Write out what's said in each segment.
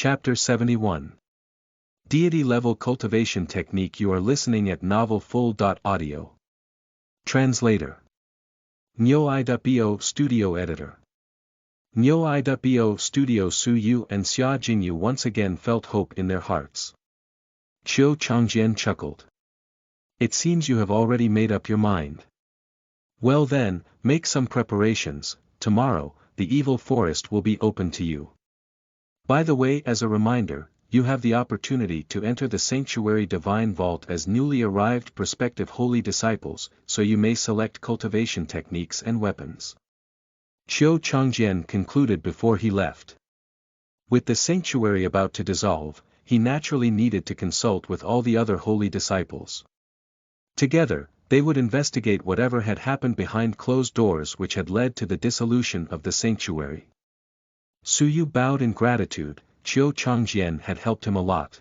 Chapter 71. Deity Level Cultivation Technique. You are listening at novelfull.audio. Translator. Nyo.bo Studio Editor. Nyo.bo Studio. Su Yu and Xia Jingyu once again felt hope in their hearts. Qiu Changjian chuckled. It seems you have already made up your mind. Well then, make some preparations. Tomorrow, the evil forest will be open to you. By the way, as a reminder, you have the opportunity to enter the sanctuary divine vault as newly arrived prospective holy disciples, so you may select cultivation techniques and weapons. Qiu Changjian concluded before he left. With the sanctuary about to dissolve, he naturally needed to consult with all the other holy disciples. Together, they would investigate whatever had happened behind closed doors which had led to the dissolution of the sanctuary. Su Yu bowed in gratitude. Qiu Changjian had helped him a lot.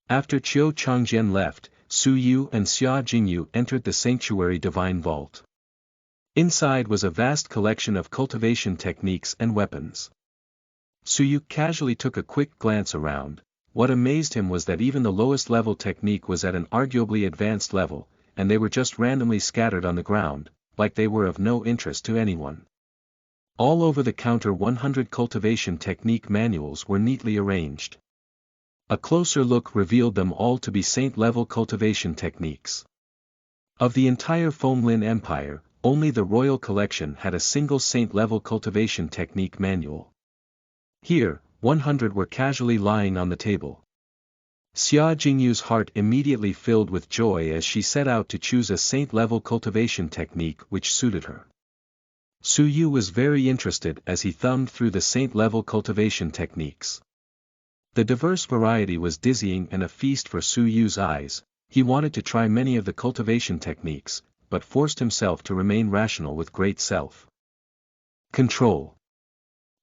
After Qiu Changjian left, Su Yu and Xia Jingyu entered the sanctuary divine vault. Inside was a vast collection of cultivation techniques and weapons. Su Yu casually took a quick glance around. What amazed him was that even the lowest level technique was at an arguably advanced level, and they were just randomly scattered on the ground, like they were of no interest to anyone. All over the counter 100 cultivation technique manuals were neatly arranged. A closer look revealed them all to be saint-level cultivation techniques. Of the entire Fenglin Empire, only the Royal Collection had a single saint-level cultivation technique manual. Here, 100 were casually lying on the table. Xia Jingyu's heart immediately filled with joy as she set out to choose a saint-level cultivation technique which suited her. Su Yu was very interested as he thumbed through the saint-level cultivation techniques. The diverse variety was dizzying and a feast for Su Yu's eyes. He wanted to try many of the cultivation techniques, but forced himself to remain rational with great self-control.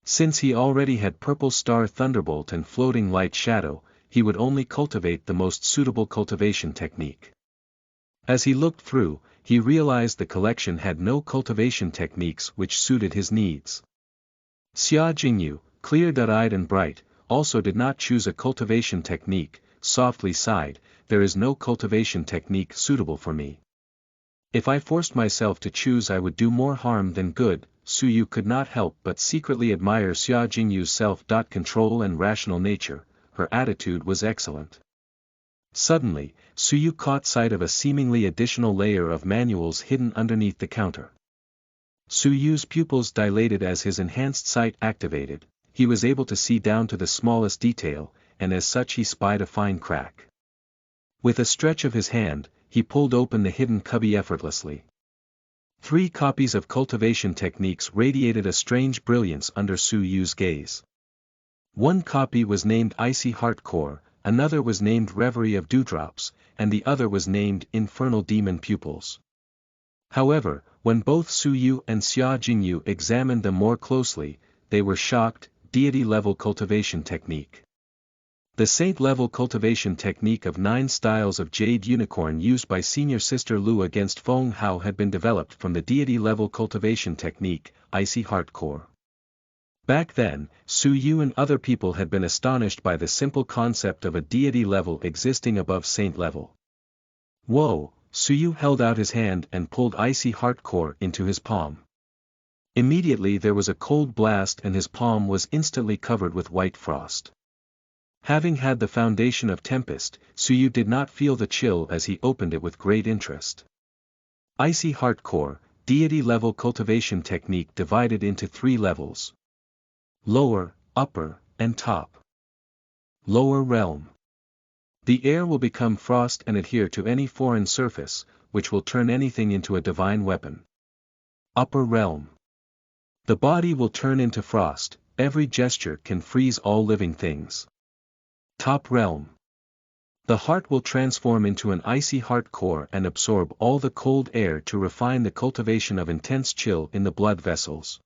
Since he already had Purple Star Thunderbolt and Floating Light Shadow, he would only cultivate the most suitable cultivation technique. As he looked through, he realized the collection had no cultivation techniques which suited his needs. Xia Jingyu, clear-eyed and bright, also did not choose a cultivation technique, softly sighed, "There is no cultivation technique suitable for me. If I forced myself to choose I would do more harm than good." Su Yu could not help but secretly admire Xia Jingyu's self-control and rational nature. Her attitude was excellent. Suddenly, Su Yu caught sight of a seemingly additional layer of manuals hidden underneath the counter. Su Yu's pupils dilated as his enhanced sight activated. He was able to see down to the smallest detail, and as such he spied a fine crack. With a stretch of his hand, he pulled open the hidden cubby effortlessly. 3 copies of cultivation techniques radiated a strange brilliance under Su Yu's gaze. One copy was named Icy Heart Core, another was named Reverie of Dewdrops, and the other was named Infernal Demon Pupils. However, when both Su Yu and Xia Jingyu examined them more closely, they were shocked. Deity-level cultivation technique. The saint-level cultivation technique of 9 styles of Jade Unicorn used by Senior Sister Lu against Feng Hao had been developed from the deity-level cultivation technique, Icy Heart Core. Back then, Su Yu and other people had been astonished by the simple concept of a deity level existing above saint level. Whoa! Su Yu held out his hand and pulled Icy Heart Core into his palm. Immediately there was a cold blast and his palm was instantly covered with white frost. Having had the foundation of Tempest, Su Yu did not feel the chill as he opened it with great interest. Icy Heart Core, deity level cultivation technique divided into 3 levels. Lower, upper, and top. Lower realm. The air will become frost and adhere to any foreign surface, which will turn anything into a divine weapon. Upper realm. The body will turn into frost, every gesture can freeze all living things. Top realm. The heart will transform into an icy heart core and absorb all the cold air to refine the cultivation of intense chill in the blood vessels.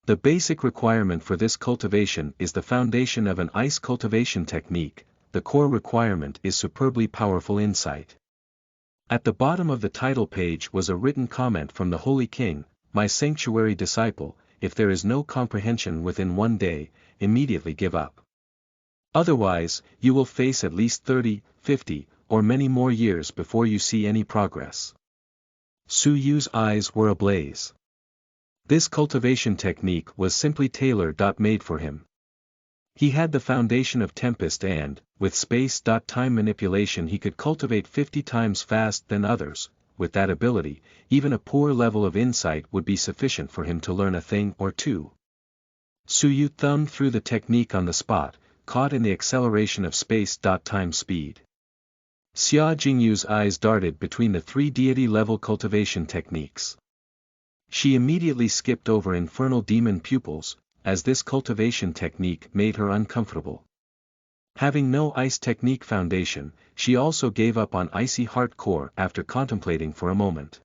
The basic requirement for this cultivation is the foundation of an ice cultivation technique. The core requirement is superbly powerful insight. At the bottom of the title page was a written comment from the Holy King, "My sanctuary disciple, if there is no comprehension within 1 day, immediately give up." Otherwise, you will face at least 30, 50, or many more years before you see any progress. Su Yu's eyes were ablaze. This cultivation technique was simply tailor-made for him. He had the foundation of Tempest and, with space-time manipulation he could cultivate 50 times fast than others. With that ability, even a poor level of insight would be sufficient for him to learn a thing or two. Su Yu thumbed through the technique on the spot, caught in the acceleration of space-time speed. Xia Jingyu's eyes darted between the three deity-level cultivation techniques. She immediately skipped over infernal demon pupils, as this cultivation technique made her uncomfortable. Having no ice technique foundation, she also gave up on icy heart core after contemplating for a moment.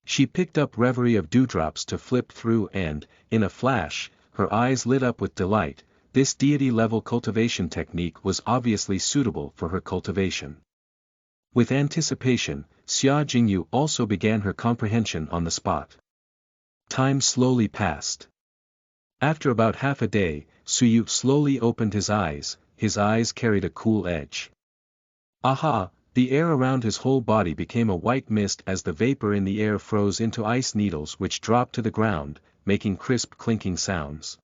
She picked up Reverie of Dewdrops to flip through and, in a flash, her eyes lit up with delight. This deity-level cultivation technique was obviously suitable for her cultivation. With anticipation, Xia Jingyu also began her comprehension on the spot. Time slowly passed. After about half a day, Su Yu slowly opened his eyes carried a cool edge. Aha! The air around his whole body became a white mist as the vapor in the air froze into ice needles which dropped to the ground, making crisp clinking sounds.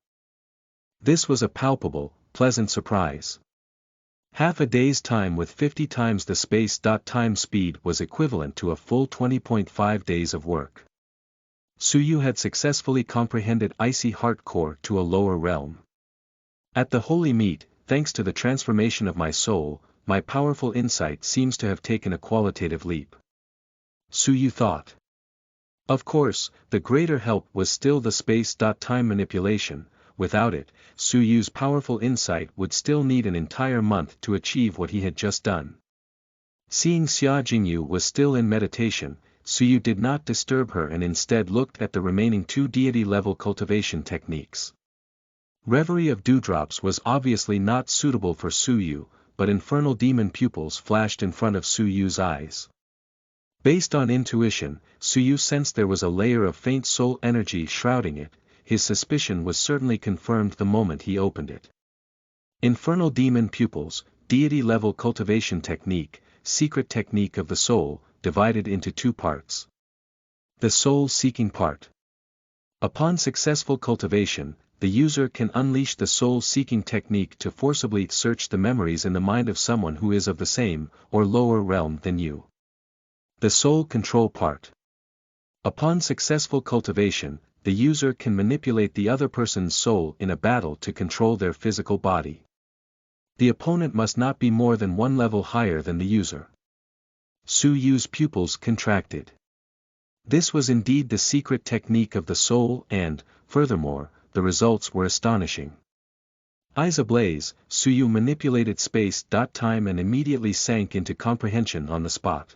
This was a palpable, pleasant surprise. Half a day's time with 50 times the space-time speed was equivalent to a full 20.5 days of work. Su Yu had successfully comprehended Icy Heart Core to a lower realm. At the holy meat, thanks to the transformation of my soul, my powerful insight seems to have taken a qualitative leap. Su Yu thought. Of course, the greater help was still the space-time manipulation. Without it, Su Yu's powerful insight would still need an entire month to achieve what he had just done. Seeing Xia Jingyu was still in meditation, Su Yu did not disturb her and instead looked at the remaining two deity-level cultivation techniques. Reverie of Dewdrops was obviously not suitable for Su Yu, but infernal demon pupils flashed in front of Su Yu's eyes. Based on intuition, Su Yu sensed there was a layer of faint soul energy shrouding it. His suspicion was certainly confirmed the moment he opened it. Infernal demon pupils, deity-level cultivation technique, secret technique of the soul, divided into two parts. The soul-seeking part. Upon successful cultivation, the user can unleash the soul-seeking technique to forcibly search the memories in the mind of someone who is of the same, or lower realm than you. The soul control part. Upon successful cultivation, the user can manipulate the other person's soul in a battle to control their physical body. The opponent must not be more than one level higher than the user. Su Yu's pupils contracted. This was indeed the secret technique of the soul and, furthermore, the results were astonishing. Eyes ablaze, Su Yu manipulated space-time and immediately sank into comprehension on the spot.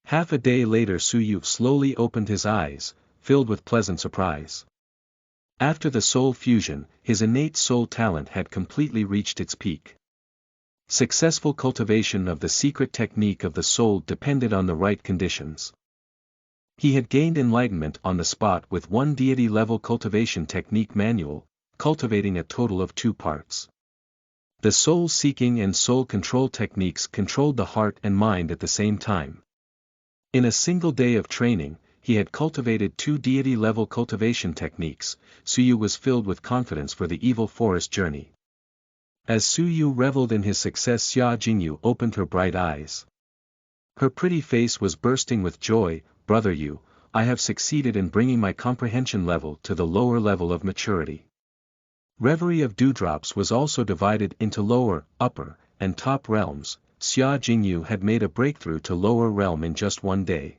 Half a day later Su Yu slowly opened his eyes, filled with pleasant surprise. After the soul fusion, his innate soul talent had completely reached its peak. Successful cultivation of the secret technique of the soul depended on the right conditions. He had gained enlightenment on the spot with one deity-level cultivation technique manual, cultivating a total of 2 parts. The soul-seeking and soul-control techniques controlled the heart and mind at the same time. In a single day of training, he had cultivated 2 deity-level cultivation techniques. Su Yu was filled with confidence for the evil forest journey. As Su Yu reveled in his success, Xia Jingyu opened her bright eyes. Her pretty face was bursting with joy. Brother Yu, I have succeeded in bringing my comprehension level to the lower level of maturity. Reverie of Dewdrops was also divided into lower, upper, and top realms. Xia Jingyu had made a breakthrough to lower realm in just one day.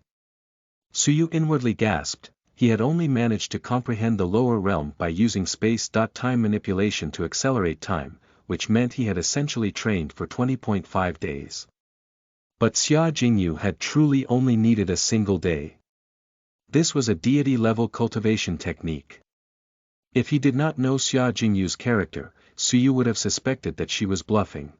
Su Yu inwardly gasped. He had only managed to comprehend the lower realm by using space-time manipulation to accelerate time, which meant he had essentially trained for 20.5 days. But Xia Jingyu had truly only needed a single day. This was a deity-level cultivation technique. If he did not know Xia Jingyu's character, Su Yu would have suspected that she was bluffing.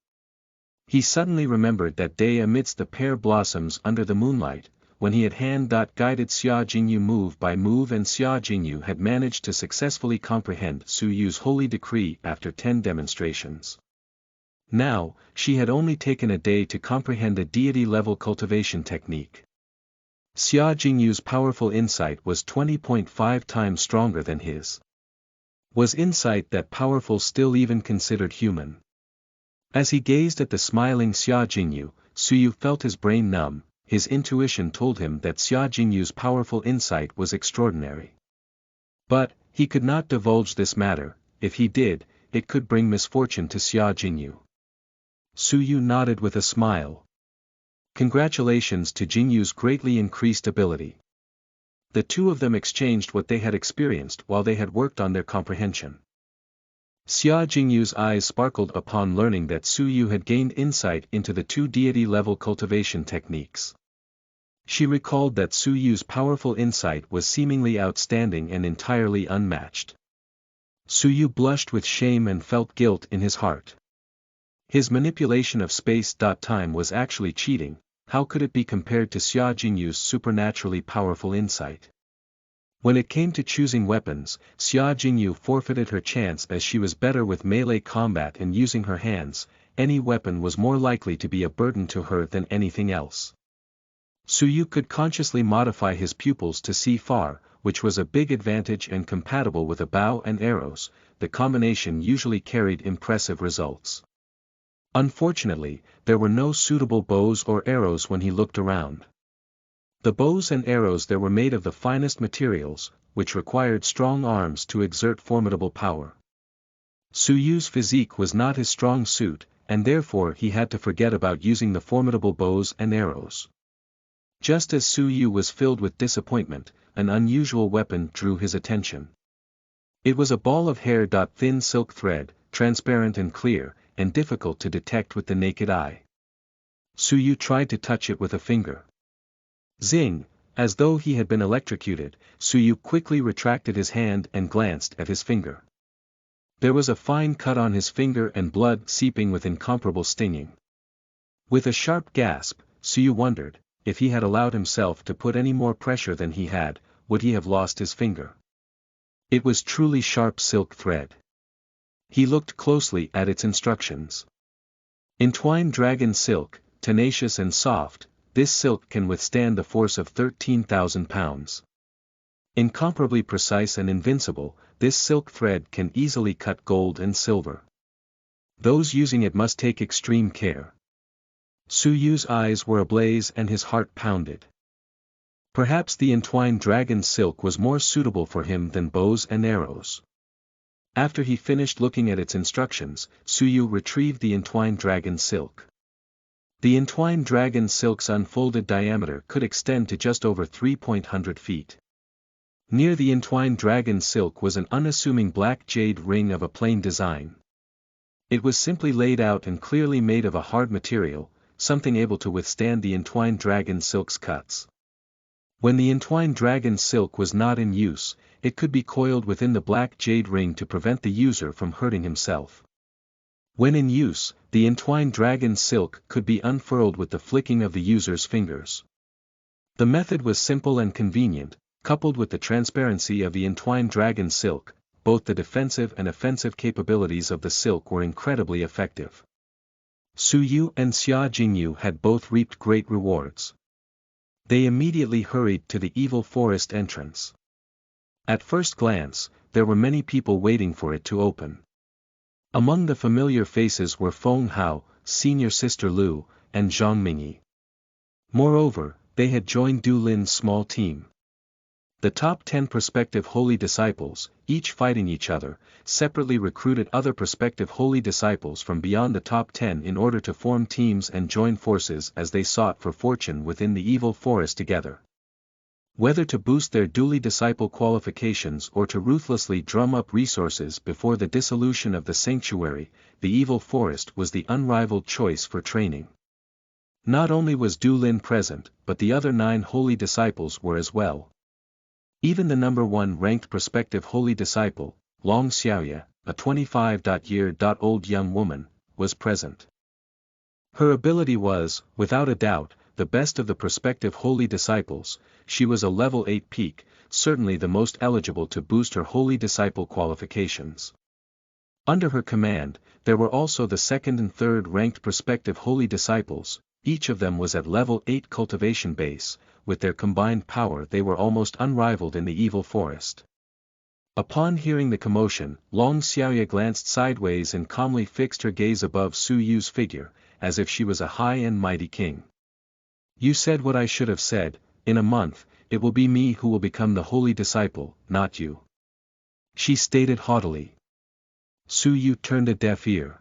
He suddenly remembered that day amidst the pear blossoms under the moonlight, when he had hand-guided Xia Jingyu move by move, and Xia Jingyu had managed to successfully comprehend Su Yu's holy decree after 10 demonstrations. Now, she had only taken a day to comprehend a deity-level cultivation technique. Xia Jingyu's powerful insight was 20.5 times stronger than his. Was insight that powerful still even considered human? As he gazed at the smiling Xia Jingyu, Suyu felt his brain numb. His intuition told him that Xia Jingyu's powerful insight was extraordinary. But, he could not divulge this matter. If he did, it could bring misfortune to Xia Jingyu. Suyu nodded with a smile. Congratulations to Jingyu's greatly increased ability. The two of them exchanged what they had experienced while they had worked on their comprehension. Xia Jingyu's eyes sparkled upon learning that Suyu had gained insight into the two deity-level cultivation techniques. She recalled that Suyu's powerful insight was seemingly outstanding and entirely unmatched. Suyu blushed with shame and felt guilt in his heart. His manipulation of space-time was actually cheating. How could it be compared to Xia Jingyu's supernaturally powerful insight? When it came to choosing weapons, Xia Jingyu forfeited her chance as she was better with melee combat and using her hands. Any weapon was more likely to be a burden to her than anything else. Suyu could consciously modify his pupils to see far, which was a big advantage and compatible with a bow and arrows. The combination usually carried impressive results. Unfortunately, there were no suitable bows or arrows when he looked around. The bows and arrows there were made of the finest materials, which required strong arms to exert formidable power. Suyu's physique was not his strong suit, and therefore he had to forget about using the formidable bows and arrows. Just as Suyu was filled with disappointment, an unusual weapon drew his attention. It was a ball of hair. Thin silk thread, transparent and clear, and difficult to detect with the naked eye. Suyu tried to touch it with a finger. Zing! As though he had been electrocuted, Suyu quickly retracted his hand and glanced at his finger. There was a fine cut on his finger and blood seeping with incomparable stinging. With a sharp gasp, Suyu wondered, if he had allowed himself to put any more pressure than he had, would he have lost his finger? It was truly sharp silk thread. He looked closely at its instructions. Entwined dragon silk, tenacious and soft, this silk can withstand the force of 13,000 pounds. Incomparably precise and invincible, this silk thread can easily cut gold and silver. Those using it must take extreme care. Suyu's eyes were ablaze and his heart pounded. Perhaps the entwined dragon silk was more suitable for him than bows and arrows. After he finished looking at its instructions, Suyu retrieved the entwined dragon silk. The entwined dragon silk's unfolded diameter could extend to just over 300 feet. Near the entwined dragon silk was an unassuming black jade ring of a plain design. It was simply laid out and clearly made of a hard material, something able to withstand the entwined dragon silk's cuts. When the entwined dragon silk was not in use, it could be coiled within the black jade ring to prevent the user from hurting himself. When in use, the entwined dragon silk could be unfurled with the flicking of the user's fingers. The method was simple and convenient, coupled with the transparency of the entwined dragon silk. Both the defensive and offensive capabilities of the silk were incredibly effective. Suyu and Xia Jingyu had both reaped great rewards. They immediately hurried to the evil forest entrance. At first glance, there were many people waiting for it to open. Among the familiar faces were Feng Hao, senior sister Lu, and Zhang Mingyi. Moreover, they had joined Du Lin's small team. The top 10 prospective holy disciples, each fighting each other, separately recruited other prospective holy disciples from beyond the top 10 in order to form teams and join forces as they sought for fortune within the evil forest together. Whether to boost their duly disciple qualifications or to ruthlessly drum up resources before the dissolution of the sanctuary, the evil forest was the unrivaled choice for training. Not only was Du Lin present, but the other 9 holy disciples were as well. Even the number 1 ranked prospective holy disciple, Long Xiaoya, a 25-year-old young woman, was present. Her ability was, without a doubt, the best of the prospective holy disciples. She was a level 8 peak, certainly the most eligible to boost her holy disciple qualifications. Under her command, there were also the second and third ranked prospective holy disciples. Each of them was at level 8 cultivation base. With their combined power they were almost unrivaled in the evil forest. Upon hearing the commotion, Long Xiaoya glanced sideways and calmly fixed her gaze above Su Yu's figure, as if she was a high and mighty king. You said what I should have said. In a month, it will be me who will become the holy disciple, not you. She stated haughtily. Su Yu turned a deaf ear.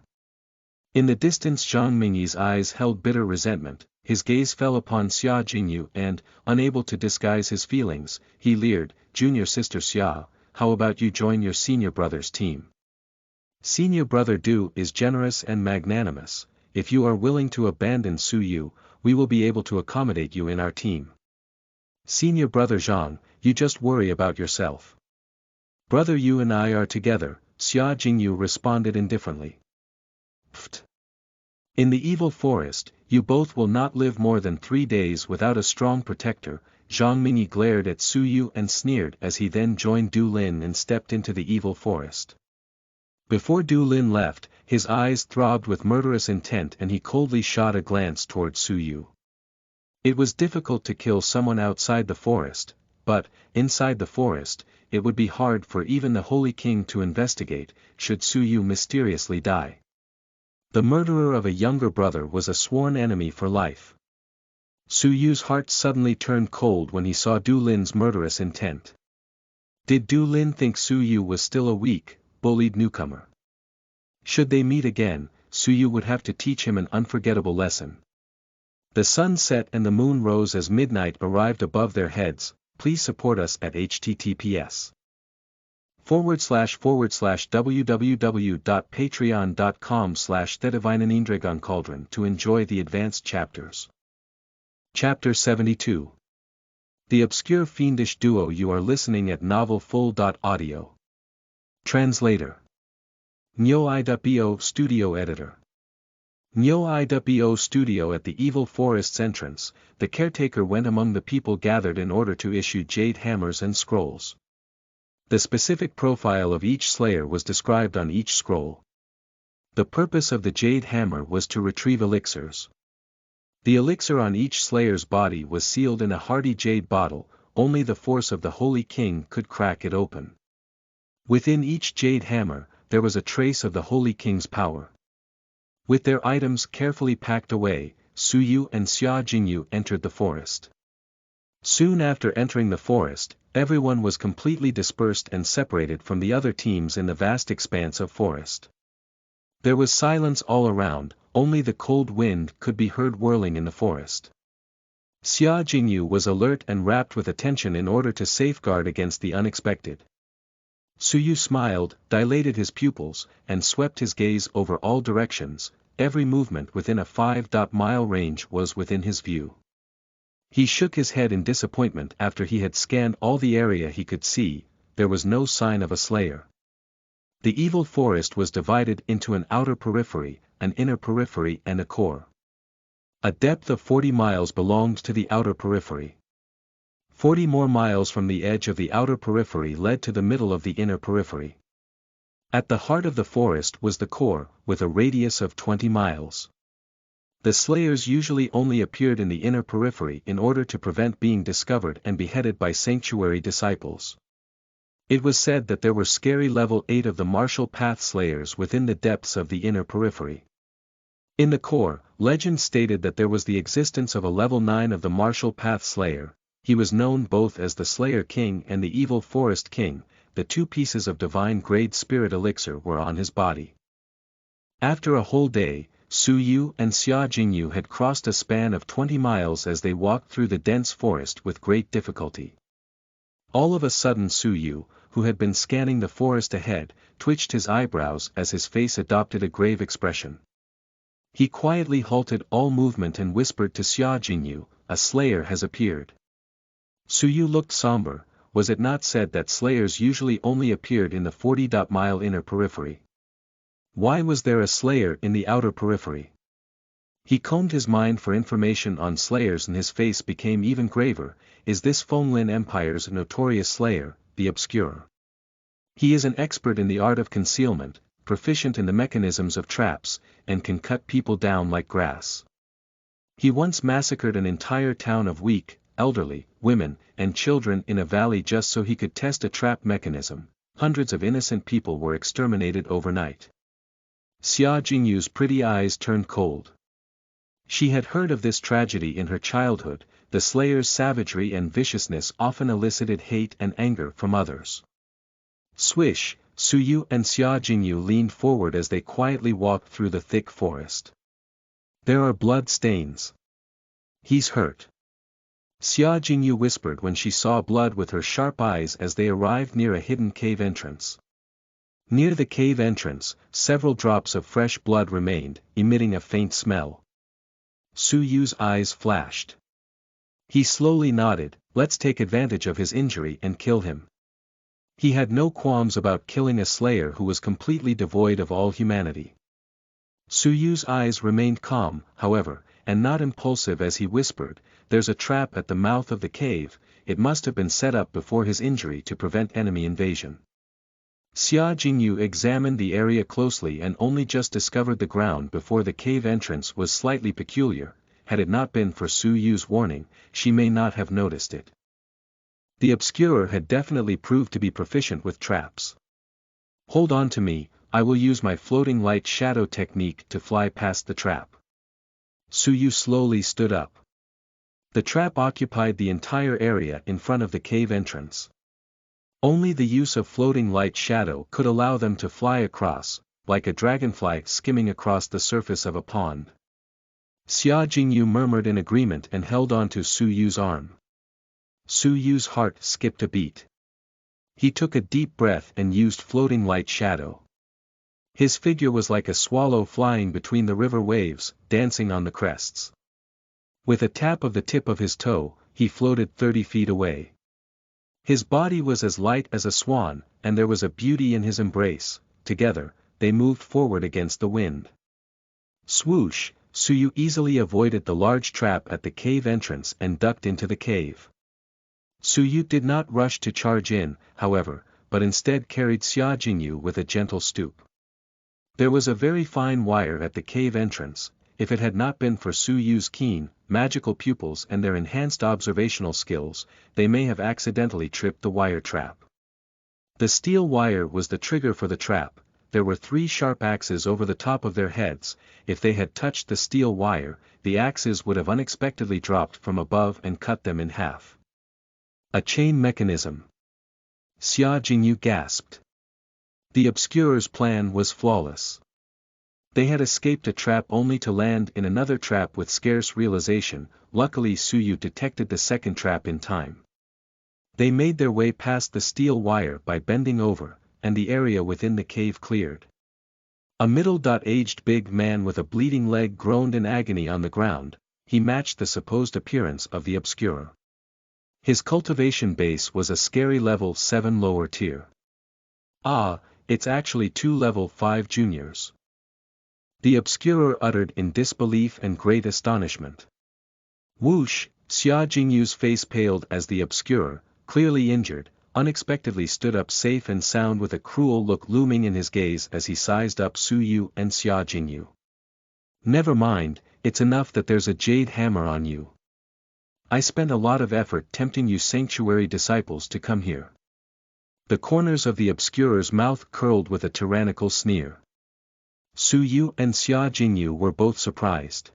In the distance Zhang Mingyi's eyes held bitter resentment. His gaze fell upon Xia Jingyu and, unable to disguise his feelings, he leered, "Junior sister Xia, how about you join your senior brother's team? Senior brother Du is generous and magnanimous. If you are willing to abandon Su Yu, we will be able to accommodate you in our team. Senior brother Zhang, you just worry about yourself. Brother Yu and I are together," Xia Jingyu responded indifferently. Pfft. In the evil forest, you both will not live more than 3 days without a strong protector. Zhang Mingyi glared at Su Yu and sneered as he then joined Du Lin and stepped into the evil forest. Before Du Lin left, his eyes throbbed with murderous intent and he coldly shot a glance toward Su Yu. It was difficult to kill someone outside the forest, but, inside the forest, it would be hard for even the Holy King to investigate, should Su Yu mysteriously die. The murderer of a younger brother was a sworn enemy for life. Su Yu's heart suddenly turned cold when he saw Du Lin's murderous intent. Did Du Lin think Su Yu was still a weak, bullied newcomer? Should they meet again, Su Yu would have to teach him an unforgettable lesson. The sun set and the moon rose as midnight arrived above their heads. Please support us at https://www.patreon.com/The Divine Cauldron to enjoy the advanced chapters. Chapter 72. The obscure fiendish duo. You are listening at Novel Full.audio. Translator. Nyo I.bo Studio Editor. Nyo I.bo Studio. At the evil forest's entrance, the caretaker went among the people gathered in order to issue jade hammers and scrolls. The specific profile of each slayer was described on each scroll. The purpose of the jade hammer was to retrieve elixirs. The elixir on each slayer's body was sealed in a hardy jade bottle. Only the force of the Holy King could crack it open. Within each jade hammer, there was a trace of the Holy King's power. With their items carefully packed away, Su Yu and Xia Jingyu entered the forest. Soon after entering the forest, everyone was completely dispersed and separated from the other teams in the vast expanse of forest. There was silence all around, only the cold wind could be heard whirling in the forest. Xia Jingyu was alert and rapt with attention in order to safeguard against the unexpected. Su Yu smiled, dilated his pupils, and swept his gaze over all directions. Every movement within a 5-mile range was within his view. He shook his head in disappointment after he had scanned all the area he could see. There was no sign of a slayer. The evil forest was divided into an outer periphery, an inner periphery and a core. A depth of 40 miles belonged to the outer periphery. 40 more miles from the edge of the outer periphery led to the middle of the inner periphery. At the heart of the forest was the core, with a radius of 20 miles. The slayers usually only appeared in the inner periphery in order to prevent being discovered and beheaded by sanctuary disciples. It was said that there were scary level 8 of the martial path slayers within the depths of the inner periphery. In the core, legend stated that there was the existence of a level 9 of the martial path slayer. He was known both as the Slayer King and the Evil Forest King. The 2 pieces of divine grade spirit elixir were on his body. After a whole day, Su Yu and Xia Jingyu had crossed a span of 20 miles as they walked through the dense forest with great difficulty. All of a sudden Su Yu, who had been scanning the forest ahead, twitched his eyebrows as his face adopted a grave expression. He quietly halted all movement and whispered to Xia Jingyu, "A slayer has appeared." Su Yu looked somber. Was it not said that slayers usually only appeared in the 40-mile inner periphery? Why was there a slayer in the outer periphery? He combed his mind for information on slayers and his face became even graver. Is this Fenglin Empire's notorious slayer, the Obscure? He is an expert in the art of concealment. proficient in the mechanisms of traps, and can cut people down like grass. He once massacred an entire town of weak, elderly, women, and children in a valley just so he could test a trap mechanism. Hundreds of innocent people were exterminated overnight. Xia Jingyu's pretty eyes turned cold. She had heard of this tragedy in her childhood. The slayer's savagery and viciousness often elicited hate and anger from others. Swish, Suyu and Xia Jingyu leaned forward as they quietly walked through the thick forest. There are blood stains. He's hurt. Xia Jingyu whispered when she saw blood with her sharp eyes as they arrived near a hidden cave entrance. Near the cave entrance, several drops of fresh blood remained, emitting a faint smell. Su Yu's eyes flashed. He slowly nodded. Let's take advantage of his injury and kill him. He had no qualms about killing a slayer who was completely devoid of all humanity. Su Yu's eyes remained calm, however, and not impulsive as he whispered, "There's a trap at the mouth of the cave. It must have been set up before his injury to prevent enemy invasion." Xia Jingyu examined the area closely and only just discovered the ground before the cave entrance was slightly peculiar. Had it not been for Su Yu's warning, she may not have noticed it. The obscurer had definitely proved to be proficient with traps. "Hold on to me, I will use my floating light shadow technique to fly past the trap." Su Yu slowly stood up. The trap occupied the entire area in front of the cave entrance. Only the use of floating light shadow could allow them to fly across, like a dragonfly skimming across the surface of a pond. Xia Jingyu murmured in agreement and held on to Su Yu's arm. Su Yu's heart skipped a beat. He took a deep breath and used floating light shadow. His figure was like a swallow flying between the river waves, dancing on the crests. With a tap of the tip of his toe, he floated 30 feet away. His body was as light as a swan, and there was a beauty in his embrace. Together, they moved forward against the wind. Swoosh, Su Yu easily avoided the large trap at the cave entrance and ducked into the cave. Su Yu did not rush to charge in, however, but instead carried Xia Jingyu with a gentle stoop. There was a very fine wire at the cave entrance. If it had not been for Su Yu's keen, magical pupils and their enhanced observational skills, they may have accidentally tripped the wire trap. The steel wire was the trigger for the trap. There were 3 sharp axes over the top of their heads. If they had touched the steel wire, the axes would have unexpectedly dropped from above and cut them in half. A chain mechanism. Xia Jingyu gasped. The obscurer's plan was flawless. They had escaped a trap only to land in another trap with scarce realization. Luckily Su Yu detected the second trap in time. They made their way past the steel wire by bending over, and the area within the cave cleared. A middle-aged big man with a bleeding leg groaned in agony on the ground. He matched the supposed appearance of the obscurer. His cultivation base was a scary level 7 lower tier. Ah, it's actually 2 level 5 juniors. The obscurer uttered in disbelief and great astonishment. Whoosh, Xia Jingyu's face paled as the obscurer, clearly injured, unexpectedly stood up safe and sound with a cruel look looming in his gaze as he sized up Su Yu and Xia Jingyu. "Never mind, it's enough that there's a jade hammer on you. I spent a lot of effort tempting you sanctuary disciples to come here." The corners of the obscurer's mouth curled with a tyrannical sneer. Su Yu and Xia Jingyu were both surprised.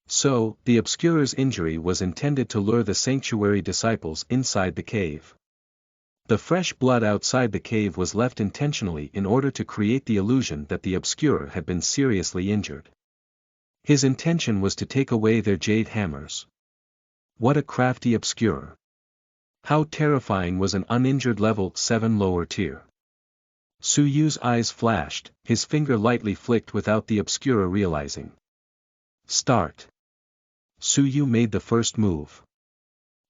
So, the obscurer's injury was intended to lure the sanctuary disciples inside the cave. The fresh blood outside the cave was left intentionally in order to create the illusion that the obscurer had been seriously injured. His intention was to take away their jade hammers. What a crafty obscurer! How terrifying was an uninjured level 7 lower tier! Su Yu's eyes flashed, his finger lightly flicked without the obscurer realizing. Start. Su Yu made the first move.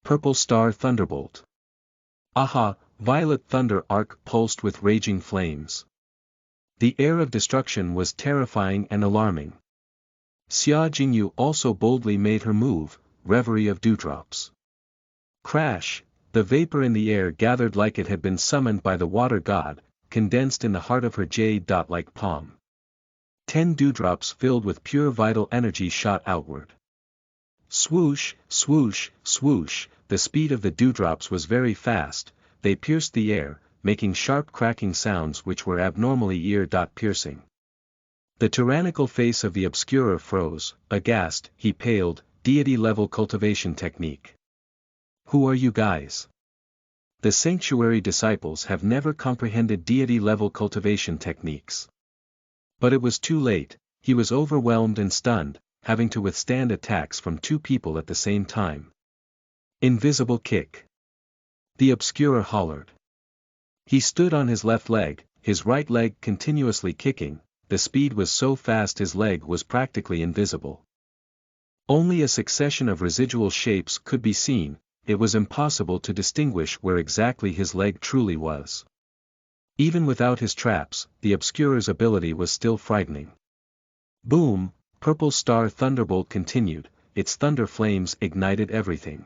Purple Star Thunderbolt. Aha, Violet Thunder Arc pulsed with raging flames. The air of destruction was terrifying and alarming. Xia Jingyu also boldly made her move, Reverie of Dewdrops. Crash, the vapor in the air gathered like it had been summoned by the water god. condensed in the heart of her jade-like palm. 10 dewdrops filled with pure vital energy shot outward. Swoosh, swoosh, swoosh, the speed of the dewdrops was very fast, they pierced the air, making sharp cracking sounds which were abnormally ear-piercing. The tyrannical face of the Obscurer froze, aghast, he paled, deity-level cultivation technique. Who are you guys? The sanctuary disciples have never comprehended deity-level cultivation techniques. But it was too late, he was overwhelmed and stunned, having to withstand attacks from two people at the same time. Invisible kick. The Obscurer hollered. He stood on his left leg, his right leg continuously kicking, the speed was so fast his leg was practically invisible. Only a succession of residual shapes could be seen, it was impossible to distinguish where exactly his leg truly was. Even without his traps, the Obscurer's ability was still frightening. Boom, Purple Star Thunderbolt continued, its thunder flames ignited everything.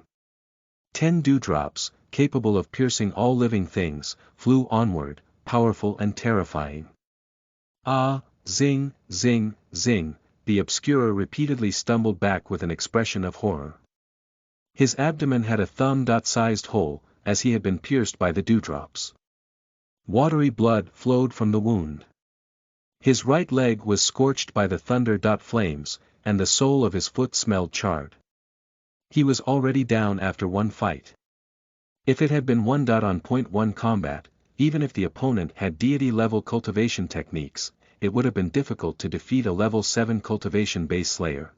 10 dewdrops, capable of piercing all living things, flew onward, powerful and terrifying. Ah, zing, zing, zing, the Obscurer repeatedly stumbled back with an expression of horror. His abdomen had a thumb-sized hole, as he had been pierced by the dewdrops. Watery blood flowed from the wound. His right leg was scorched by the thunder flames, and the sole of his foot smelled charred. He was already down after one fight. If it had been 1-on-1 combat, even if the opponent had deity-level cultivation techniques, it would have been difficult to defeat a level 7 cultivation base slayer.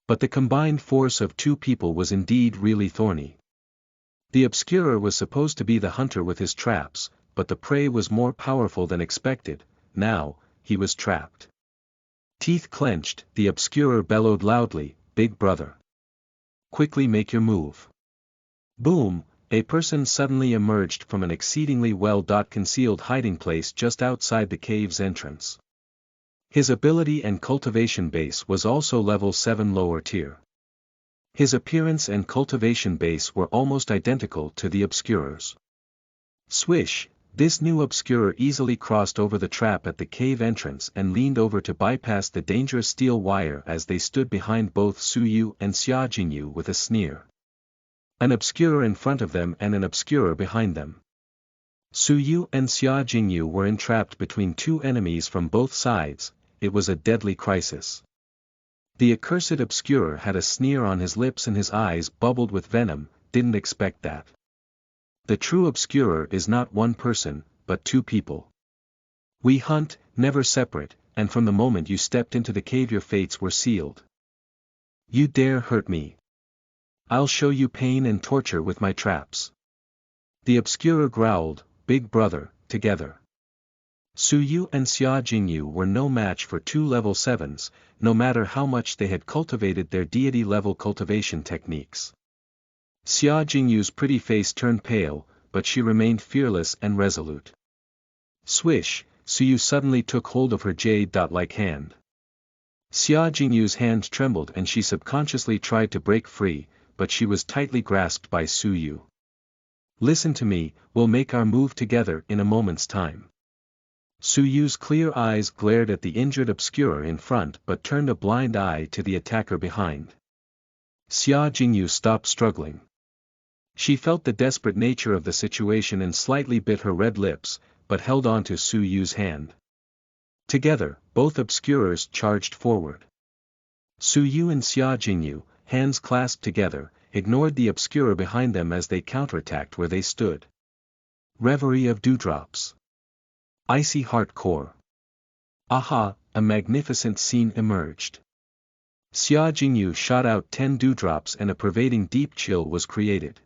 But the combined force of two people was indeed really thorny. The Obscurer was supposed to be the hunter with his traps, but the prey was more powerful than expected. Now, he was trapped. Teeth clenched, the Obscurer bellowed loudly, "Big brother. Quickly make your move." Boom, a person suddenly emerged from an exceedingly well-concealed hiding place just outside the cave's entrance. His ability and cultivation base was also level 7 lower tier. His appearance and cultivation base were almost identical to the Obscurer's. Swish, this new Obscurer easily crossed over the trap at the cave entrance and leaned over to bypass the dangerous steel wire as they stood behind both Suyu and Xia Jingyu with a sneer. An Obscurer in front of them and an Obscurer behind them. Suyu and Xia Jingyu were entrapped between two enemies from both sides, it was a deadly crisis. The accursed Obscurer had a sneer on his lips and his eyes bubbled with venom, didn't expect that. The true Obscurer is not one person, but two people. We hunt, never separate, and from the moment you stepped into the cave your fates were sealed. You dare hurt me? I'll show you pain and torture with my traps. The Obscurer growled, "Big brother," together. Suyu and Xia Jingyu were no match for two level 7s, no matter how much they had cultivated their deity-level cultivation techniques. Xia Jingyu's pretty face turned pale, but she remained fearless and resolute. Swish, Suyu suddenly took hold of her jade-like hand. Xia Jingyu's hand trembled and she subconsciously tried to break free, but she was tightly grasped by Suyu. "Listen to me, we'll make our move together in a moment's time." Suyu's clear eyes glared at the injured Obscurer in front but turned a blind eye to the attacker behind. Xia Jingyu stopped struggling. She felt the desperate nature of the situation and slightly bit her red lips, but held on to Suyu's hand. Together, both Obscurers charged forward. Suyu and Xia Jingyu, hands clasped together, ignored the Obscurer behind them as they counterattacked where they stood. Reverie of Dewdrops. Icy Heart Core. Aha, a magnificent scene emerged. Xia Jingyu shot out 10 dewdrops and a pervading deep chill was created.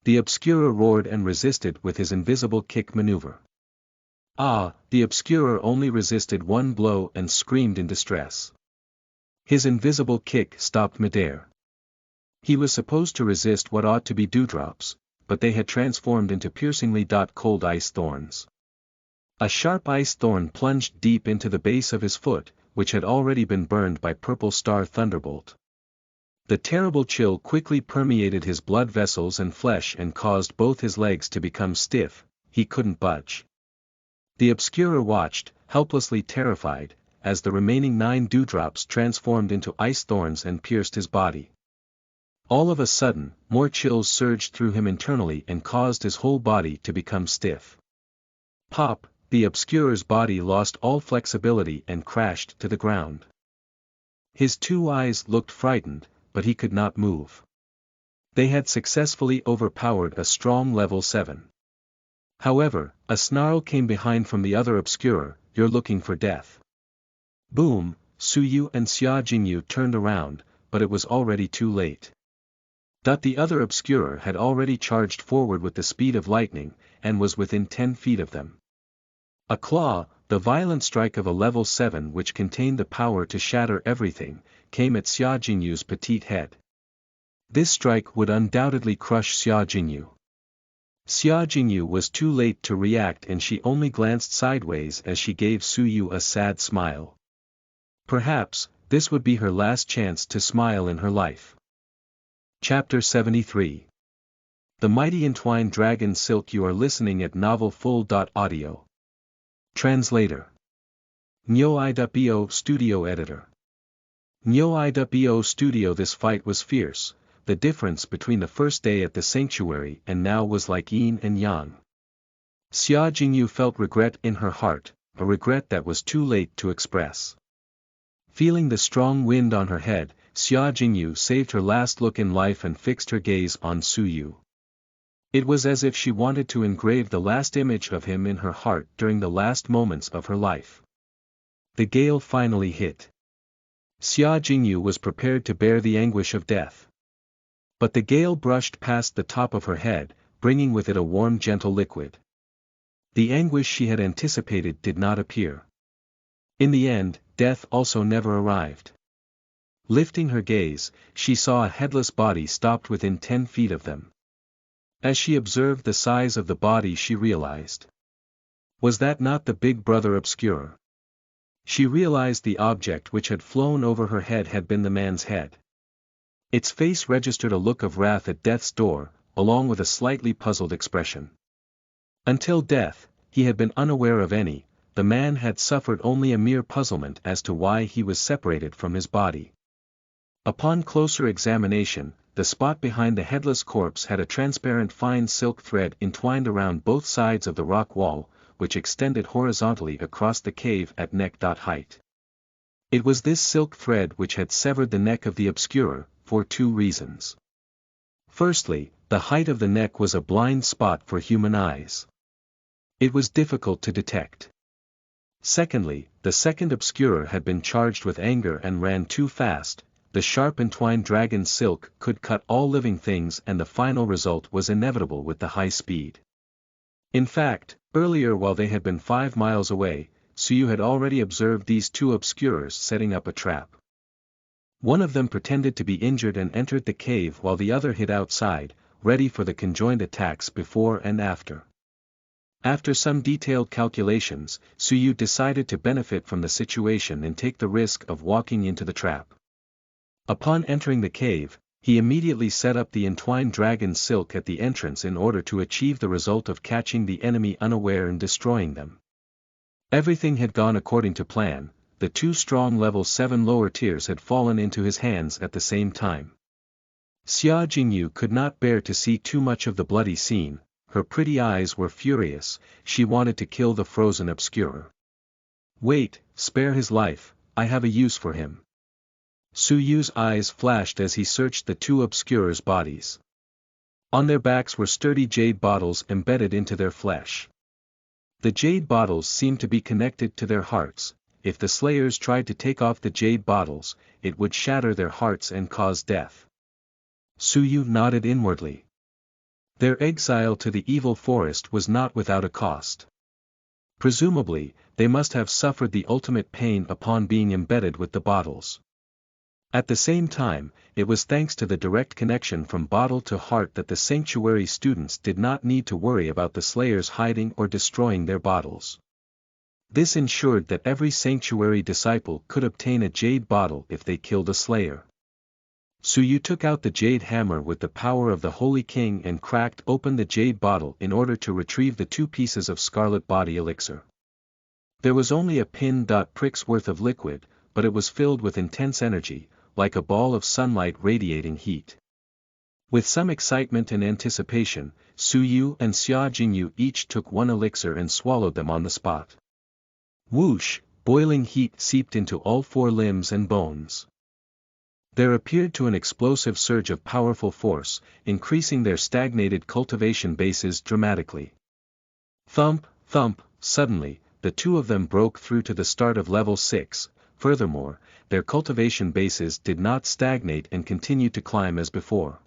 The Obscurer roared and resisted with his invisible kick maneuver. Ah, the Obscurer only resisted one blow and screamed in distress. His invisible kick stopped midair. He was supposed to resist what ought to be dewdrops, but they had transformed into piercingly cold ice thorns. A sharp ice thorn plunged deep into the base of his foot, which had already been burned by Purple Star Thunderbolt. The terrible chill quickly permeated his blood vessels and flesh and caused both his legs to become stiff, he couldn't budge. The Obscurer watched, helplessly terrified, as the remaining 9 dewdrops transformed into ice thorns and pierced his body. All of a sudden, more chills surged through him internally and caused his whole body to become stiff. Pop! The Obscurer's body lost all flexibility and crashed to the ground. His 2 eyes looked frightened, but he could not move. They had successfully overpowered a strong level 7. However, a snarl came behind from the other Obscurer, "You're looking for death." Boom! Suyu and Xia Jingyu turned around, but it was already too late. The other Obscurer had already charged forward with the speed of lightning, and was within 10 feet of them. A claw, the violent strike of a level 7 which contained the power to shatter everything, came at Xia Jingyu's petite head. This strike would undoubtedly crush Xia Jingyu. Xia Jingyu was too late to react and she only glanced sideways as she gave Suyu a sad smile. Perhaps, this would be her last chance to smile in her life. Chapter 73. The Mighty Entwined Dragon Silk. You are listening at novelfull.audio. Translator. Nyo-i.bo Studio Editor. Nyo-i.bo Studio. This fight was fierce. The difference between the first day at the sanctuary and now was like yin and yang. Xia Jingyu felt regret in her heart, a regret that was too late to express. Feeling the strong wind on her head, Xia Jingyu saved her last look in life and fixed her gaze on Suyu. It was as if she wanted to engrave the last image of him in her heart during the last moments of her life. The gale finally hit. Xia Jingyu was prepared to bear the anguish of death. But the gale brushed past the top of her head, bringing with it a warm gentle liquid. The anguish she had anticipated did not appear. In the end, death also never arrived. Lifting her gaze, she saw a headless body stopped within 10 feet of them. As she observed the size of the body she realized. Was that not the big brother Obscurer? She realized the object which had flown over her head had been the man's head. Its face registered a look of wrath at death's door, along with a slightly puzzled expression. Until death, he had been unaware of any, the man had suffered only a mere puzzlement as to why he was separated from his body. Upon closer examination, the spot behind the headless corpse had a transparent fine silk thread entwined around both sides of the rock wall, which extended horizontally across the cave at neck height. It was this silk thread which had severed the neck of the Obscurer, for 2 reasons. Firstly, the height of the neck was a blind spot for human eyes. It was difficult to detect. Secondly, the second Obscurer had been charged with anger and ran too fast. The sharp entwined dragon silk could cut all living things and the final result was inevitable with the high speed. In fact, earlier while they had been 5 miles away, Suyu had already observed these 2 Obscurers setting up a trap. One of them pretended to be injured and entered the cave while the other hid outside, ready for the conjoined attacks before and after. After some detailed calculations, Suyu decided to benefit from the situation and take the risk of walking into the trap. Upon entering the cave, he immediately set up the entwined dragon silk at the entrance in order to achieve the result of catching the enemy unaware and destroying them. Everything had gone according to plan. The 2 strong level 7 lower tiers had fallen into his hands at the same time. Xia Jingyu could not bear to see too much of the bloody scene, her pretty eyes were furious, she wanted to kill the frozen Obscurer. Wait, spare his life, I have a use for him. Suyu's eyes flashed as he searched the 2 Obscurers' bodies. On their backs were sturdy jade bottles embedded into their flesh. The jade bottles seemed to be connected to their hearts. If the slayers tried to take off the jade bottles, it would shatter their hearts and cause death. Suyu nodded inwardly. Their exile to the evil forest was not without a cost. Presumably, they must have suffered the ultimate pain upon being embedded with the bottles. At the same time, it was thanks to the direct connection from bottle to heart that the sanctuary students did not need to worry about the slayers hiding or destroying their bottles. This ensured that every sanctuary disciple could obtain a jade bottle if they killed a slayer. Suyu took out the jade hammer with the power of the Holy King and cracked open the jade bottle in order to retrieve the 2 pieces of scarlet body elixir. There was only a pin-prick's worth of liquid, but it was filled with intense energy, like a ball of sunlight radiating heat. With some excitement and anticipation, Su Yu and Xia Jingyu each took one elixir and swallowed them on the spot. Whoosh, boiling heat seeped into all four limbs and bones. There appeared to an explosive surge of powerful force, increasing their stagnated cultivation bases dramatically. Thump, thump, suddenly, the two of them broke through to the start of level 6, furthermore, their cultivation bases did not stagnate and continued to climb as before.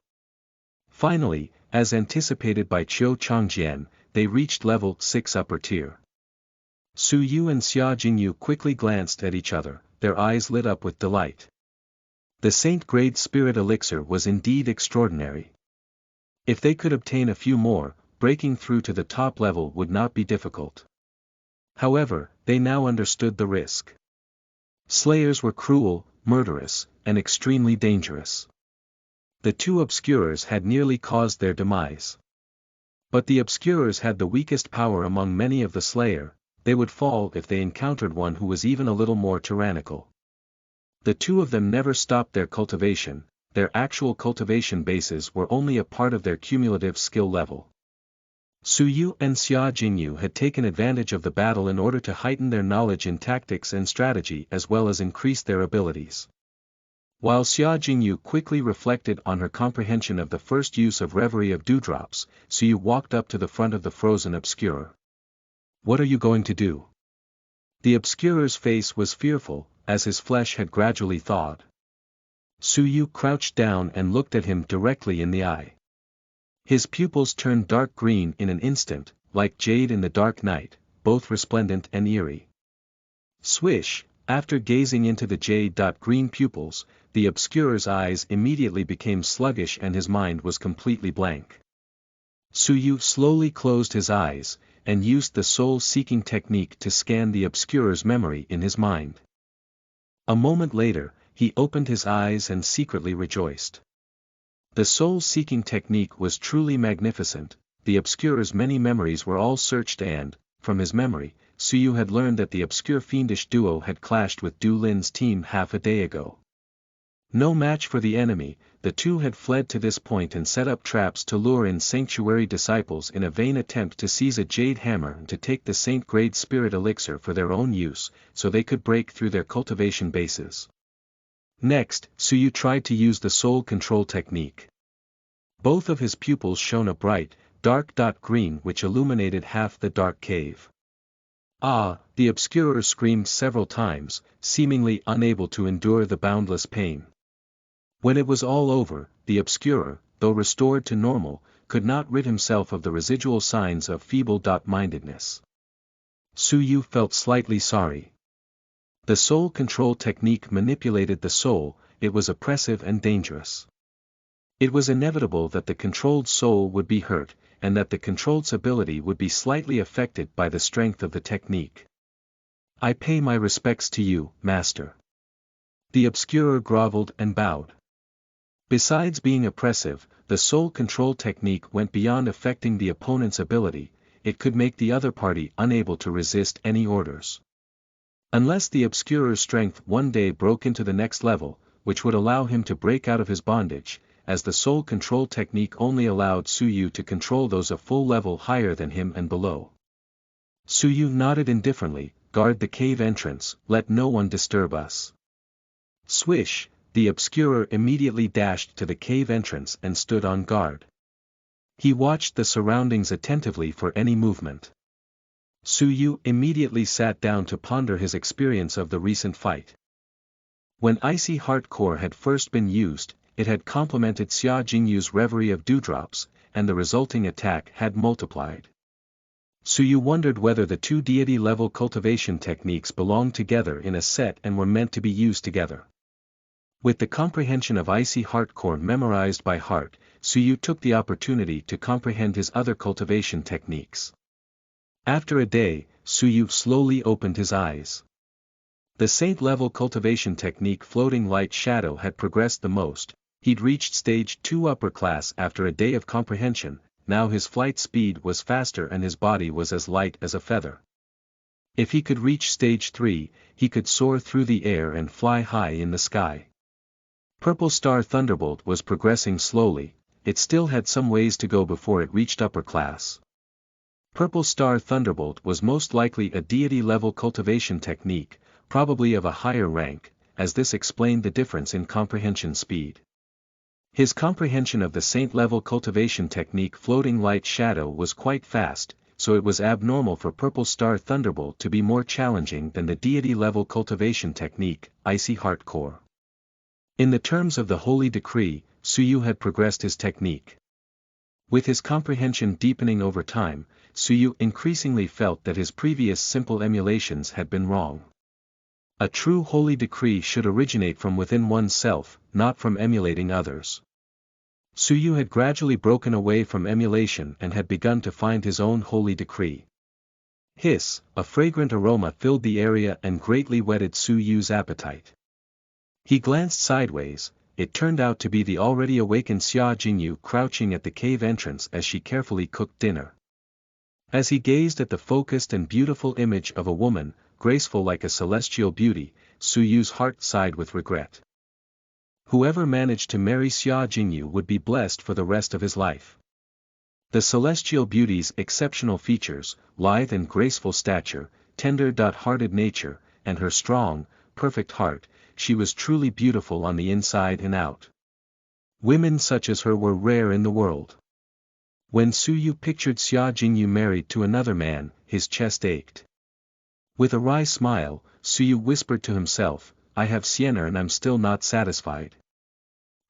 Finally, as anticipated by Qiu Changjian, they reached level 6 upper tier. Su Yu and Xia Jingyu quickly glanced at each other, their eyes lit up with delight. The Saint-grade spirit elixir was indeed extraordinary. If they could obtain a few more, breaking through to the top level would not be difficult. However, they now understood the risk. Slayers were cruel, murderous, and extremely dangerous. The two Obscurers had nearly caused their demise. But the Obscurers had the weakest power among many of the Slayer, they would fall if they encountered one who was even a little more tyrannical. The two of them never stopped their cultivation, their actual cultivation bases were only a part of their cumulative skill level. Su Yu and Xia Jingyu had taken advantage of the battle in order to heighten their knowledge in tactics and strategy as well as increase their abilities. While Xia Jingyu quickly reflected on her comprehension of the first use of Reverie of Dewdrops, Su Yu walked up to the front of the frozen Obscurer. "What are you going to do?" The Obscurer's face was fearful, as his flesh had gradually thawed. Su Yu crouched down and looked at him directly in the eye. His pupils turned dark green in an instant, like jade in the dark night, both resplendent and eerie. Swish, after gazing into the jade-green pupils, the Obscurer's eyes immediately became sluggish and his mind was completely blank. Su Yu slowly closed his eyes, and used the soul-seeking technique to scan the Obscurer's memory in his mind. A moment later, he opened his eyes and secretly rejoiced. The soul-seeking technique was truly magnificent, the Obscurer's many memories were all searched and, from his memory, Su Yu had learned that the obscure fiendish duo had clashed with Du Lin's team half a day ago. No match for the enemy, the two had fled to this point and set up traps to lure in sanctuary disciples in a vain attempt to seize a jade hammer and to take the Saint-grade spirit elixir for their own use, so they could break through their cultivation bases. Next, Su Yu tried to use the soul control technique. Both of his pupils shone a bright, dark green which illuminated half the dark cave. "Ah!" the Obscurer screamed several times, seemingly unable to endure the boundless pain. When it was all over, the Obscurer, though restored to normal, could not rid himself of the residual signs of feeble-mindedness. Su Yu felt slightly sorry. The soul control technique manipulated the soul, it was oppressive and dangerous. It was inevitable that the controlled soul would be hurt, and that the controlled's ability would be slightly affected by the strength of the technique. "I pay my respects to you, Master." The Obscurer groveled and bowed. Besides being oppressive, the soul control technique went beyond affecting the opponent's ability, it could make the other party unable to resist any orders. Unless the Obscurer's strength one day broke into the next level, which would allow him to break out of his bondage, as the soul control technique only allowed Su Yu to control those a full level higher than him and below. Su Yu nodded indifferently, "Guard the cave entrance, let no one disturb us." Swish, the Obscurer immediately dashed to the cave entrance and stood on guard. He watched the surroundings attentively for any movement. Su Yu immediately sat down to ponder his experience of the recent fight. When Icy Heart Core had first been used, it had complemented Xia Jingyu's Reverie of Dewdrops, and the resulting attack had multiplied. Su Yu wondered whether the two deity-level cultivation techniques belonged together in a set and were meant to be used together. With the comprehension of Icy Heart Core memorized by heart, Su Yu took the opportunity to comprehend his other cultivation techniques. After a day, Su Yu slowly opened his eyes. The Saint-level cultivation technique Floating Light Shadow had progressed the most, he'd reached stage 2 upper class after a day of comprehension, now his flight speed was faster and his body was as light as a feather. If he could reach stage 3, he could soar through the air and fly high in the sky. Purple Star Thunderbolt was progressing slowly, it still had some ways to go before it reached upper class. Purple Star Thunderbolt was most likely a deity-level cultivation technique, probably of a higher rank, as this explained the difference in comprehension speed. His comprehension of the saint-level cultivation technique Floating Light Shadow was quite fast, so it was abnormal for Purple Star Thunderbolt to be more challenging than the deity-level cultivation technique, Icy Heart Core. In the terms of the Holy Decree, Suyu had progressed his technique. With his comprehension deepening over time, Suyu increasingly felt that his previous simple emulations had been wrong. A true Holy Decree should originate from within oneself, not from emulating others. Suyu had gradually broken away from emulation and had begun to find his own Holy Decree. Hiss, a fragrant aroma filled the area and greatly whetted Suyu's appetite. He glanced sideways. It turned out to be the already awakened Xia Jingyu crouching at the cave entrance as she carefully cooked dinner. As he gazed at the focused and beautiful image of a woman, graceful like a celestial beauty, Suyu's heart sighed with regret. Whoever managed to marry Xia Jingyu would be blessed for the rest of his life. The celestial beauty's exceptional features, lithe and graceful stature, tender-hearted nature, and her strong, perfect heart, she was truly beautiful on the inside and out. Women such as her were rare in the world. When Suyu pictured Xia Jingyu married to another man, his chest ached. With a wry smile, Suyu whispered to himself, I have Sienna and I'm still not satisfied.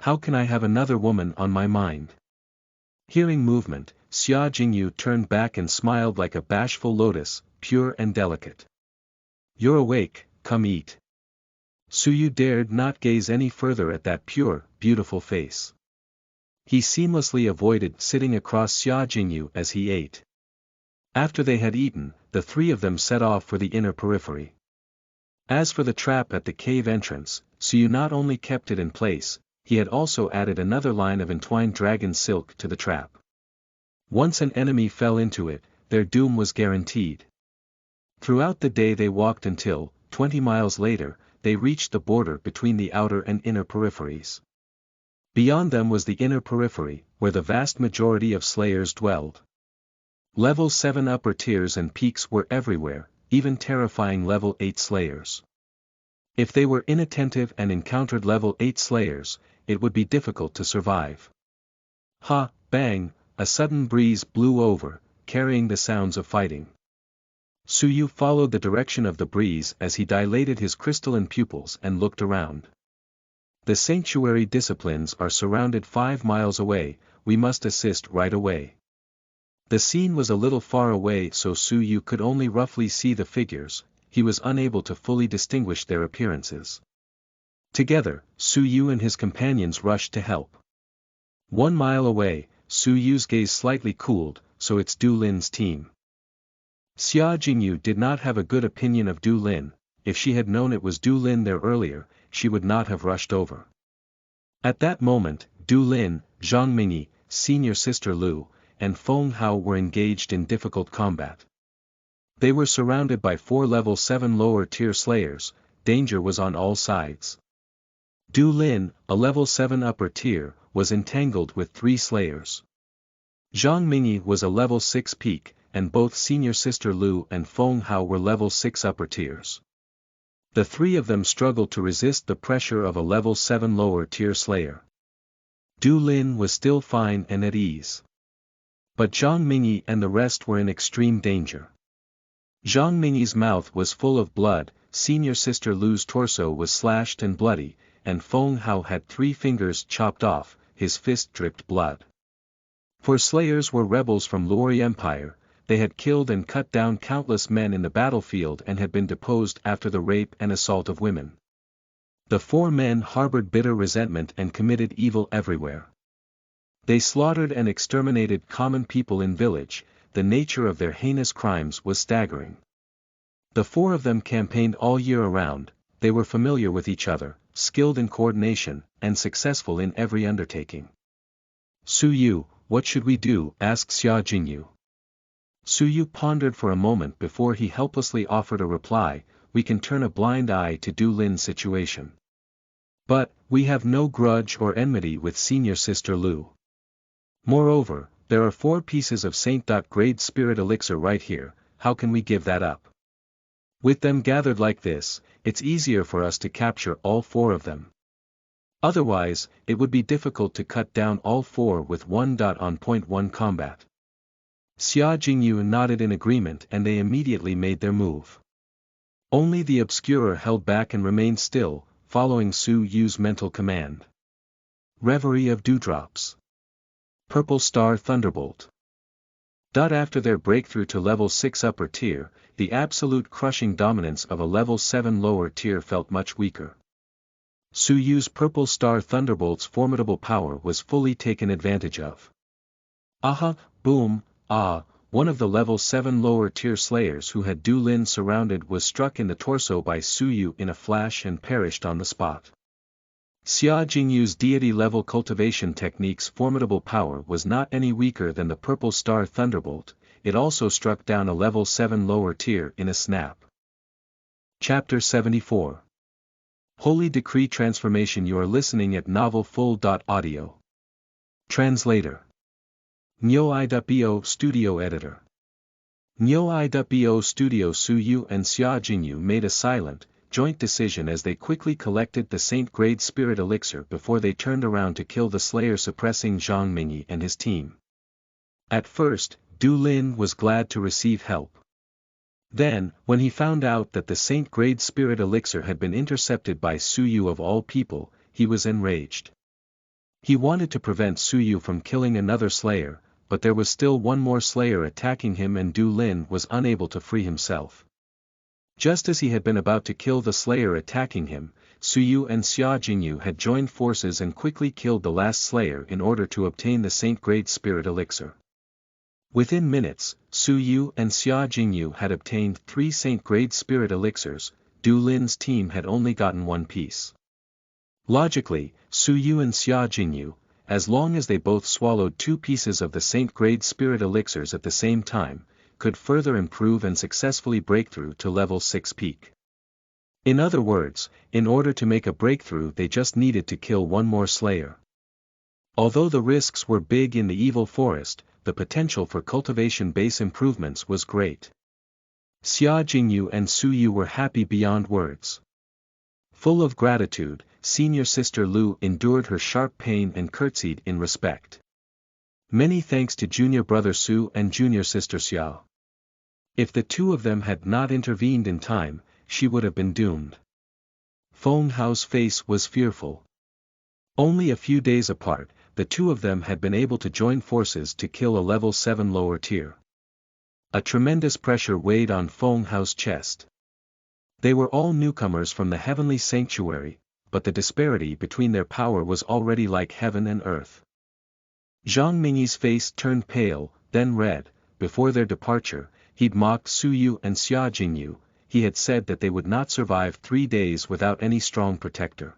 How can I have another woman on my mind? Hearing movement, Xia Jingyu turned back and smiled like a bashful lotus, pure and delicate. You're awake, come eat. Suyu dared not gaze any further at that pure, beautiful face. He seamlessly avoided sitting across Xia Jingyu as he ate. After they had eaten, the three of them set off for the inner periphery. As for the trap at the cave entrance, Suyu not only kept it in place, he had also added another line of entwined dragon silk to the trap. Once an enemy fell into it, their doom was guaranteed. Throughout the day they walked until, 20 miles later, they reached the border between the outer and inner peripheries. Beyond them was the inner periphery, where the vast majority of slayers dwelled. Level 7 upper tiers and peaks were everywhere, even terrifying level 8 slayers. If they were inattentive and encountered level 8 slayers, it would be difficult to survive. Ha, bang, a sudden breeze blew over, carrying the sounds of fighting. Suyu followed the direction of the breeze as he dilated his crystalline pupils and looked around. The sanctuary disciplines are surrounded 5 miles away, we must assist right away. The scene was a little far away so Suyu could only roughly see the figures, he was unable to fully distinguish their appearances. Together, Suyu and his companions rushed to help. 1 mile away, Suyu's gaze slightly cooled, so it's Du Lin's team. Xia Jingyu did not have a good opinion of Du Lin. If she had known it was Du Lin there earlier, she would not have rushed over. At that moment, Du Lin, Zhang Mingyi, senior sister Lu, and Feng Hao were engaged in difficult combat. They were surrounded by 4 level 7 lower tier slayers, danger was on all sides. Du Lin, a level 7 upper tier, was entangled with 3 slayers. Zhang Mingyi was a level 6 peak, and both senior sister Lu and Feng Hao were level 6 upper tiers. The 3 of them struggled to resist the pressure of a level 7 lower tier slayer. Du Lin was still fine and at ease. But Zhang Mingyi and the rest were in extreme danger. Zhang Mingyi's mouth was full of blood, senior sister Lu's torso was slashed and bloody, and Feng Hao had 3 fingers chopped off, his fist dripped blood. For slayers were rebels from Luori Empire, they had killed and cut down countless men in the battlefield and had been deposed after the rape and assault of women. The 4 men harbored bitter resentment and committed evil everywhere. They slaughtered and exterminated common people in village, the nature of their heinous crimes was staggering. The 4 of them campaigned all year around, they were familiar with each other, skilled in coordination, and successful in every undertaking. Suyu, what should we do? Asked Xia Jingyu. Su Yu pondered for a moment before he helplessly offered a reply, we can turn a blind eye to Du Lin's situation. But, we have no grudge or enmity with senior sister Lu. Moreover, there are 4 pieces of Saint.grade spirit elixir right here, how can we give that up? With them gathered like this, it's easier for us to capture all 4 of them. Otherwise, it would be difficult to cut down all 4 with one. On point 1 combat. Xia Jingyu nodded in agreement and they immediately made their move. Only the Obscurer held back and remained still, following Su Yu's mental command. Reverie of Dewdrops. Purple Star Thunderbolt. After their breakthrough to level 6 upper tier, the absolute crushing dominance of a level 7 lower tier felt much weaker. Su Yu's Purple Star Thunderbolt's formidable power was fully taken advantage of. Aha, boom, one of the level 7 lower tier slayers who had Du Lin surrounded was struck in the torso by Su Yu in a flash and perished on the spot. Xia Jingyu's deity-level cultivation technique's formidable power was not any weaker than the Purple Star Thunderbolt, it also struck down a level 7 lower tier in a snap. Chapter 74. Holy Decree Transformation. You are listening at Novel Full.audio. Translator. Nyo.bo Studio Editor. Nyo.bo Studio. Su Yu and Xia Jingyu made a silent, joint decision as they quickly collected the Saint-grade spirit elixir before they turned around to kill the slayer suppressing Zhang Mingyi and his team. At first, Du Lin was glad to receive help. Then, when he found out that the Saint-grade spirit elixir had been intercepted by Su Yu of all people, he was enraged. He wanted to prevent Su Yu from killing another slayer, but there was still one more slayer attacking him and Du Lin was unable to free himself. Just as he had been about to kill the slayer attacking him, Su Yu and Xia Jingyu had joined forces and quickly killed the last slayer in order to obtain the Saint-grade spirit elixir. Within minutes, Su Yu and Xia Jingyu had obtained 3 Saint-grade spirit elixirs, Du Lin's team had only gotten 1 piece. Logically, Su Yu and Xia Jingyu, as long as they both swallowed 2 pieces of the Saint-grade spirit elixirs at the same time, could further improve and successfully break through to level 6 peak. In other words, in order to make a breakthrough they just needed to kill one more slayer. Although the risks were big in the evil forest, the potential for cultivation base improvements was great. Xia Jingyu and Su Yu were happy beyond words. Full of gratitude, senior sister Lu endured her sharp pain and curtsied in respect. Many thanks to junior brother Su and junior sister Xiao. If the 2 of them had not intervened in time, she would have been doomed. Feng Hao's face was fearful. Only a few days apart, the 2 of them had been able to join forces to kill a level 7 lower tier. A tremendous pressure weighed on Feng Hao's chest. They were all newcomers from the heavenly sanctuary, but the disparity between their power was already like heaven and earth. Zhang Mingyi's face turned pale, then red. Before their departure, he'd mocked Su Yu and Xia Jingyu. He had said that they would not survive 3 days without any strong protector.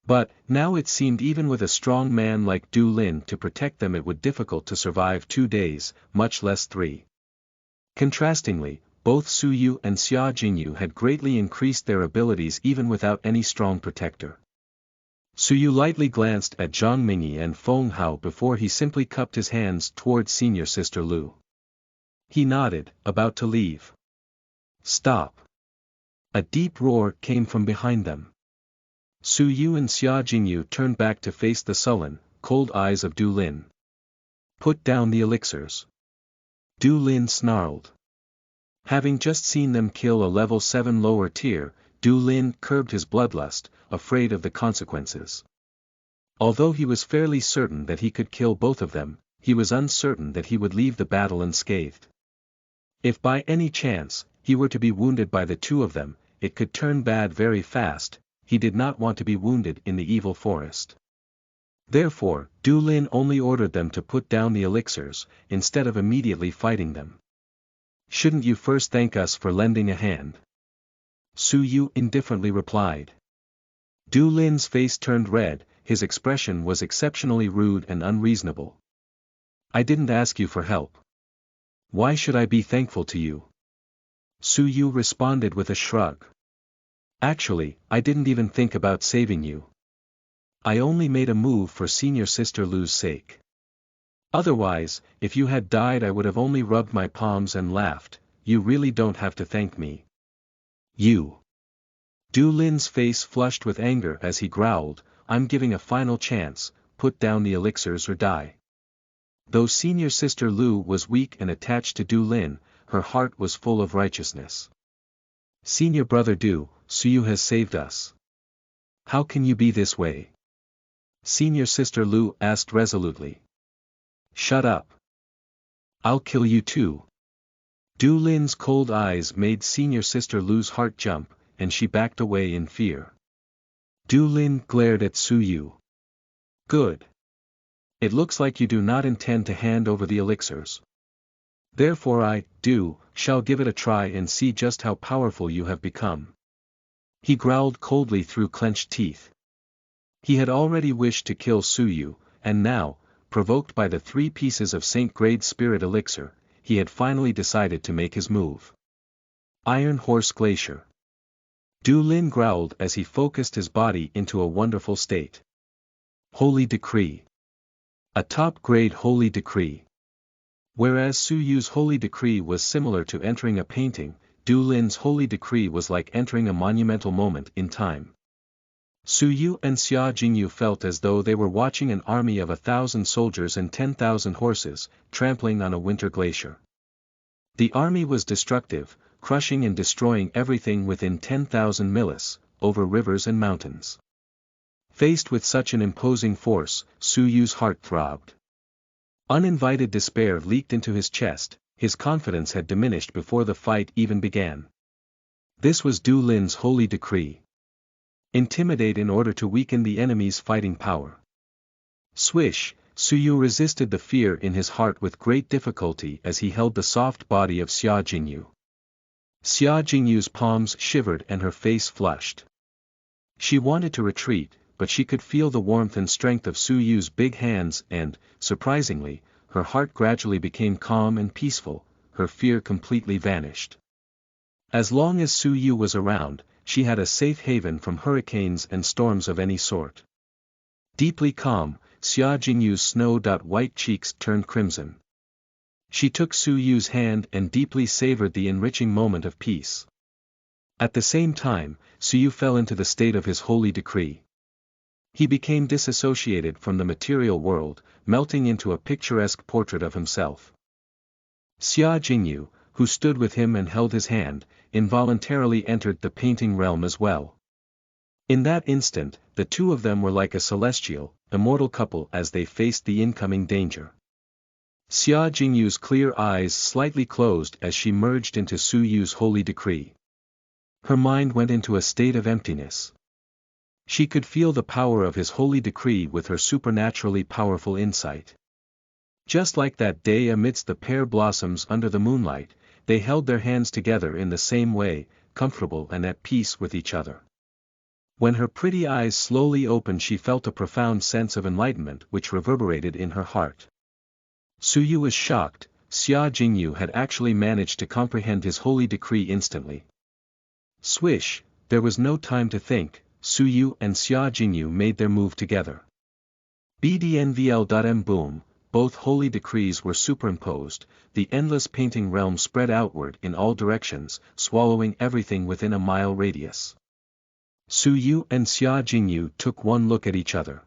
But, now it seemed even with a strong man like Du Lin to protect them it would be difficult to survive 2 days, much less 3. Contrastingly, both Su Yu and Xia Jingyu had greatly increased their abilities even without any strong protector. Su Yu lightly glanced at Zhang Mingyi and Feng Hao before he simply cupped his hands toward senior sister Lu. He nodded, about to leave. Stop. A deep roar came from behind them. Su Yu and Xia Jingyu turned back to face the sullen, cold eyes of Du Lin. Put down the elixirs. Du Lin snarled. Having just seen them kill a level 7 lower tier, Du Lin curbed his bloodlust, afraid of the consequences. Although he was fairly certain that he could kill both of them, he was uncertain that he would leave the battle unscathed. If by any chance, he were to be wounded by the 2 of them, it could turn bad very fast. He did not want to be wounded in the evil forest. Therefore, Du Lin only ordered them to put down the elixirs, instead of immediately fighting them. Shouldn't you first thank us for lending a hand? Su Yu indifferently replied. Du Lin's face turned red, his expression was exceptionally rude and unreasonable. I didn't ask you for help. Why should I be thankful to you? Su Yu responded with a shrug. Actually, I didn't even think about saving you. I only made a move for senior sister Lu's sake. Otherwise, if you had died I would have only rubbed my palms and laughed. You really don't have to thank me. You. Du Lin's face flushed with anger as he growled, I'm giving a final chance, put down the elixirs or die. Though senior sister Lu was weak and attached to Du Lin, her heart was full of righteousness. Senior brother Du, Su Yu has saved us. How can you be this way? Senior sister Lu asked resolutely. Shut up. I'll kill you too. Du Lin's cold eyes made senior sister Lu's heart jump, and she backed away in fear. Du Lin glared at Su Yu. Good. It looks like you do not intend to hand over the elixirs. Therefore I, Du, shall give it a try and see just how powerful you have become. He growled coldly through clenched teeth. He had already wished to kill Su Yu, and now, provoked by the 3 pieces of Saint-grade spirit elixir, he had finally decided to make his move. Iron Horse Glacier. Du Lin growled as he focused his body into a wonderful state. Holy Decree. A top-grade Holy Decree. Whereas Su Yu's Holy Decree was similar to entering a painting, Du Lin's Holy Decree was like entering a monumental moment in time. Su Yu and Xia Jingyu felt as though they were watching an army of 1,000 soldiers and 10,000 horses, trampling on a winter glacier. The army was destructive, crushing and destroying everything within 10,000 millis, over rivers and mountains. Faced with such an imposing force, Su Yu's heart throbbed. Uninvited despair leaked into his chest, his confidence had diminished before the fight even began. This was Du Lin's Holy Decree. Intimidate in order to weaken the enemy's fighting power. Swish, Su Yu resisted the fear in his heart with great difficulty as he held the soft body of Xia Jingyu. Xia Jingyu's palms shivered and her face flushed. She wanted to retreat, but she could feel the warmth and strength of Su Yu's big hands and, surprisingly, her heart gradually became calm and peaceful, her fear completely vanished. As long as Su Yu was around, she had a safe haven from hurricanes and storms of any sort. Deeply calm, Xia Jingyu's snow-white cheeks turned crimson. She took Su Yu's hand and deeply savored the enriching moment of peace. At the same time, Su Yu fell into the state of his Holy Decree. He became disassociated from the material world, melting into a picturesque portrait of himself. Xia Jingyu, who stood with him and held his hand, involuntarily entered the painting realm as well. In that instant, the two of them were like a celestial, immortal couple as they faced the incoming danger. Xia Jingyu's clear eyes slightly closed as she merged into Su Yu's Holy Decree. Her mind went into a state of emptiness. She could feel the power of his Holy Decree with her supernaturally powerful insight. Just like that day amidst the pear blossoms under the moonlight, they held their hands together in the same way, comfortable and at peace with each other. When her pretty eyes slowly opened she felt a profound sense of enlightenment which reverberated in her heart. Su Yu was shocked, Xia Jingyu had actually managed to comprehend his Holy Decree instantly. Swish, there was no time to think, Su Yu and Xia Jingyu made their move together. BDNVL.M boom, both Holy Decrees were superimposed, the endless painting realm spread outward in all directions, swallowing everything within a mile radius. Su Yu and Xia Jingyu took one look at each other.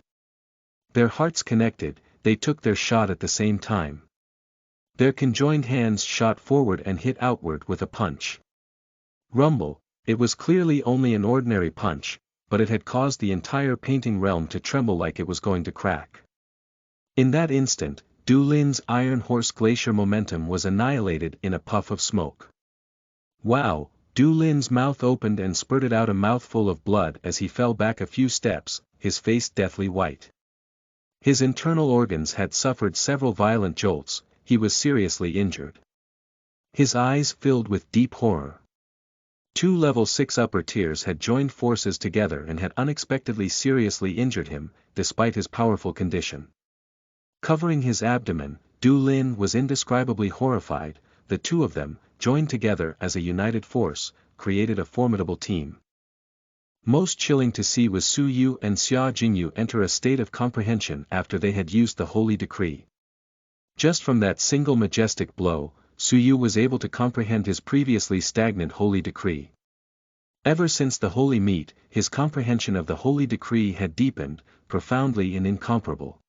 Their hearts connected, they took their shot at the same time. Their conjoined hands shot forward and hit outward with a punch. Rumble, it was clearly only an ordinary punch, but it had caused the entire painting realm to tremble like it was going to crack. In that instant, Du Lin's Iron Horse Glacier momentum was annihilated in a puff of smoke. Wow, Du Lin's mouth opened and spurted out a mouthful of blood as he fell back a few steps, his face deathly white. His internal organs had suffered several violent jolts, he was seriously injured. His eyes filled with deep horror. 2 level 6 upper tiers had joined forces together and had unexpectedly seriously injured him, despite his powerful condition. Covering his abdomen, Du Lin was indescribably horrified, the two of them, joined together as a united force, created a formidable team. Most chilling to see was Su Yu and Xia Jingyu enter a state of comprehension after they had used the holy decree. Just from that single majestic blow, Su Yu was able to comprehend his previously stagnant holy decree. Ever since the holy meet, his comprehension of the holy decree had deepened, profoundly and incomparable.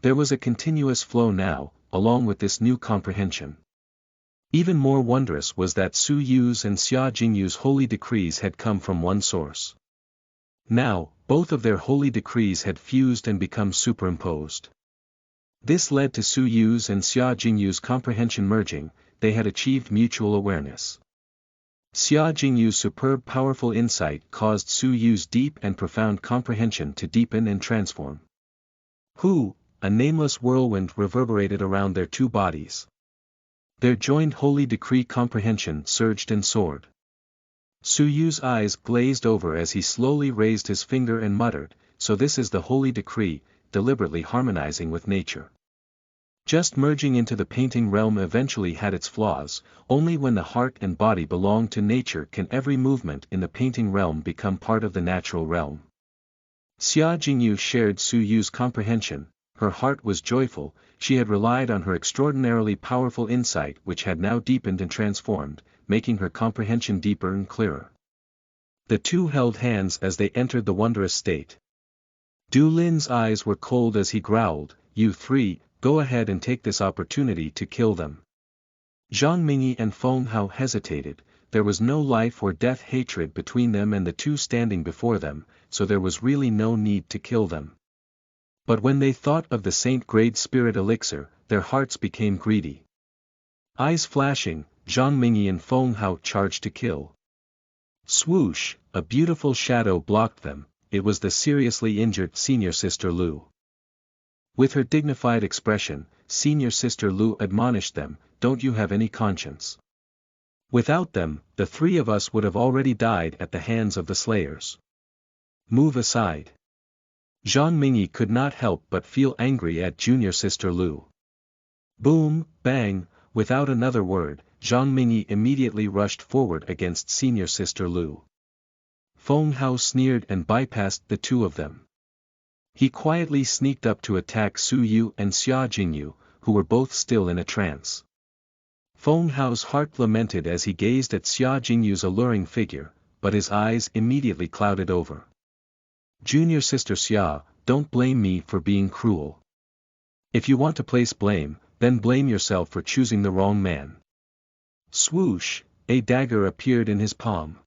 There was a continuous flow now, along with this new comprehension. Even more wondrous was that Su Yu's and Xia Jingyu's holy decrees had come from one source. Now, both of their holy decrees had fused and become superimposed. This led to Su Yu's and Xia Jingyu's comprehension merging. They had achieved mutual awareness. Xia Jingyu's superb powerful insight caused Su Yu's deep and profound comprehension to deepen and transform. Hu, a nameless whirlwind reverberated around their two bodies. Their joined holy decree comprehension surged and soared. Su Yu's eyes glazed over as he slowly raised his finger and muttered, "So this is the holy decree," deliberately harmonizing with nature. Just merging into the painting realm eventually had its flaws. Only when the heart and body belong to nature can every movement in the painting realm become part of the natural realm. Xia Jingyu shared Su Yu's comprehension. Her heart was joyful. She had relied on her extraordinarily powerful insight which had now deepened and transformed, making her comprehension deeper and clearer. The two held hands as they entered the wondrous state. Du Lin's eyes were cold as he growled, "You three, go ahead and take this opportunity to kill them." Zhang Mingyi and Feng Hao hesitated. There was no life or death hatred between them and the two standing before them, so there was really no need to kill them. But when they thought of the saint-grade spirit elixir, their hearts became greedy. Eyes flashing, Zhang Mingyi and Feng Hao charged to kill. Swoosh, a beautiful shadow blocked them. It was the seriously injured senior sister Lu. With her dignified expression, senior sister Lu admonished them, "Don't you have any conscience? Without them, the three of us would have already died at the hands of the slayers. Move aside." Zhang Mingyi could not help but feel angry at junior sister Lu. Boom, bang, without another word, Zhang Mingyi immediately rushed forward against senior sister Lu. Feng Hao sneered and bypassed the two of them. He quietly sneaked up to attack Su Yu and Xia Jingyu, who were both still in a trance. Feng Hao's heart lamented as he gazed at Xia Jingyu's alluring figure, but his eyes immediately clouded over. "Junior sister Xia, don't blame me for being cruel. If you want to place blame, then blame yourself for choosing the wrong man." Swoosh, a dagger appeared in his palm.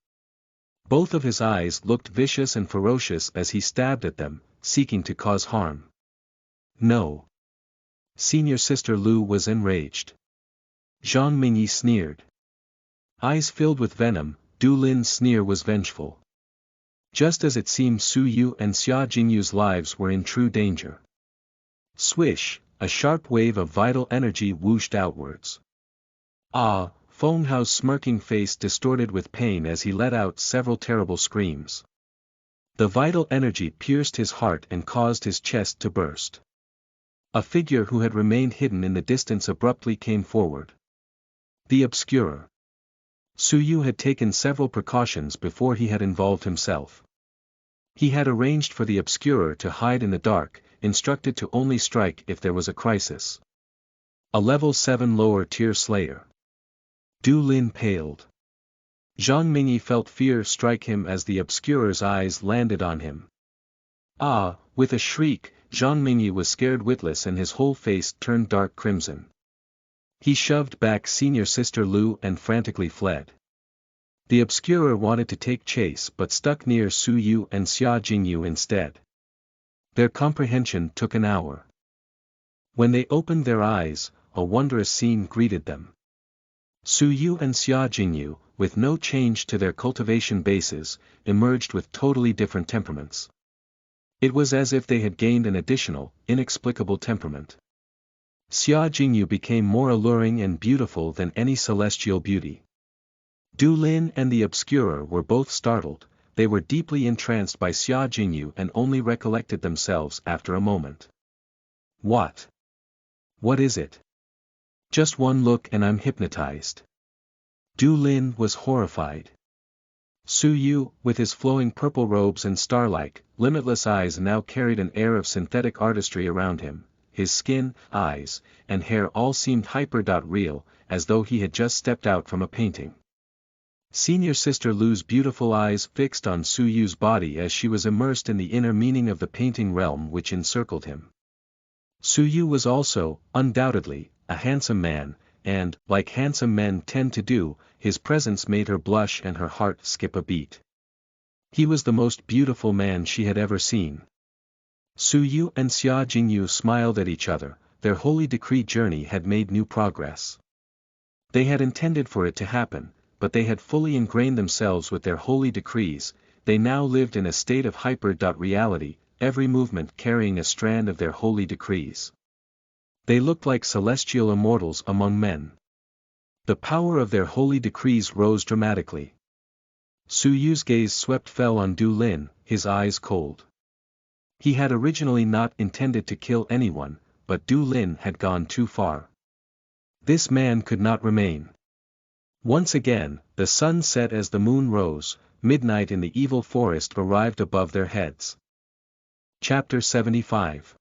Both of his eyes looked vicious and ferocious as he stabbed at them, seeking to cause harm. "No." Senior sister Lu was enraged. Zhang Mingyi sneered. Eyes filled with venom, Du Lin's sneer was vengeful. Just as it seemed Su Yu and Xia Jingyu's lives were in true danger. Swish, a sharp wave of vital energy whooshed outwards. "Ah!" Feng Hao's smirking face distorted with pain as he let out several terrible screams. The vital energy pierced his heart and caused his chest to burst. A figure who had remained hidden in the distance abruptly came forward. The Obscurer. Su Yu had taken several precautions before he had involved himself. He had arranged for the Obscurer to hide in the dark, instructed to only strike if there was a crisis. A level 7 lower tier slayer. Du Lin paled. Zhang Mingyi felt fear strike him as the Obscurer's eyes landed on him. "Ah!" With a shriek, Zhang Mingyi was scared witless and his whole face turned dark crimson. He shoved back senior sister Lu and frantically fled. The Obscurer wanted to take chase but stuck near Su Yu and Xia Jingyu instead. Their comprehension took an hour. When they opened their eyes, a wondrous scene greeted them. Su Yu and Xia Jingyu, with no change to their cultivation bases, emerged with totally different temperaments. It was as if they had gained an additional, inexplicable temperament. Xia Jingyu became more alluring and beautiful than any celestial beauty. Du Lin and the Obscurer were both startled. They were deeply entranced by Xia Jingyu and only recollected themselves after a moment. What is it?" Just one look and I'm hypnotized. Du Lin was horrified. Su Yu, with his flowing purple robes and star-like, limitless eyes now carried an air of synthetic artistry around him. His skin, eyes, and hair all seemed hyper-real, as though he had just stepped out from a painting. Senior Sister Lu's beautiful eyes fixed on Su Yu's body as she was immersed in the inner meaning of the painting realm which encircled him. Su Yu was also, undoubtedly, a handsome man, and, like handsome men tend to do, his presence made her blush and her heart skip a beat. He was the most beautiful man she had ever seen. Su Yu and Xia Jingyu smiled at each other. Their holy decree journey had made new progress. They had intended for it to happen, but they had fully ingrained themselves with their holy decrees. They now lived in a state of hyper-reality, every movement carrying a strand of their holy decrees. They looked like celestial immortals among men. The power of their holy decrees rose dramatically. Su Yu's gaze fell on Du Lin, his eyes cold. He had originally not intended to kill anyone, but Du Lin had gone too far. This man could not remain. Once again, the sun set as the moon rose. Midnight in the evil forest arrived above their heads. Chapter 75.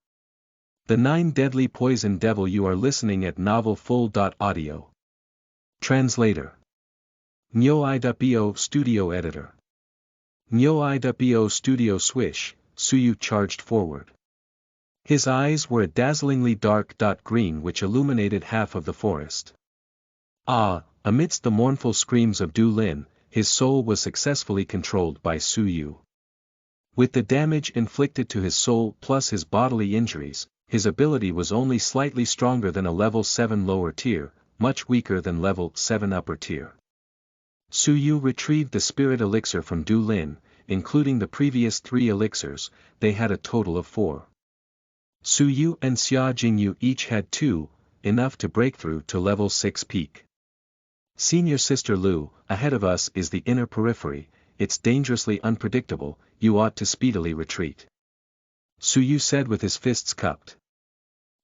The Nine Deadly Poison Devil. You are listening at Novel Full.audio. Translator. Nyo.bo Studio Editor. Nyo.bo Studio Swish. Su Yu charged forward. His eyes were a dazzlingly dark green which illuminated half of the forest. Amidst the mournful screams of Du Lin, his soul was successfully controlled by Su Yu. With the damage inflicted to his soul plus his bodily injuries, his ability was only slightly stronger than a level 7 lower tier, much weaker than level 7 upper tier. Su Yu retrieved the spirit elixir from Du Lin, including the previous 3 elixirs. They had a total of 4. Su Yu and Xia Jingyu each had 2, enough to break through to level 6 peak. Senior Sister Lu, ahead of us is the inner periphery. It's dangerously unpredictable, you ought to speedily retreat. Su Yu said with his fists cupped.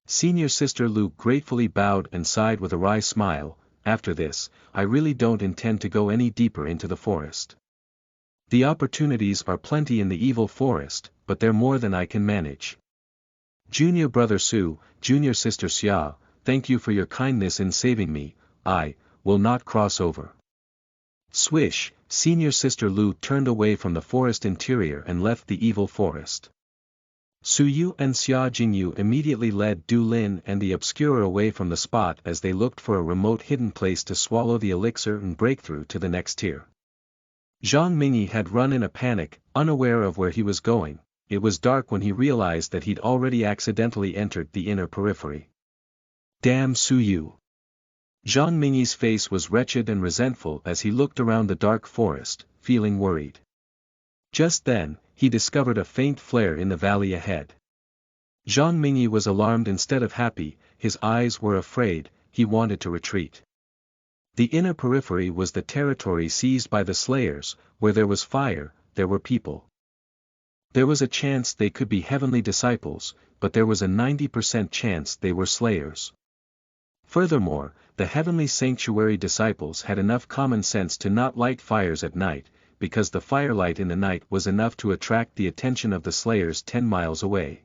Senior Sister Lu gratefully bowed and sighed with a wry smile. After this, I really don't intend to go any deeper into the forest. The opportunities are plenty in the evil forest, but they're more than I can manage. Junior Brother Su, Junior Sister Xia, thank you for your kindness in saving me. I will not cross over. Swish, Senior Sister Lu turned away from the forest interior and left the evil forest. Su Yu and Xia Jingyu immediately led Du Lin and the Obscurer away from the spot as they looked for a remote hidden place to swallow the elixir and break through to the next tier. Zhang Mingyi had run in a panic, unaware of where he was going. It was dark when he realized that he'd already accidentally entered the inner periphery. Damn Su Yu! Zhang Mingyi's face was wretched and resentful as he looked around the dark forest, feeling worried. Just then, he discovered a faint flare in the valley ahead. Zhang Mingyi was alarmed instead of happy, his eyes were afraid, he wanted to retreat. The inner periphery was the territory seized by the Slayers. Where there was fire, there were people. There was a chance they could be heavenly disciples, but there was a 90% chance they were Slayers. Furthermore, the heavenly sanctuary disciples had enough common sense to not light fires at night, because the firelight in the night was enough to attract the attention of the Slayers 10 miles away.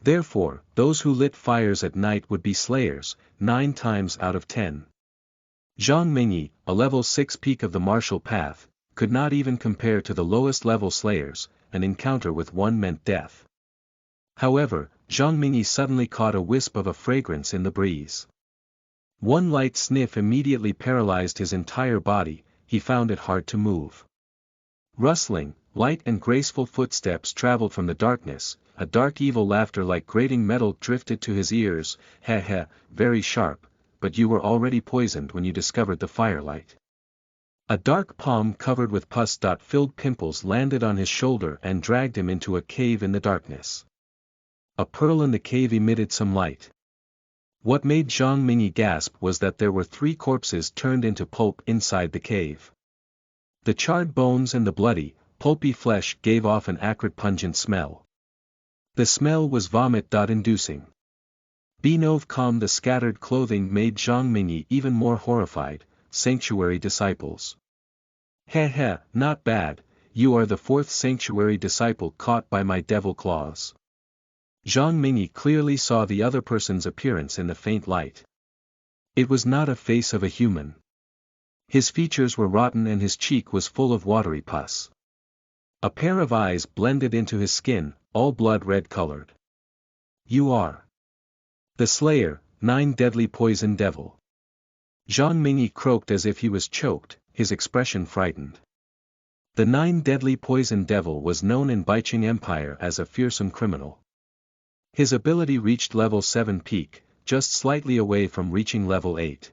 Therefore, those who lit fires at night would be Slayers, 9 times out of 10. Zhang Mingyi, a level 6 peak of the martial path, could not even compare to the lowest level Slayers. An encounter with one meant death. However, Zhang Mingyi suddenly caught a wisp of a fragrance in the breeze. One light sniff immediately paralyzed his entire body, he found it hard to move. Rustling, light and graceful footsteps traveled from the darkness, a dark evil laughter like grating metal drifted to his ears. Heh heh, very sharp, but you were already poisoned when you discovered the firelight. A dark palm covered with pus-filled pimples landed on his shoulder and dragged him into a cave in the darkness. A pearl in the cave emitted some light. What made Zhang Mingyi gasp was that there were 3 corpses turned into pulp inside the cave. The charred bones and the bloody, pulpy flesh gave off an acrid pungent smell. The smell was vomit-inducing. Benov calmed the scattered clothing made Zhang Mingyi even more horrified. Sanctuary disciples. Heh heh, not bad, you are the fourth sanctuary disciple caught by my devil claws. Zhang Mingyi clearly saw the other person's appearance in the faint light. It was not a face of a human. His features were rotten and his cheek was full of watery pus. A pair of eyes blended into his skin, all blood red colored. You are the Slayer, 9 deadly poison devil. Zhang Mingyi croaked as if he was choked, his expression frightened. The 9 deadly poison devil was known in Baiqing Empire as a fearsome criminal. His ability reached level 7 peak, just slightly away from reaching level 8.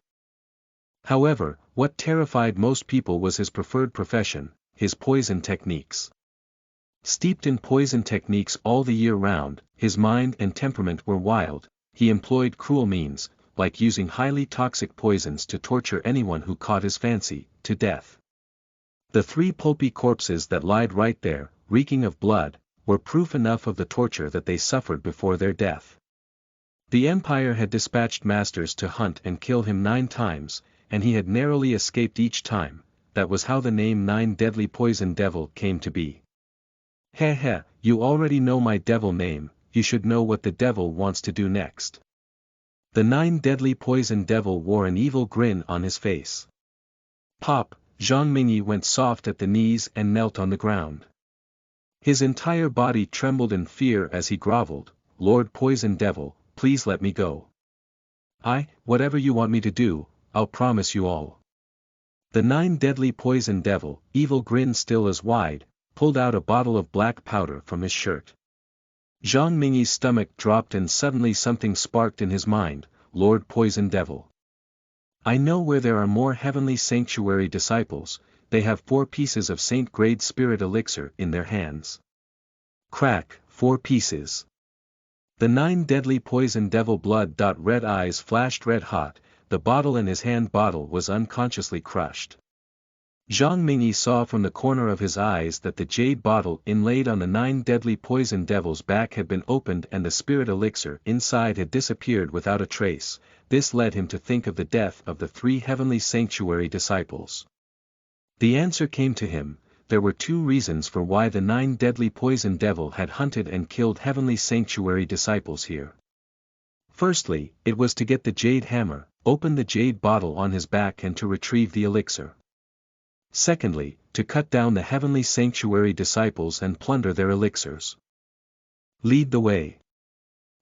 However, what terrified most people was his preferred profession, his poison techniques. Steeped in poison techniques all the year round, his mind and temperament were wild. He employed cruel means, like using highly toxic poisons to torture anyone who caught his fancy, to death. The 3 pulpy corpses that lied right there, reeking of blood, were proof enough of the torture that they suffered before their death. The Empire had dispatched masters to hunt and kill him 9 times, and he had narrowly escaped each time. That was how the name 9 deadly poison devil came to be. Heh heh, you already know my devil name, you should know what the devil wants to do next. The 9 deadly poison devil wore an evil grin on his face. Pop, Zhang Mingyi went soft at the knees and knelt on the ground. His entire body trembled in fear as he groveled, Lord Poison Devil, please let me go. Whatever you want me to do, I'll promise you all. The 9 deadly poison devil, evil grin still as wide, pulled out a bottle of black powder from his shirt. Zhang Mingyi's stomach dropped and suddenly something sparked in his mind, Lord Poison Devil. I know where there are more heavenly sanctuary disciples, they have 4 pieces of saint-grade spirit elixir in their hands. Crack, 4 pieces. The 9 deadly poison devil blood. Red eyes flashed red hot, the bottle in his hand bottle was unconsciously crushed. Zhang Mingyi saw from the corner of his eyes that the jade bottle inlaid on the 9 deadly poison devil's back had been opened and the spirit elixir inside had disappeared without a trace. This led him to think of the death of the 3 heavenly sanctuary disciples. The answer came to him. There were 2 reasons for why the 9 deadly poison devil had hunted and killed heavenly sanctuary disciples here. Firstly, it was to get the jade hammer, open the jade bottle on his back and to retrieve the elixir. Secondly, to cut down the heavenly sanctuary disciples and plunder their elixirs. Lead the way.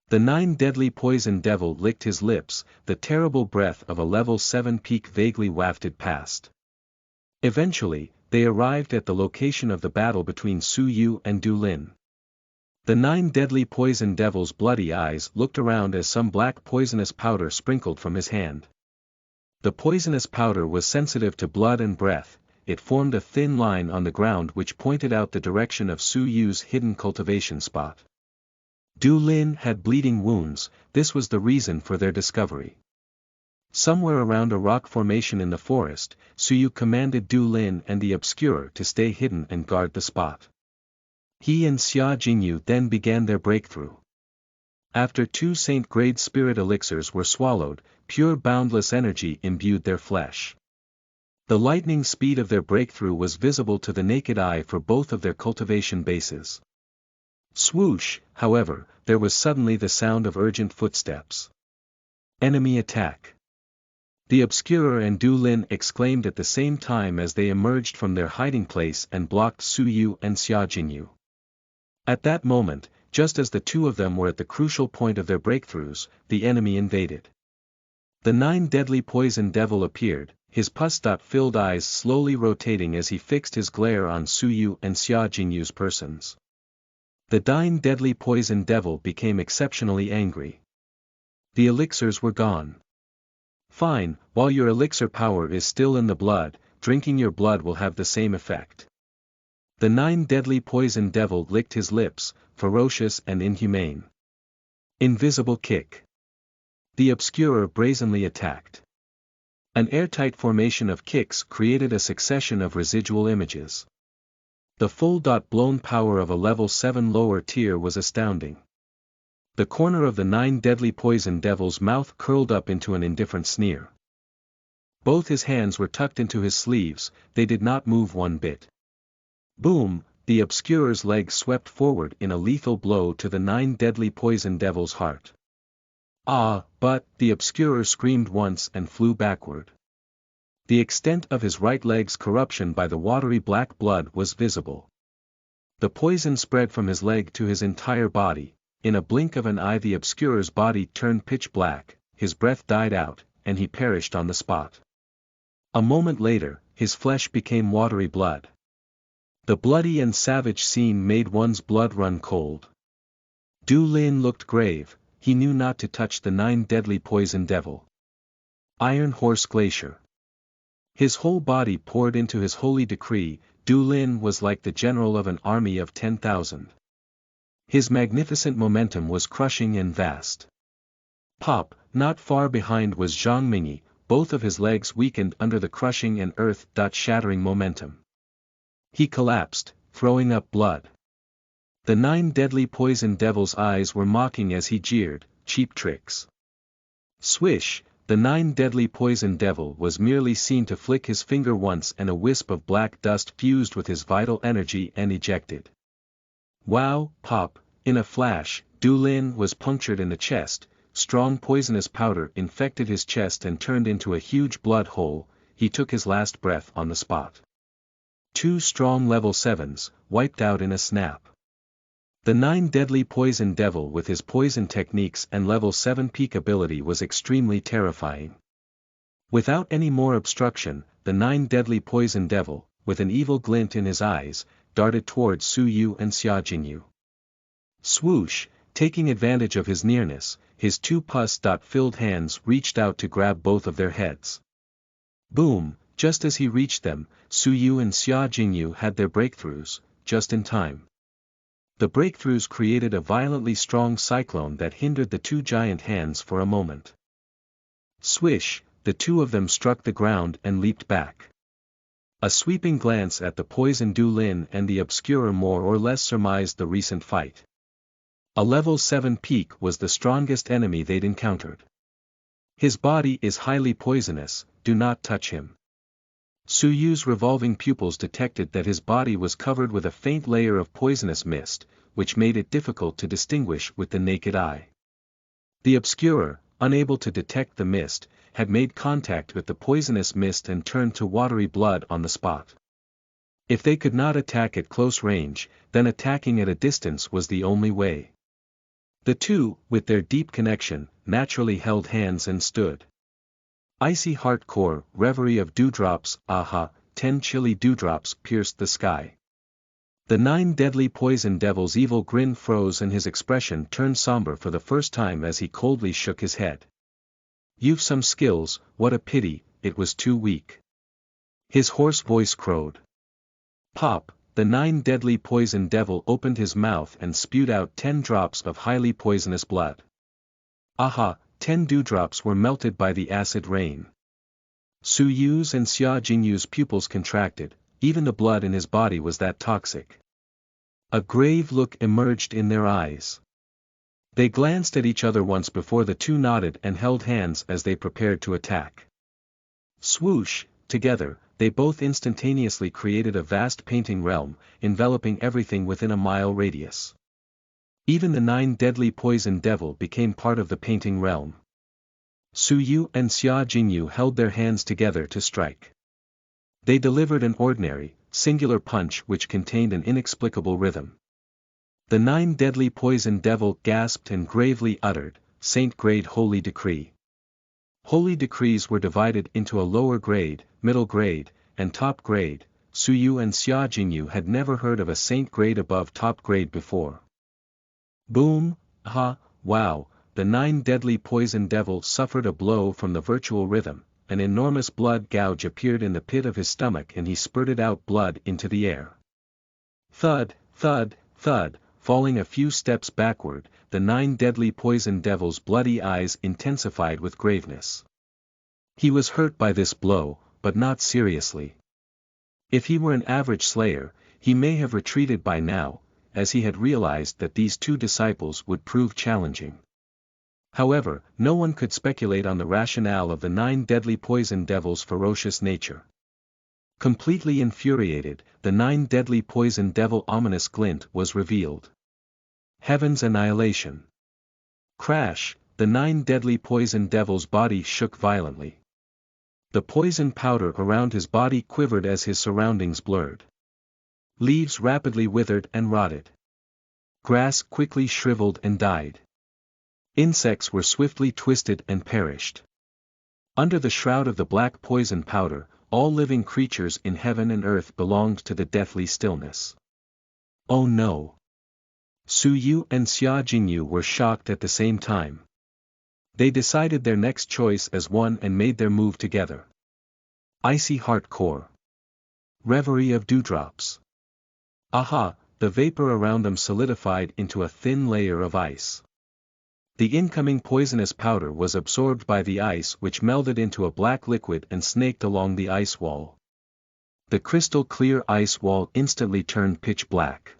The 9 deadly poison devil licked his lips, the terrible breath of a level 7 peak vaguely wafted past. Eventually, they arrived at the location of the battle between Su Yu and Du Lin. The 9 deadly poison devil's bloody eyes looked around as some black poisonous powder sprinkled from his hand. The poisonous powder was sensitive to blood and breath. It formed a thin line on the ground which pointed out the direction of Su Yu's hidden cultivation spot. Du Lin had bleeding wounds, this was the reason for their discovery. Somewhere around a rock formation in the forest, Su Yu commanded Du Lin and the Obscurer to stay hidden and guard the spot. He and Xia Jingyu then began their breakthrough. After 2 saint-grade spirit elixirs were swallowed, pure boundless energy imbued their flesh. The lightning speed of their breakthrough was visible to the naked eye for both of their cultivation bases. Swoosh, however, there was suddenly the sound of urgent footsteps. Enemy attack. The Obscurer and Du Lin exclaimed at the same time as they emerged from their hiding place and blocked Su Yu and Xia Jingyu. At that moment, just as the 2 of them were at the crucial point of their breakthroughs, the enemy invaded. The 9 deadly poison devil appeared, his pus-filled eyes slowly rotating as he fixed his glare on Su Yu and Xia Jingyu's persons. The 9 deadly poison devil became exceptionally angry. The elixirs were gone. Fine, while your elixir power is still in the blood, drinking your blood will have the same effect. The 9 deadly poison devil licked his lips, ferocious and inhumane. Invisible kick. The Obscurer brazenly attacked. An airtight formation of kicks created a succession of residual images. The full-blown power of a level 7 lower tier was astounding. The corner of the 9 deadly poison devil's mouth curled up into an indifferent sneer. Both his hands were tucked into his sleeves, they did not move one bit. Boom! The Obscurer's leg swept forward in a lethal blow to the 9 deadly poison devil's heart. Ah, but, the Obscurer screamed once and flew backward. The extent of his right leg's corruption by the watery black blood was visible. The poison spread from his leg to his entire body. In a blink of an eye the Obscurer's body turned pitch black, his breath died out, and he perished on the spot. A moment later, his flesh became watery blood. The bloody and savage scene made one's blood run cold. Du Lin looked grave, he knew not to touch the 9 deadly poison devil. Iron Horse Glacier. His whole body poured into his holy decree. Du Lin was like the general of an army of 10,000. His magnificent momentum was crushing and vast. Pop, not far behind was Zhang Mingyi, both of his legs weakened under the crushing and earth-shattering momentum. He collapsed, throwing up blood. The 9 deadly poison devil's eyes were mocking as he jeered, cheap tricks. Swish, the 9 deadly poison devil was merely seen to flick his finger once and a wisp of black dust fused with his vital energy and ejected. Wow, pop, in a flash, Du Lin was punctured in the chest, strong poisonous powder infected his chest and turned into a huge blood hole, he took his last breath on the spot. 2 strong level 7s, wiped out in a snap. The 9 deadly poison devil with his poison techniques and level 7 peak ability was extremely terrifying. Without any more obstruction, the 9 deadly poison devil, with an evil glint in his eyes, darted towards Su Yu and Xia Jingyu. Swoosh, taking advantage of his nearness, his 2 pus-filled hands reached out to grab both of their heads. Boom, just as he reached them, Su Yu and Xia Jingyu had their breakthroughs, just in time. The breakthroughs created a violently strong cyclone that hindered the 2 giant hands for a moment. Swish, the 2 of them struck the ground and leaped back. A sweeping glance at the poison Du Lin and the Obscurer more or less surmised the recent fight. A level 7 peak was the strongest enemy they'd encountered. His body is highly poisonous, do not touch him. Su Yu's revolving pupils detected that his body was covered with a faint layer of poisonous mist, which made it difficult to distinguish with the naked eye. The Obscurer, unable to detect the mist, had made contact with the poisonous mist and turned to watery blood on the spot. If they could not attack at close range, then attacking at a distance was the only way. The 2, with their deep connection, naturally held hands and stood. Icy hardcore, reverie of dewdrops, aha, 10 chilly dewdrops pierced the sky. The 9 deadly poison devil's evil grin froze and his expression turned somber for the first time as he coldly shook his head. You've some skills, what a pity, it was too weak. His hoarse voice crowed. Pop, the 9 deadly poison devil opened his mouth and spewed out 10 drops of highly poisonous blood. Aha, 10 dewdrops were melted by the acid rain. Su Yu's and Xia Jingyu's pupils contracted, even the blood in his body was that toxic. A grave look emerged in their eyes. They glanced at each other once before the 2 nodded and held hands as they prepared to attack. Swoosh, together, they both instantaneously created a vast painting realm, enveloping everything within a mile radius. Even the 9 deadly poison devil became part of the painting realm. Su Yu and Xia Jingyu held their hands together to strike. They delivered an ordinary, singular punch which contained an inexplicable rhythm. The 9 deadly poison devil gasped and gravely uttered, Saint-grade holy decree. Holy decrees were divided into a lower grade, middle grade, and top grade. Su Yu and Xia Jingyu had never heard of a saint grade above top grade before. Boom, ha, wow, the 9 deadly poison devil suffered a blow from the virtual rhythm, an enormous blood gouge appeared in the pit of his stomach and he spurted out blood into the air. Thud, thud, thud, falling a few steps backward, the 9 deadly poison devil's bloody eyes intensified with graveness. He was hurt by this blow, but not seriously. If he were an average slayer, he may have retreated by now, as he had realized that these two disciples would prove challenging. However, no one could speculate on the rationale of the 9 deadly poison devils' ferocious nature. Completely infuriated, the 9 deadly poison devil ominous glint was revealed. Heaven's annihilation. Crash, the 9 deadly poison devil's body shook violently. The poison powder around his body quivered as his surroundings blurred. Leaves rapidly withered and rotted. Grass quickly shriveled and died. Insects were swiftly twisted and perished. Under the shroud of the black poison powder, all living creatures in heaven and earth belonged to the deathly stillness. Oh no! Su Yu and Xia Jingyu were shocked at the same time. They decided their next choice as one and made their move together. Icy Heart Core. Reverie of Dewdrops. Aha, the vapor around them solidified into a thin layer of ice. The incoming poisonous powder was absorbed by the ice, which melded into a black liquid and snaked along the ice wall. The crystal clear ice wall instantly turned pitch black.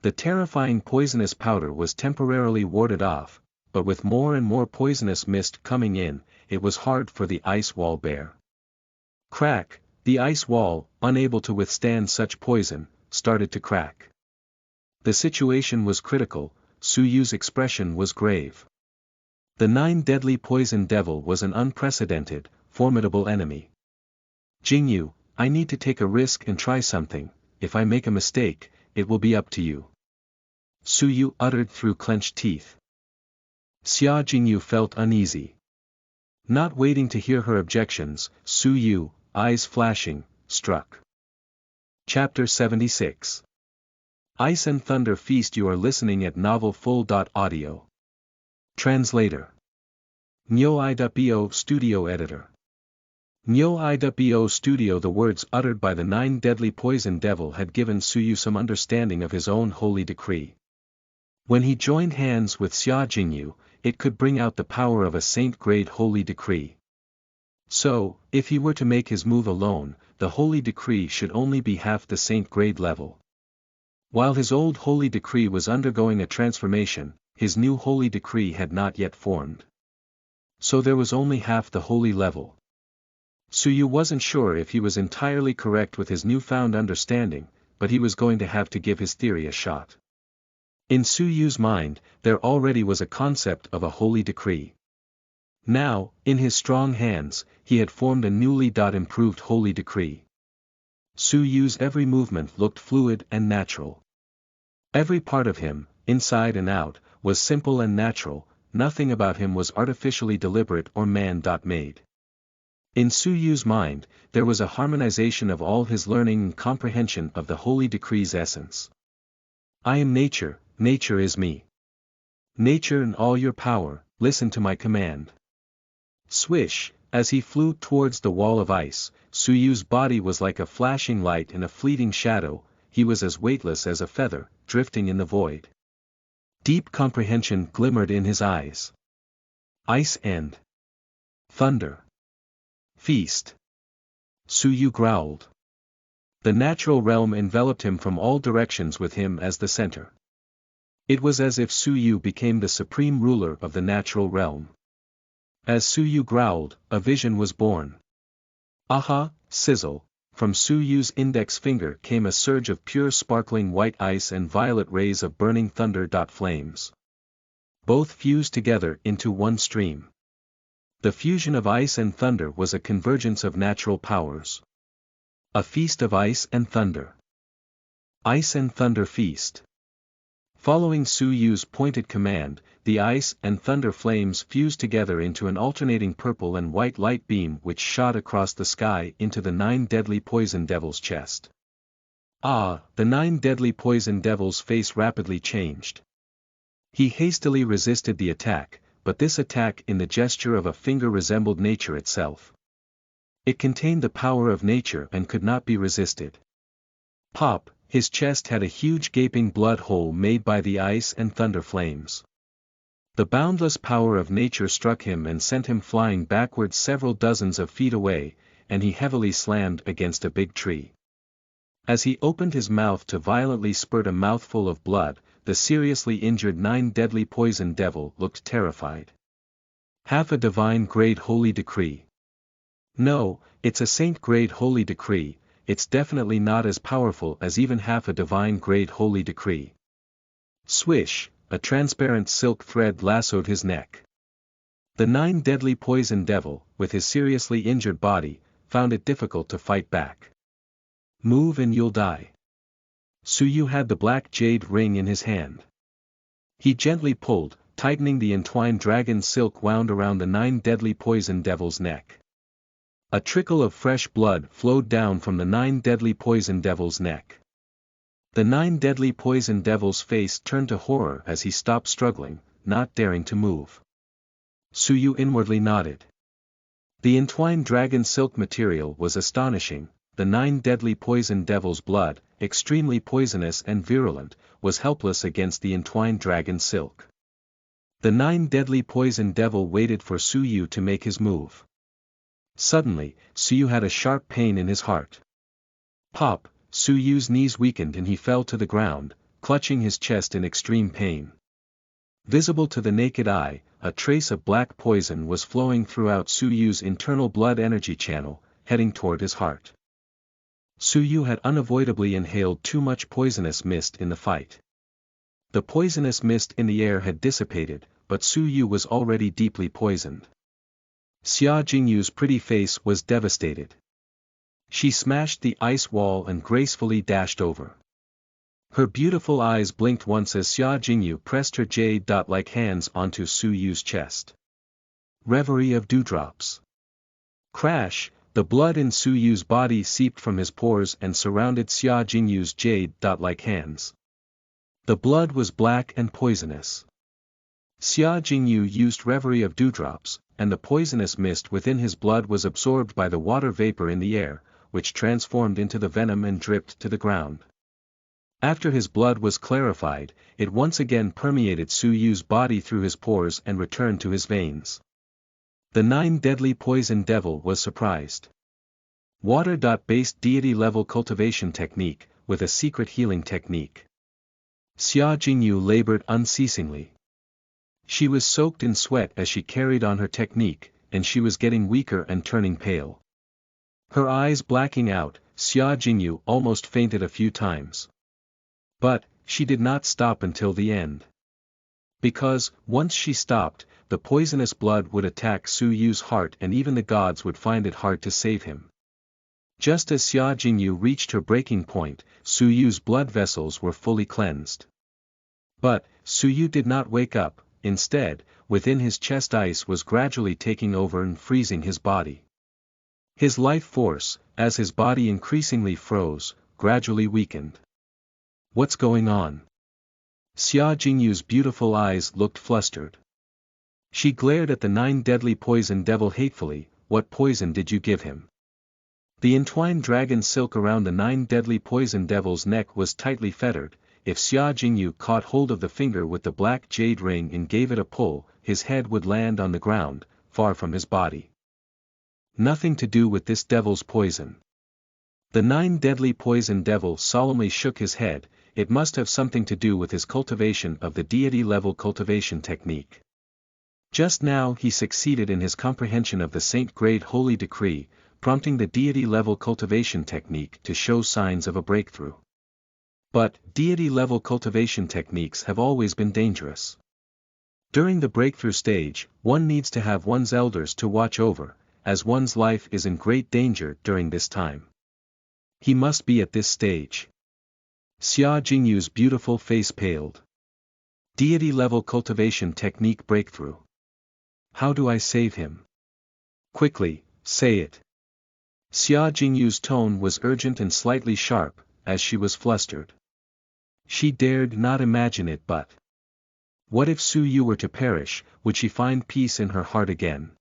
The terrifying poisonous powder was temporarily warded off, but with more and more poisonous mist coming in, it was hard for the ice wall bear. Crack, the ice wall, unable to withstand such poison, started to crack. The situation was critical. Su Yu's expression was grave. The 9 deadly poison devil was an unprecedented, formidable enemy. Jingyu, I need to take a risk and try something. If I make a mistake, it will be up to you. Su Yu uttered through clenched teeth. Xia Jingyu felt uneasy. Not waiting to hear her objections, Su Yu, eyes flashing, struck. Chapter 76. Ice and Thunder Feast. You are listening at novelfull.audio. Translator. Nyo-i.bo Studio Editor. Nyo-i.bo Studio. The words uttered by the 9 deadly poison devil had given Su Yu some understanding of his own holy decree. When he joined hands with Xia Jingyu, it could bring out the power of a saint-grade holy decree. So, if he were to make his move alone, the holy decree should only be half the saint-grade level. While his old holy decree was undergoing a transformation, his new holy decree had not yet formed. So there was only half the holy level. Su Yu wasn't sure if he was entirely correct with his newfound understanding, but he was going to have to give his theory a shot. In Su Yu's mind, there already was a concept of a holy decree. Now, in his strong hands, he had formed a newly improved holy decree. Su Yu's every movement looked fluid and natural. Every part of him, inside and out, was simple and natural. Nothing about him was artificially deliberate or man-made. In Su Yu's mind, there was a harmonization of all his learning and comprehension of the holy decree's essence. I am nature, nature is me. Nature in all your power, listen to my command. Swish, as he flew towards the wall of ice, Su Yu's body was like a flashing light in a fleeting shadow. He was as weightless as a feather, drifting in the void. Deep comprehension glimmered in his eyes. Ice and thunder. Feast. Su Yu growled. The natural realm enveloped him from all directions with him as the center. It was as if Su Yu became the supreme ruler of the natural realm. As Su Yu growled, a vision was born. Aha, sizzle, from Su Yu's index finger came a surge of pure sparkling white ice and violet rays of burning thunder. Flames. Both fused together into one stream. The fusion of ice and thunder was a convergence of natural powers. A feast of ice and thunder. Ice and Thunder Feast. Following Su Yu's pointed command, the ice and thunder flames fused together into an alternating purple and white light beam which shot across the sky into the 9 deadly poison devil's chest. Ah, the 9 deadly poison devil's face rapidly changed. He hastily resisted the attack, but this attack in the gesture of a finger resembled nature itself. It contained the power of nature and could not be resisted. Pop, his chest had a huge gaping blood hole made by the ice and thunder flames. The boundless power of nature struck him and sent him flying backwards several dozens of feet away, and he heavily slammed against a big tree. As he opened his mouth to violently spurt a mouthful of blood, the seriously injured 9 deadly poison devil looked terrified. Half a divine grade holy decree. No, it's a saint grade holy decree, it's definitely not as powerful as even half a divine grade holy decree. Swish, a transparent silk thread lassoed his neck. The 9 deadly poison devil, with his seriously injured body, found it difficult to fight back. Move and you'll die. Suyu had the black jade ring in his hand. He gently pulled, tightening the entwined dragon silk wound around the 9 deadly poison devil's neck. A trickle of fresh blood flowed down from the 9 deadly poison devil's neck. The 9 deadly poison devil's face turned to horror as he stopped struggling, not daring to move. Suyu inwardly nodded. The entwined dragon silk material was astonishing. The 9 deadly poison devil's blood, extremely poisonous and virulent, was helpless against the entwined dragon silk. The 9 deadly poison devil waited for Suyu to make his move. Suddenly, Suyu had a sharp pain in his heart. Pop, Suyu's knees weakened and he fell to the ground, clutching his chest in extreme pain. Visible to the naked eye, a trace of black poison was flowing throughout Suyu's internal blood energy channel, heading toward his heart. Suyu had unavoidably inhaled too much poisonous mist in the fight. The poisonous mist in the air had dissipated, but Suyu was already deeply poisoned. Xia Jingyu's pretty face was devastated. She smashed the ice wall and gracefully dashed over. Her beautiful eyes blinked once as Xia Jingyu pressed her jade-like hands onto Suyu's chest. Reverie of dewdrops. Crash! The blood in Suyu's body seeped from his pores and surrounded Xia Jingyu's jade-like hands. The blood was black and poisonous. Xia Jingyu used Reverie of Dewdrops, and the poisonous mist within his blood was absorbed by the water vapor in the air, which transformed into the venom and dripped to the ground. After his blood was clarified, it once again permeated Suyu's body through his pores and returned to his veins. The 9 deadly poison devil was surprised. Water-based deity-level cultivation technique, with a secret healing technique. Xia Jingyu labored unceasingly. She was soaked in sweat as she carried on her technique, and she was getting weaker and turning pale. Her eyes blacking out, Xia Jingyu almost fainted a few times. But, she did not stop until the end. Because, once she stopped, the poisonous blood would attack Suyu's heart and even the gods would find it hard to save him. Just as Xia Jingyu reached her breaking point, Suyu's blood vessels were fully cleansed. But, Suyu did not wake up, instead, within his chest ice was gradually taking over and freezing his body. His life force, as his body increasingly froze, gradually weakened. What's going on? Xia Jingyu's beautiful eyes looked flustered. She glared at the 9 deadly poison devil hatefully. What poison did you give him? The entwined dragon silk around the 9 deadly poison devil's neck was tightly fettered. If Xia Jingyu caught hold of the finger with the black jade ring and gave it a pull, his head would land on the ground, far from his body. Nothing to do with this devil's poison. The 9 deadly poison devil solemnly shook his head. It must have something to do with his cultivation of the deity-level cultivation technique. Just now he succeeded in his comprehension of the saint-grade holy decree, prompting the deity-level cultivation technique to show signs of a breakthrough. But, deity-level cultivation techniques have always been dangerous. During the breakthrough stage, one needs to have one's elders to watch over, as one's life is in great danger during this time. He must be at this stage. Xia Jingyu's beautiful face paled. Deity-level cultivation technique breakthrough. How do I save him? Quickly, say it. Xia Jingyu's tone was urgent and slightly sharp, as she was flustered. She dared not imagine it, but what if Suyu were to perish, would she find peace in her heart again?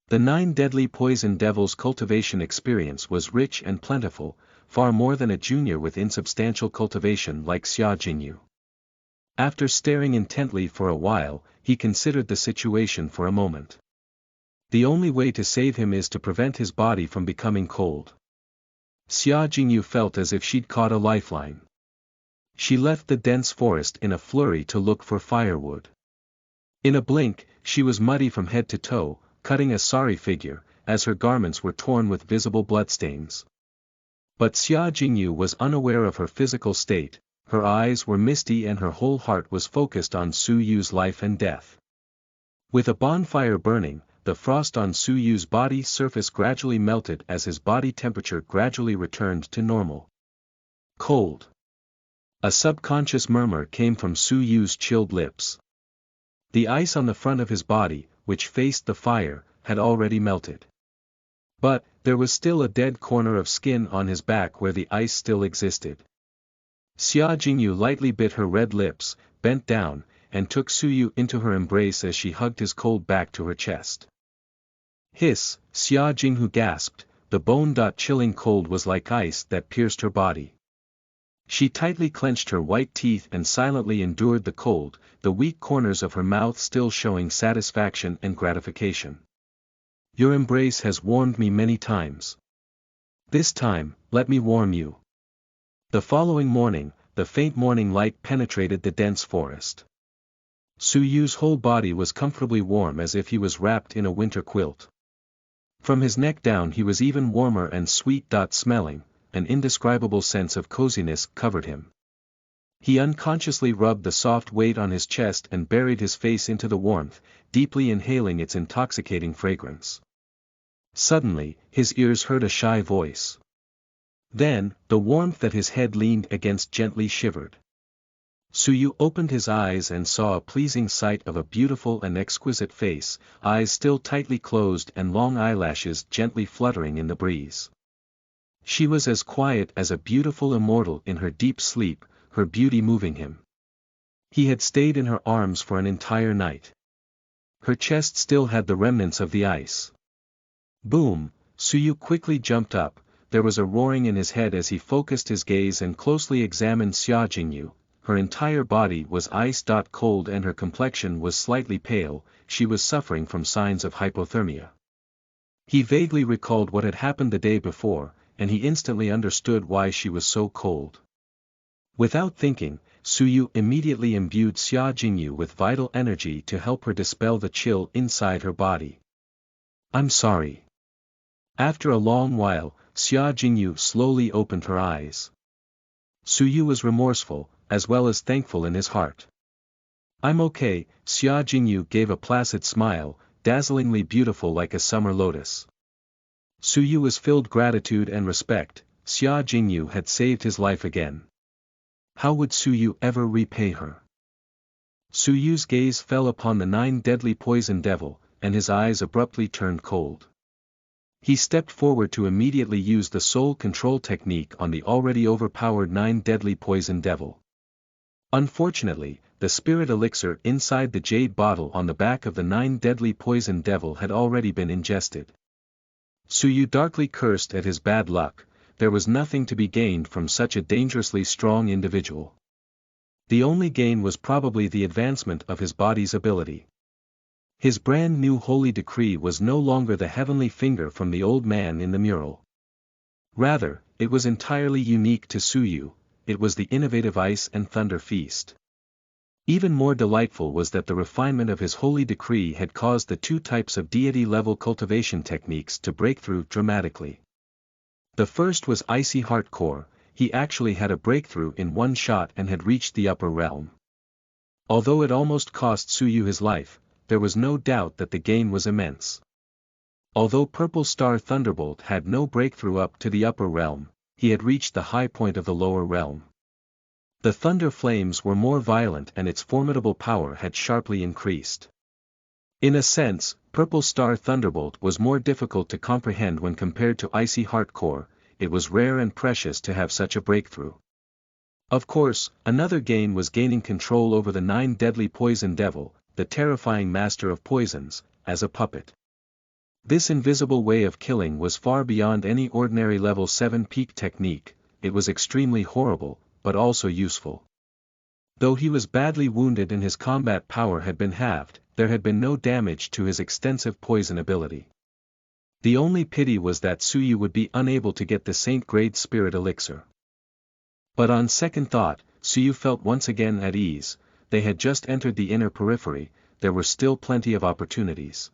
The 9 deadly poison devil's cultivation experience was rich and plentiful, far more than a junior with insubstantial cultivation like Xia Jingyu. After staring intently for a while, he considered the situation for a moment. The only way to save him is to prevent his body from becoming cold. Xia Jingyu felt as if she'd caught a lifeline. She left the dense forest in a flurry to look for firewood. In a blink, she was muddy from head to toe, cutting a sorry figure, as her garments were torn with visible bloodstains. But Xia Jingyu was unaware of her physical state, her eyes were misty and her whole heart was focused on Su Yu's life and death. With a bonfire burning, the frost on Su Yu's body surface gradually melted as his body temperature gradually returned to normal. Cold. A subconscious murmur came from Su Yu's chilled lips. The ice on the front of his body, which faced the fire, had already melted. But, there was still a dead corner of skin on his back where the ice still existed. Xia Jingyu lightly bit her red lips, bent down, and took Su Yu into her embrace as she hugged his cold back to her chest. Hiss, Xia Jingyu gasped, the bone-chilling cold was like ice that pierced her body. She tightly clenched her white teeth and silently endured the cold, the weak corners of her mouth still showing satisfaction and gratification. Your embrace has warmed me many times. This time, let me warm you. The following morning, the faint morning light penetrated the dense forest. Su Yu's whole body was comfortably warm as if he was wrapped in a winter quilt. From his neck down he was even warmer and sweet-smelling, an indescribable sense of coziness covered him. He unconsciously rubbed the soft weight on his chest and buried his face into the warmth, deeply inhaling its intoxicating fragrance. Suddenly, his ears heard a shy voice. Then, the warmth that his head leaned against gently shivered. Su Yu opened his eyes and saw a pleasing sight of a beautiful and exquisite face, eyes still tightly closed and long eyelashes gently fluttering in the breeze. She was as quiet as a beautiful immortal in her deep sleep, her beauty moving him. He had stayed in her arms for an entire night. Her chest still had the remnants of the ice. Boom! Su Yu quickly jumped up, there was a roaring in his head as he focused his gaze and closely examined Xia Jingyu. Her entire body was ice-cold and her complexion was slightly pale, she was suffering from signs of hypothermia. He vaguely recalled what had happened the day before, and he instantly understood why she was so cold. Without thinking, Su Yu immediately imbued Xia Jingyu with vital energy to help her dispel the chill inside her body. I'm sorry. After a long while, Xia Jingyu slowly opened her eyes. Su Yu was remorseful, as well as thankful in his heart. I'm okay, Xia Jingyu gave a placid smile, dazzlingly beautiful like a summer lotus. Su Yu was filled gratitude and respect, Xia Jingyu had saved his life again. How would Su Yu ever repay her? Su Yu's gaze fell upon the 9 deadly poison devil, and his eyes abruptly turned cold. He stepped forward to immediately use the soul control technique on the already overpowered 9 deadly poison devil. Unfortunately, the spirit elixir inside the jade bottle on the back of the 9 deadly poison devil had already been ingested. Su Yu darkly cursed at his bad luck, there was nothing to be gained from such a dangerously strong individual. The only gain was probably the advancement of his body's ability. His brand new holy decree was no longer the heavenly finger from the old man in the mural. Rather, it was entirely unique to Su Yu, it was the innovative ice and thunder feast. Even more delightful was that the refinement of his holy decree had caused the 2 types of deity-level cultivation techniques to break through dramatically. The first was icy hardcore, he actually had a breakthrough in one shot and had reached the upper realm. Although it almost cost Su Yu his life, there was no doubt that the gain was immense. Although Purple Star Thunderbolt had no breakthrough up to the upper realm, he had reached the high point of the lower realm. The thunder flames were more violent and its formidable power had sharply increased. In a sense, Purple Star Thunderbolt was more difficult to comprehend when compared to Icy Hardcore, it was rare and precious to have such a breakthrough. Of course, another gain was gaining control over the 9 deadly poison devil, the terrifying master of poisons, as a puppet. This invisible way of killing was far beyond any ordinary level 7 peak technique, it was extremely horrible, but also useful. Though he was badly wounded and his combat power had been halved, there had been no damage to his extensive poison ability. The only pity was that Suyu would be unable to get the Saint-grade spirit elixir. But on second thought, Suyu felt once again at ease. They had just entered the inner periphery, there were still plenty of opportunities.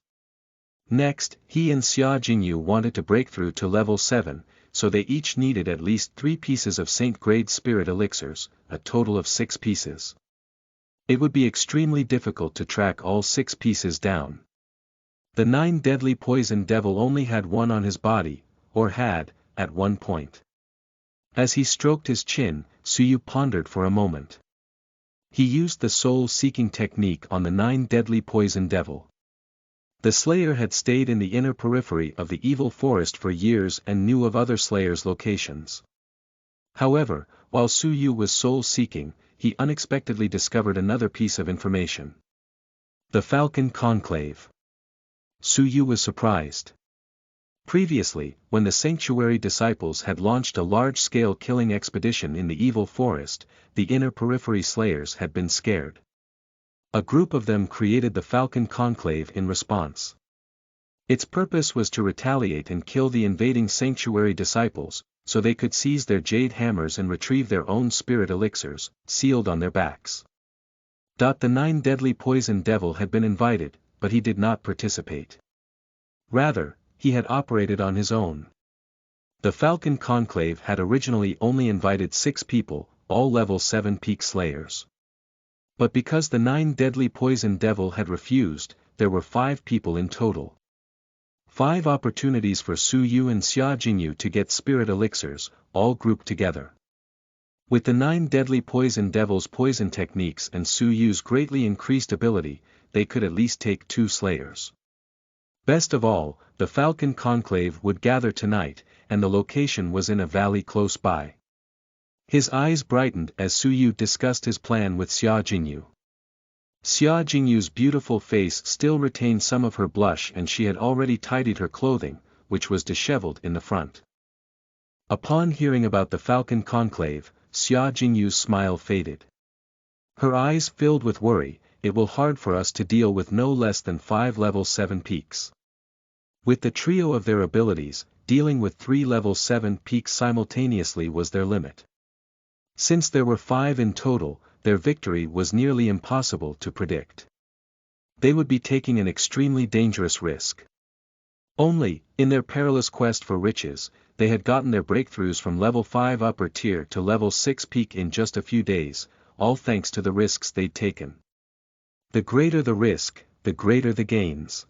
Next, he and Xia Jingyu wanted to break through to level 7, so they each needed at least 3 pieces of Saint-grade spirit elixirs, a total of 6 pieces. It would be extremely difficult to track all 6 pieces down. The 9 deadly poison devil only had one on his body, or had, at one point. As he stroked his chin, Suyu pondered for a moment. He used the soul-seeking technique on the 9 deadly poison devil. The slayer had stayed in the inner periphery of the evil forest for years and knew of other slayers' locations. However, while Suyu was soul-seeking, he unexpectedly discovered another piece of information. The Falcon Conclave. Suyu was surprised. Previously, when the sanctuary disciples had launched a large-scale killing expedition in the evil forest, the inner periphery slayers had been scared. A group of them created the Falcon Conclave in response. Its purpose was to retaliate and kill the invading sanctuary disciples, so they could seize their jade hammers and retrieve their own spirit elixirs, sealed on their backs. The 9 deadly poison devil had been invited, but he did not participate. Rather, he had operated on his own. The Falcon Conclave had originally only invited 6 people, all level 7 peak slayers. But because the 9 deadly poison devil had refused, there were 5 people in total. 5 opportunities for Suyu and Xia Jingyu to get spirit elixirs, all grouped together. With the 9 deadly poison devil's poison techniques and Suyu's greatly increased ability, they could at least take 2 slayers. Best of all, the Falcon Conclave would gather tonight, and the location was in a valley close by. His eyes brightened as Suyu discussed his plan with Xia Jingyu. Xia Jingyu's beautiful face still retained some of her blush and she had already tidied her clothing, which was disheveled in the front. Upon hearing about the Falcon Conclave, Xia Jingyu's smile faded. Her eyes filled with worry. It will hard for us to deal with no less than 5 level 7 peaks. With the trio of their abilities, dealing with 3 level 7 peaks simultaneously was their limit. Since there were 5 in total, their victory was nearly impossible to predict. They would be taking an extremely dangerous risk. Only, in their perilous quest for riches, they had gotten their breakthroughs from level 5 upper tier to level 6 peak in just a few days, all thanks to the risks they'd taken. The greater the risk, the greater the gains.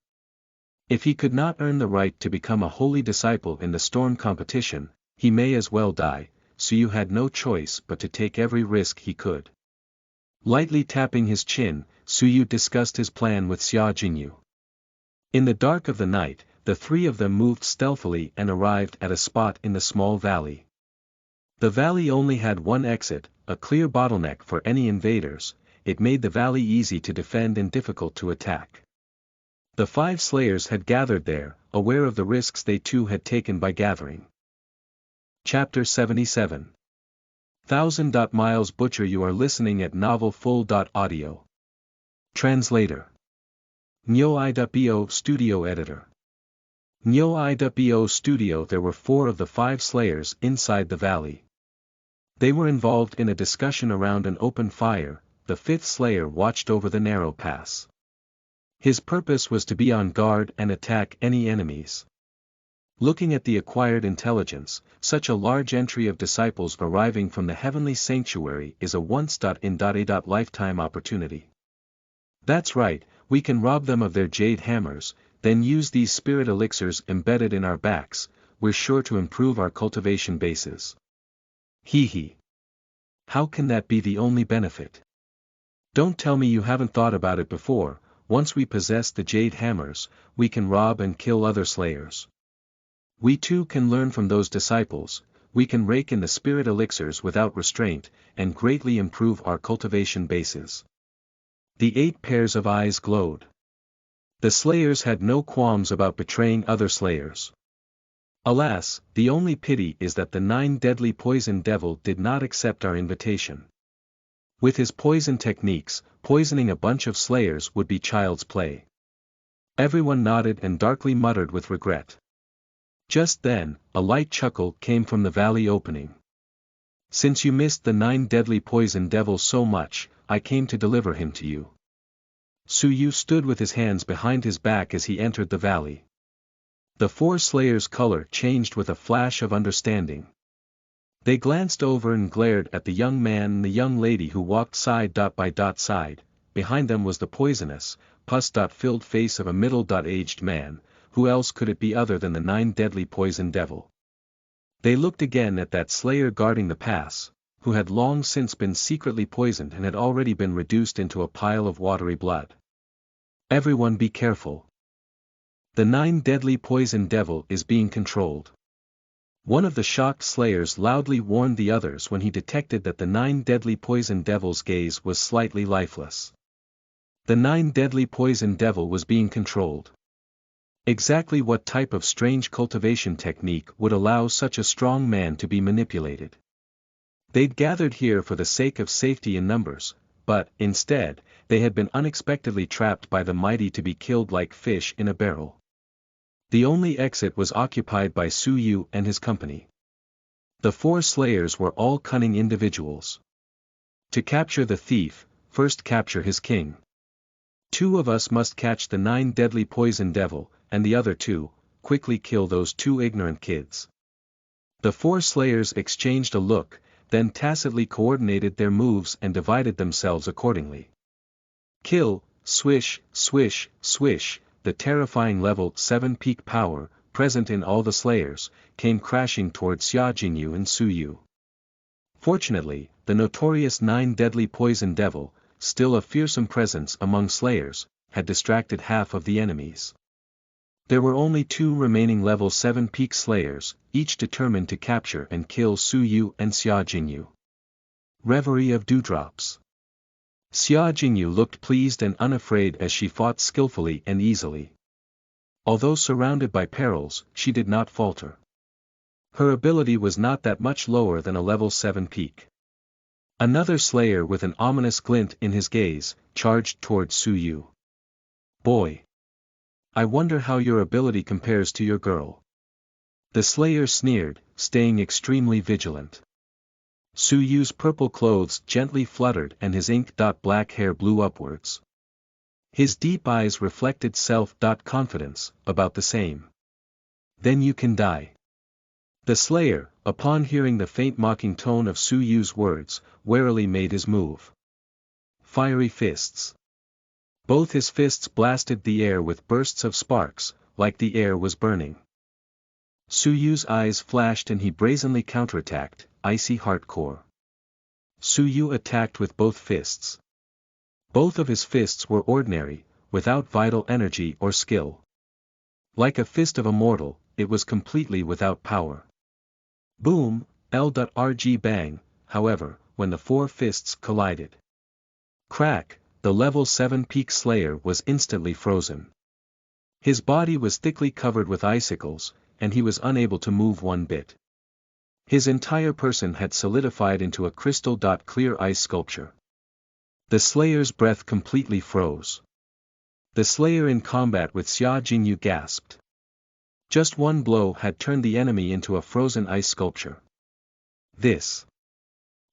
If he could not earn the right to become a holy disciple in the storm competition, he may as well die, so you had no choice but to take every risk he could. Lightly tapping his chin, Suyu discussed his plan with Xia Jingyu. In the dark of the night, the 3 of them moved stealthily and arrived at a spot in the small valley. The valley only had one exit, a clear bottleneck for any invaders. It made the valley easy to defend and difficult to attack. The 5 slayers had gathered there, aware of the risks they too had taken by gathering. Chapter 77. 1000. Miles Butcher. You are listening at Novel Full. Audio. Translator. Nyo I.bo Studio Editor. Nyo I.bo Studio. There were 4 of the 5 slayers inside the valley. They were involved in a discussion around an open fire. The 5th slayer watched over the narrow pass. His purpose was to be on guard and attack any enemies. Looking at the acquired intelligence, such a large entry of disciples arriving from the heavenly sanctuary is a once-in-a-lifetime opportunity. That's right, we can rob them of their jade hammers, then use these spirit elixirs embedded in our backs. We're sure to improve our cultivation bases. Hee. How can that be the only benefit? Don't tell me you haven't thought about it before. Once we possess the jade hammers, we can rob and kill other slayers. We too can learn from those disciples. We can rake in the spirit elixirs without restraint, and greatly improve our cultivation bases. The 8 pairs of eyes glowed. The slayers had no qualms about betraying other slayers. Alas, the only pity is that the 9 deadly poison devil did not accept our invitation. With his poison techniques, poisoning a bunch of slayers would be child's play. Everyone nodded and darkly muttered with regret. Just then, a light chuckle came from the valley opening. Since you missed the 9 deadly poison devils so much, I came to deliver him to you. Su Yu stood with his hands behind his back as he entered the valley. The 4 slayers' color changed with a flash of understanding. They glanced over and glared at the young man and the young lady who walked side by side. Behind them was the poisonous, pus-filled face of a middle-aged man. Who else could it be other than the 9 deadly poison devil? They looked again at that slayer guarding the pass, who had long since been secretly poisoned and had already been reduced into a pile of watery blood. Everyone be careful. The 9 deadly poison devil is being controlled. One of the shocked slayers loudly warned the others when he detected that the 9 deadly poison devil's gaze was slightly lifeless. The 9 deadly poison devil was being controlled. Exactly what type of strange cultivation technique would allow such a strong man to be manipulated? They'd gathered here for the sake of safety in numbers, but, instead, they had been unexpectedly trapped by the mighty to be killed like fish in a barrel. The only exit was occupied by Su Yu and his company. The 4 slayers were all cunning individuals. To capture the thief, first capture his king. 2 of us must catch the 9 deadly poison devil, and the other 2, quickly kill those 2 ignorant kids. The 4 slayers exchanged a look, then tacitly coordinated their moves and divided themselves accordingly. Kill, swish, swish, swish, the terrifying level 7 peak power, present in all the slayers, came crashing toward Xia Jingyu and Su Yu. Fortunately, the notorious 9 deadly poison devil, still a fearsome presence among slayers, had distracted half of the enemies. There were only 2 remaining level 7 peak slayers, each determined to capture and kill Su Yu and Xia Jingyu. Reverie of Dewdrops. Xia Jingyu looked pleased and unafraid as she fought skillfully and easily. Although surrounded by perils, she did not falter. Her ability was not that much lower than a level 7 peak. Another slayer with an ominous glint in his gaze, charged toward Su Yu. Boy! I wonder how your ability compares to your girl. The slayer sneered, staying extremely vigilant. Su Yu's purple clothes gently fluttered and his ink-black hair blew upwards. His deep eyes reflected self-confidence, about the same. Then you can die. The slayer, upon hearing the faint mocking tone of Su Yu's words, warily made his move. Fiery fists. Both his fists blasted the air with bursts of sparks, like the air was burning. Su Yu's eyes flashed and he brazenly counterattacked, icy hardcore. Su Yu attacked with both fists. Both of his fists were ordinary, without vital energy or skill. Like a fist of a mortal, it was completely without power. Boom, L.RG bang, however, when the 4 fists collided. Crack, the level 7 peak slayer was instantly frozen. His body was thickly covered with icicles, and he was unable to move one bit. His entire person had solidified into a crystal-clear ice sculpture. The slayer's breath completely froze. The slayer in combat with Xia Jingyu gasped. Just one blow had turned the enemy into a frozen ice sculpture.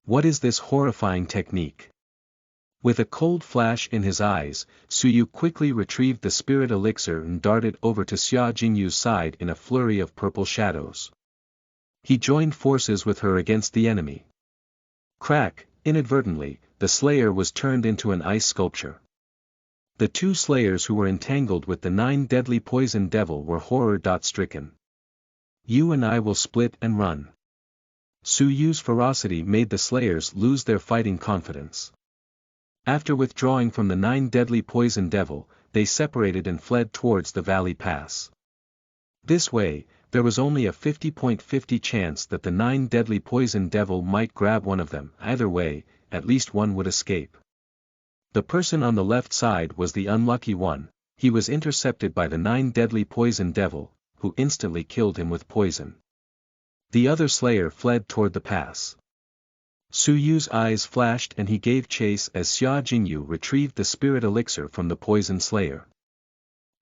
What is this horrifying technique? With a cold flash in his eyes, Su Yu quickly retrieved the spirit elixir and darted over to Xia Jingyu's side in a flurry of purple shadows. He joined forces with her against the enemy. Crack, inadvertently, the slayer was turned into an ice sculpture. The 2 slayers who were entangled with the 9 deadly poison devil were horror-stricken. You and I will split and run. Su Yu's ferocity made the slayers lose their fighting confidence. After withdrawing from the 9 deadly poison devil, they separated and fled towards the valley pass. This way, there was only a 50.50 chance that the 9 deadly poison devil might grab one of them. Either way, at least one would escape. The person on the left side was the unlucky one. He was intercepted by the 9 deadly poison devil, who instantly killed him with poison. The other slayer fled toward the pass. Su Yu's eyes flashed and he gave chase as Xia Jingyu retrieved the spirit elixir from the poison slayer.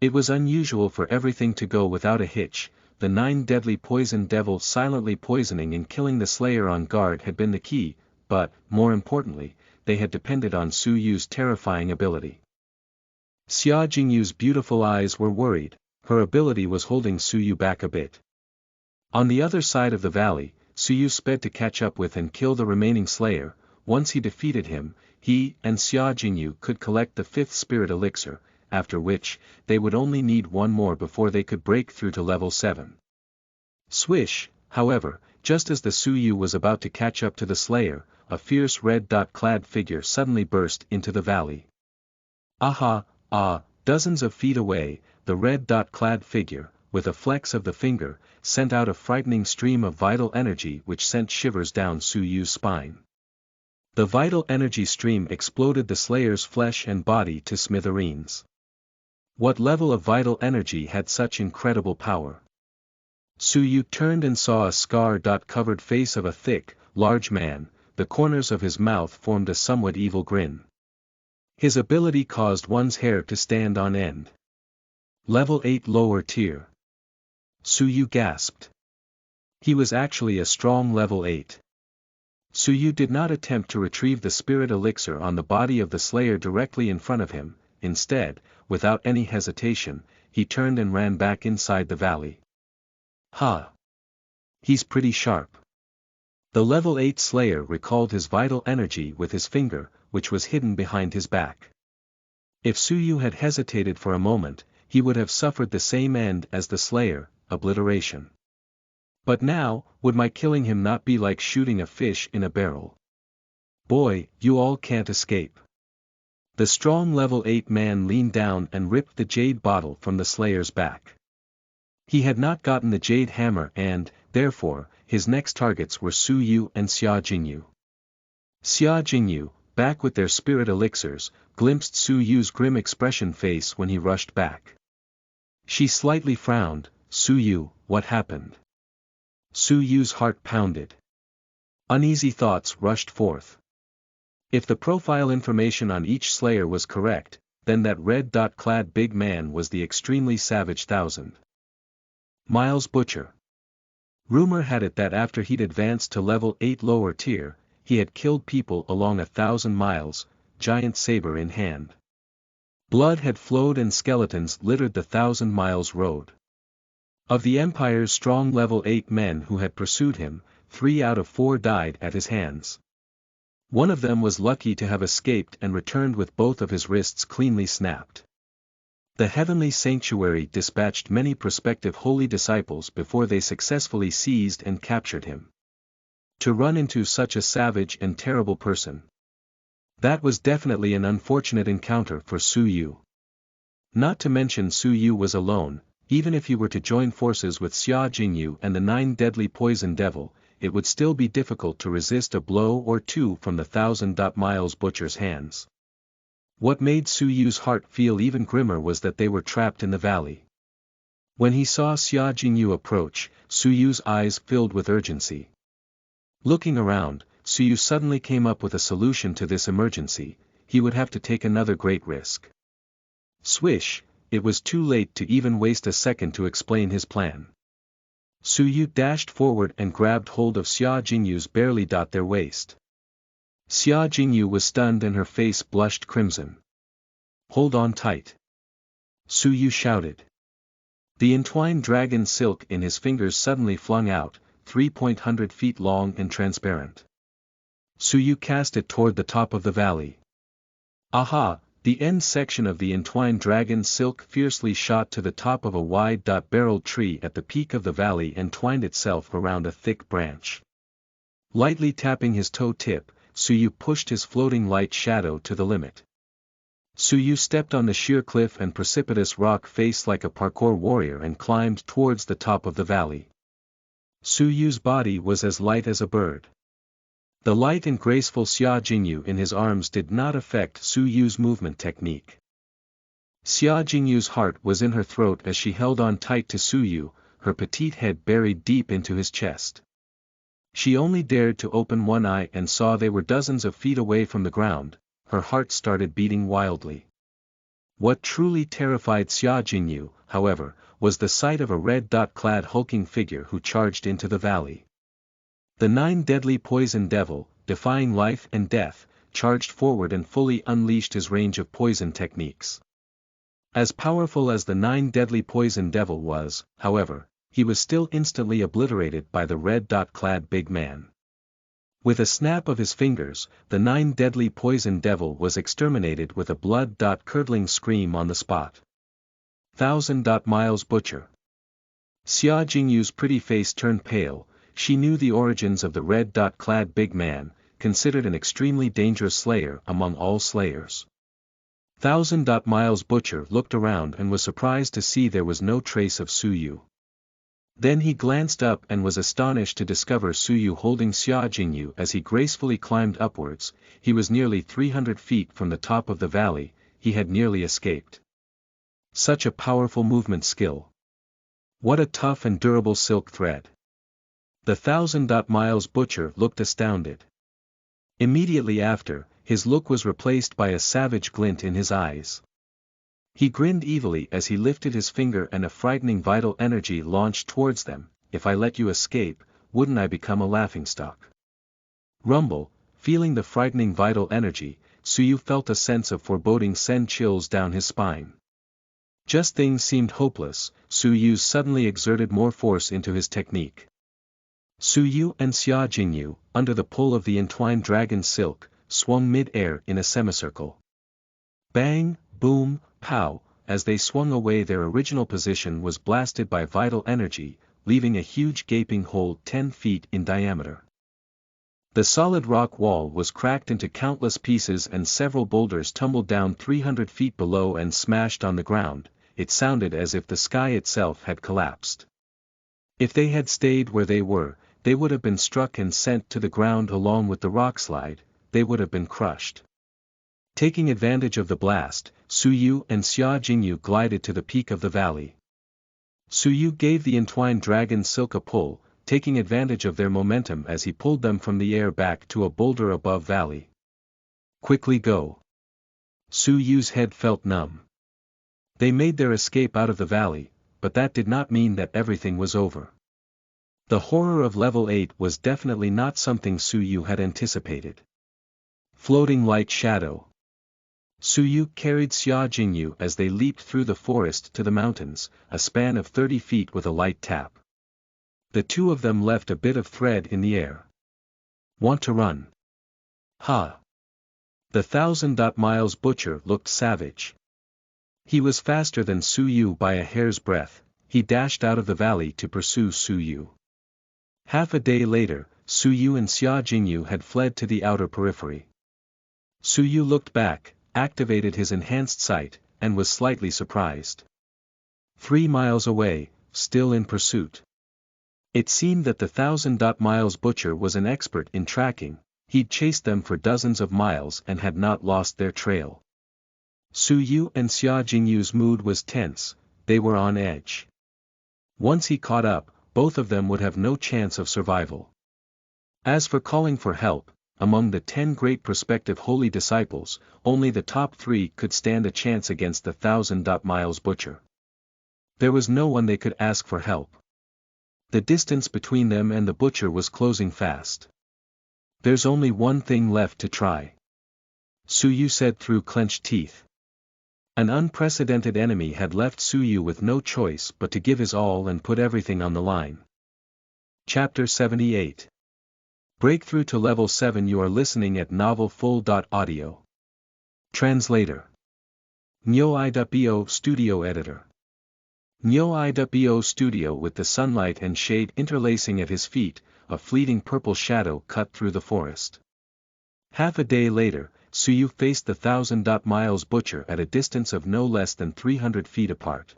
It was unusual for everything to go without a hitch, the 9 deadly poison devil silently poisoning and killing the Slayer on guard had been the key, but, more importantly, they had depended on Su Yu's terrifying ability. Xia Jingyu's beautiful eyes were worried, her ability was holding Su Yu back a bit. On the other side of the valley, Su Yu sped to catch up with and kill the remaining Slayer. Once he defeated him, he and Xia Jingyu could collect the 5th spirit elixir, after which, they would only need one more before they could break through to level 7. Swish, however, just as the Su Yu was about to catch up to the Slayer, a fierce red dot-clad figure suddenly burst into the valley. Dozens of feet away, the red dot-clad figure, with a flex of the finger, sent out a frightening stream of vital energy which sent shivers down Su Yu's spine. The vital energy stream exploded the Slayer's flesh and body to smithereens. What level of vital energy had such incredible power? Su Yu turned and saw a scar-covered face of a thick, large man. The corners of his mouth formed a somewhat evil grin. His ability caused one's hair to stand on end. Level 8 lower tier. Su Yu gasped. He was actually a strong level 8. Su Yu did not attempt to retrieve the spirit elixir on the body of the Slayer directly in front of him. Instead, without any hesitation, he turned and ran back inside the valley. He's pretty sharp. The level 8 Slayer recalled his vital energy with his finger, which was hidden behind his back. If Su Yu had hesitated for a moment, he would have suffered the same end as the Slayer, obliteration. But now, would my killing him not be like shooting a fish in a barrel? Boy, you all can't escape. The strong level 8 man leaned down and ripped the jade bottle from the Slayer's back. He had not gotten the jade hammer and, therefore, his next targets were Su Yu and Xia Jingyu. Xia Jingyu, back with their spirit elixirs, glimpsed Su Yu's grim expression face when he rushed back. She slightly frowned. Su Yu, what happened? Su Yu's heart pounded. Uneasy thoughts rushed forth. If the profile information on each Slayer was correct, then that red dot-clad big man was the extremely savage 1000 Miles Butcher. Rumor had it that after he'd advanced to level 8 lower tier, he had killed people along 1,000 miles, giant saber in hand. Blood had flowed and skeletons littered the 1,000 miles road. Of the Empire's strong level 8 men who had pursued him, 3 out of 4 died at his hands. One of them was lucky to have escaped and returned with both of his wrists cleanly snapped. The heavenly sanctuary dispatched many prospective holy disciples before they successfully seized and captured him. To run into such a savage and terrible person. That was definitely an unfortunate encounter for Su Yu. Not to mention Su Yu was alone. Even if he were to join forces with Xia Jingyu and the 9 deadly poison devil, it would still be difficult to resist a blow or two from the 1,000 Miles Butcher's hands. What made Su Yu's heart feel even grimmer was that they were trapped in the valley. When he saw Xia Jingyu approach, Su Yu's eyes filled with urgency. Looking around, Su Yu suddenly came up with a solution to this emergency. He would have to take another great risk. Swish, it was too late to even waste a second to explain his plan. Su Yu dashed forward and grabbed hold of Xia Jingyu's barely their waist. Xia Jingyu was stunned and her face blushed crimson. Hold on tight. Su Yu shouted. The entwined dragon silk in his fingers suddenly flung out, 300 feet long and transparent. Su Yu cast it toward the top of the valley. The end section of the entwined dragon silk fiercely shot to the top of a wide-barreled tree at the peak of the valley and twined itself around a thick branch. Lightly tapping his toe tip, Su Yu pushed his floating light shadow to the limit. Su Yu stepped on the sheer cliff and precipitous rock face like a parkour warrior and climbed towards the top of the valley. Su Yu's body was as light as a bird. The light and graceful Xia Jingyu in his arms did not affect Su Yu's movement technique. Xia Jingyu's heart was in her throat as she held on tight to Su Yu, her petite head buried deep into his chest. She only dared to open one eye and saw they were dozens of feet away from the ground. Her heart started beating wildly. What truly terrified Xia Jingyu, however, was the sight of a red-clad hulking figure who charged into the valley. The 9 deadly poison devil, defying life and death, charged forward and fully unleashed his range of poison techniques. As powerful as the 9 deadly poison devil was, however, he was still instantly obliterated by the red-clad big man. With a snap of his fingers, the 9 deadly poison devil was exterminated with a blood-curdling scream on the spot. 1000 Miles Butcher. Xia Jingyu's pretty face turned pale. She knew the origins of the red-clad big man, considered an extremely dangerous slayer among all slayers. 1000 Miles Butcher looked around and was surprised to see there was no trace of Su Yu. Then he glanced up and was astonished to discover Su Yu holding Xia Jingyu as he gracefully climbed upwards. He was nearly 300 feet from the top of the valley. He had nearly escaped. Such a powerful movement skill. What a tough and durable silk thread. The 1000 Miles Butcher looked astounded. Immediately after, his look was replaced by a savage glint in his eyes. He grinned evilly as he lifted his finger and a frightening vital energy launched towards them. If I let you escape, wouldn't I become a laughingstock? Rumble, feeling the frightening vital energy, Su Yu felt a sense of foreboding send chills down his spine. Just things seemed hopeless. Su Yu suddenly exerted more force into his technique. Su Yu and Xia Jingyu, under the pull of the entwined dragon silk, swung mid-air in a semicircle. Bang, boom, pow, as they swung away their original position was blasted by vital energy, leaving a huge gaping hole 10 feet in diameter. The solid rock wall was cracked into countless pieces and several boulders tumbled down 300 feet below and smashed on the ground. It sounded as if the sky itself had collapsed. If they had stayed where they were, they would have been struck and sent to the ground along with the rockslide. They would have been crushed. Taking advantage of the blast, Su Yu and Xia Jingyu glided to the peak of the valley. Su Yu gave the entwined dragon silk a pull, taking advantage of their momentum as he pulled them from the air back to a boulder above valley. Quickly go. Su Yu's head felt numb. They made their escape out of the valley, but that did not mean that everything was over. The horror of level 8 was definitely not something Su Yu had anticipated. Floating light shadow. Su Yu carried Xia Jingyu as they leaped through the forest to the mountains, a span of 30 feet with a light tap. The two of them left a bit of thread in the air. Want to run? Ha! The 1000 Miles Butcher looked savage. He was faster than Su Yu by a hair's breadth. He dashed out of the valley to pursue Su Yu. Half a day later, Su Yu and Xia Jingyu had fled to the outer periphery. Su Yu looked back, activated his enhanced sight, and was slightly surprised. 3 miles away, still in pursuit. It seemed that the 1000 Miles Butcher was an expert in tracking. He'd chased them for dozens of miles and had not lost their trail. Su Yu and Xia Jingyu's mood was tense. They were on edge. Once he caught up, both of them would have no chance of survival. As for calling for help, among the 10 great prospective holy disciples, only the top 3 could stand a chance against the 1000 Miles Butcher. There was no one they could ask for help. The distance between them and the butcher was closing fast. There's only one thing left to try, Su Yu said through clenched teeth. An unprecedented enemy had left Su Yu with no choice but to give his all and put everything on the line. Chapter 78. Breakthrough to Level 7. You are listening at novelfull.audio. Translator. Nyo.bo Studio Editor. Nyo.bo Studio. With the sunlight and shade interlacing at his feet, a fleeting purple shadow cut through the forest. Half a day later, Su Yu faced the 1000 Miles Butcher at a distance of no less than 300 feet apart.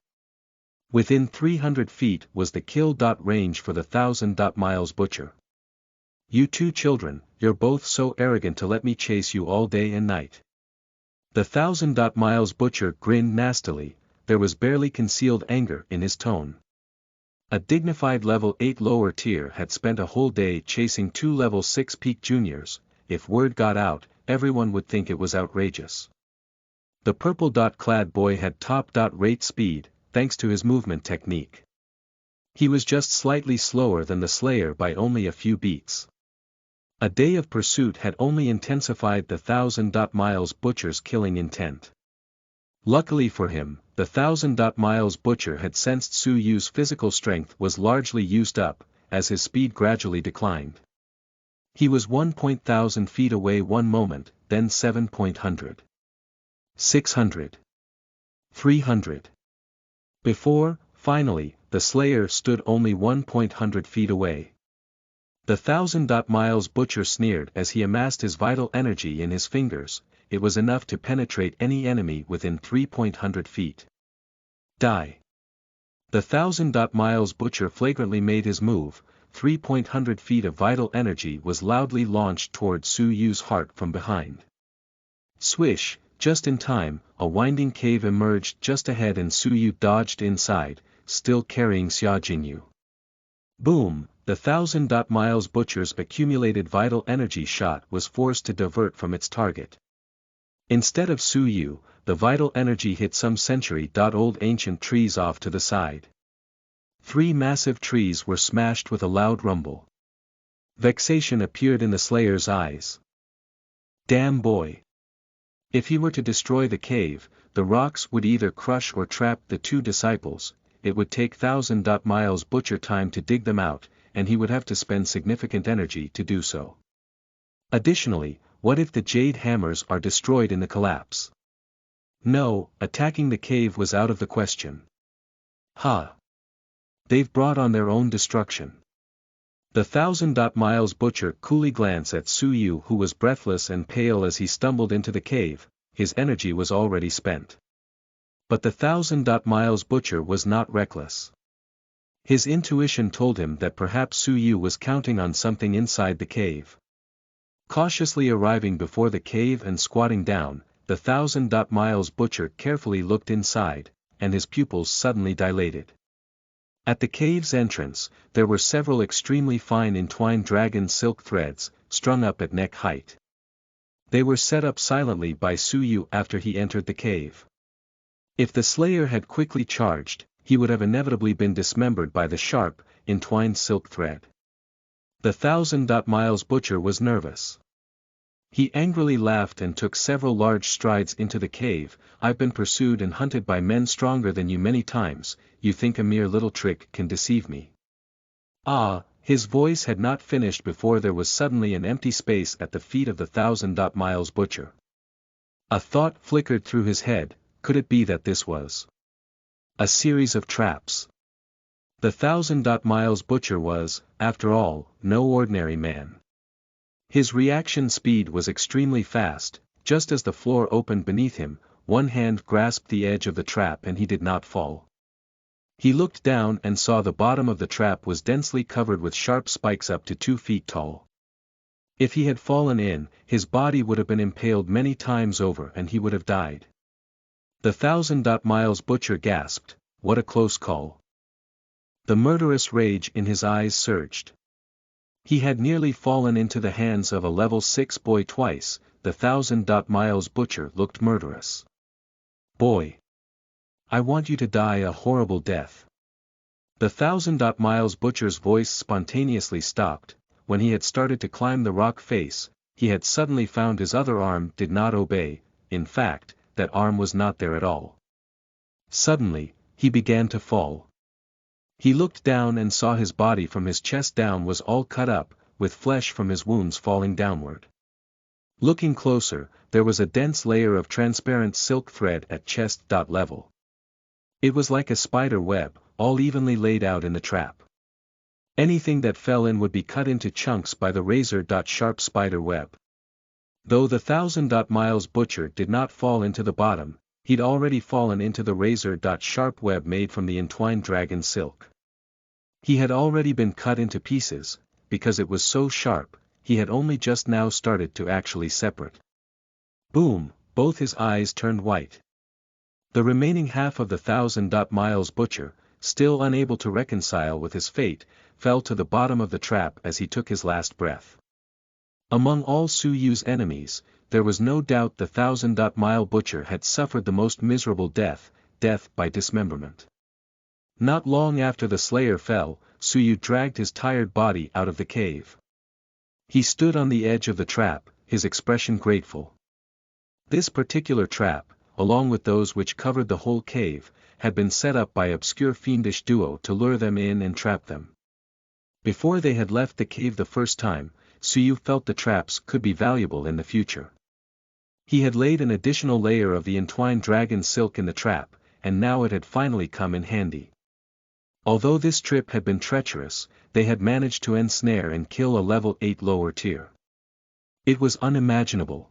Within 300 feet was the kill range for the 1000 Miles Butcher. You two children, you're both so arrogant to let me chase you all day and night. The 1000 Miles Butcher grinned nastily. There was barely concealed anger in his tone. A dignified level 8 lower tier had spent a whole day chasing 2 level 6 peak juniors. If word got out, everyone would think it was outrageous. The purple-clad boy had top-rate speed, thanks to his movement technique. He was just slightly slower than the Slayer by only a few beats. A day of pursuit had only intensified the 1,000-miles butcher's killing intent. Luckily for him, the 1,000-miles butcher had sensed Su Yu's physical strength was largely used up, as his speed gradually declined. He was 1,000 feet away one moment, then 700. 600. 300. Before, finally, the Slayer stood only 100 feet away. The 1,000-miles butcher sneered as he amassed his vital energy in his fingers. It was enough to penetrate any enemy within 300 feet. Die. The 1,000-miles butcher flagrantly made his move. 300 feet of vital energy was loudly launched toward Su Yu's heart from behind. Swish, just in time, a winding cave emerged just ahead and Su Yu dodged inside, still carrying Xia Jingyu. Boom, the 1,000-miles butcher's accumulated vital energy shot was forced to divert from its target. Instead of Su Yu, the vital energy hit some century-old ancient trees off to the side. 3 massive trees were smashed with a loud rumble. Vexation appeared in the Slayer's eyes. Damn boy! If he were to destroy the cave, the rocks would either crush or trap the 2 disciples. It would take 1,000-miles butcher time to dig them out, and he would have to spend significant energy to do so. Additionally, what if the jade hammers are destroyed in the collapse? No, attacking the cave was out of the question. Ha! They've brought on their own destruction. The 1,000-miles butcher coolly glanced at Su Yu, who was breathless and pale as he stumbled into the cave. His energy was already spent. But the 1,000-miles butcher was not reckless. His intuition told him that perhaps Su Yu was counting on something inside the cave. Cautiously arriving before the cave and squatting down, the 1,000-miles butcher carefully looked inside, and his pupils suddenly dilated. At the cave's entrance, there were several extremely fine entwined dragon silk threads, strung up at neck height. They were set up silently by Su Yu after he entered the cave. If the Slayer had quickly charged, he would have inevitably been dismembered by the sharp, entwined silk thread. The 1,000-miles butcher was nervous. He angrily laughed and took several large strides into the cave. I've been pursued and hunted by men stronger than you many times. You think a mere little trick can deceive me? Ah, his voice had not finished before there was suddenly an empty space at the feet of the 1,000-miles butcher. A thought flickered through his head. Could it be that this was a series of traps? The 1,000-miles butcher was, after all, no ordinary man. His reaction speed was extremely fast. Just as the floor opened beneath him, one hand grasped the edge of the trap and he did not fall. He looked down and saw the bottom of the trap was densely covered with sharp spikes up to 2 feet tall. If he had fallen in, his body would have been impaled many times over and he would have died. The 1,000-miles butcher gasped, "What a close call." The murderous rage in his eyes surged. He had nearly fallen into the hands of a level 6 boy twice. The 1,000-miles butcher looked murderous. "Boy! I want you to die a horrible death." The 1,000-miles butcher's voice spontaneously stopped. When he had started to climb the rock face, he had suddenly found his other arm did not obey. In fact, that arm was not there at all. Suddenly, he began to fall. He looked down and saw his body from his chest down was all cut up, with flesh from his wounds falling downward. Looking closer, there was a dense layer of transparent silk thread at chest level. It was like a spider web, all evenly laid out in the trap. Anything that fell in would be cut into chunks by the razor-sharp spider web. Though the 1,000-miles butcher did not fall into the bottom, he'd already fallen into the razor-sharp web made from the entwined dragon silk. He had already been cut into pieces. Because it was so sharp, he had only just now started to actually separate. Boom, both his eyes turned white. The remaining half of the 1,000-miles butcher, still unable to reconcile with his fate, fell to the bottom of the trap as he took his last breath. Among all Su Yu's enemies, there was no doubt the 1,000-mile butcher had suffered the most miserable death, death by dismemberment. Not long after the slayer fell, Suyu dragged his tired body out of the cave. He stood on the edge of the trap, his expression grateful. This particular trap, along with those which covered the whole cave, had been set up by obscure fiendish duo to lure them in and trap them. Before they had left the cave the first time, Suyu felt the traps could be valuable in the future. He had laid an additional layer of the entwined dragon silk in the trap, and now it had finally come in handy. Although this trip had been treacherous, they had managed to ensnare and kill a level 8 lower tier. It was unimaginable.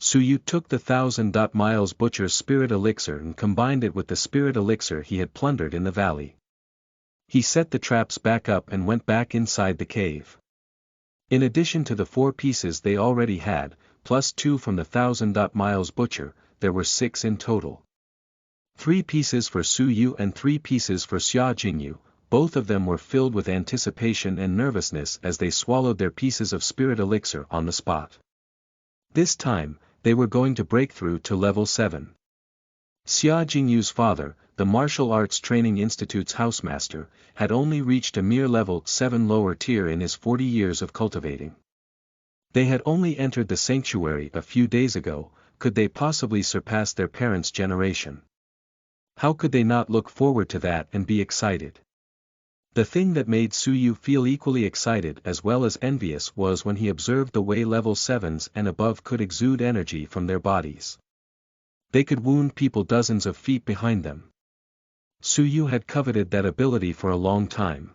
Suyu took the 1000 miles butcher's spirit elixir and combined it with the spirit elixir he had plundered in the valley. He set the traps back up and went back inside the cave. In addition to the 4 pieces they already had, plus 2 from the 1000 miles butcher, there were 6 in total. 3 pieces for Suyu and 3 pieces for Xia Jingyu. Both of them were filled with anticipation and nervousness as they swallowed their pieces of spirit elixir on the spot. This time, they were going to break through to level 7. Xia Jingyu's father, the Martial Arts Training Institute's housemaster, had only reached a mere level 7 lower tier in his 40 years of cultivating. They had only entered the sanctuary a few days ago. Could they possibly surpass their parents' generation? How could they not look forward to that and be excited? The thing that made Suyu feel equally excited as well as envious was when he observed the way level 7s and above could exude energy from their bodies. They could wound people dozens of feet behind them. Suyu had coveted that ability for a long time.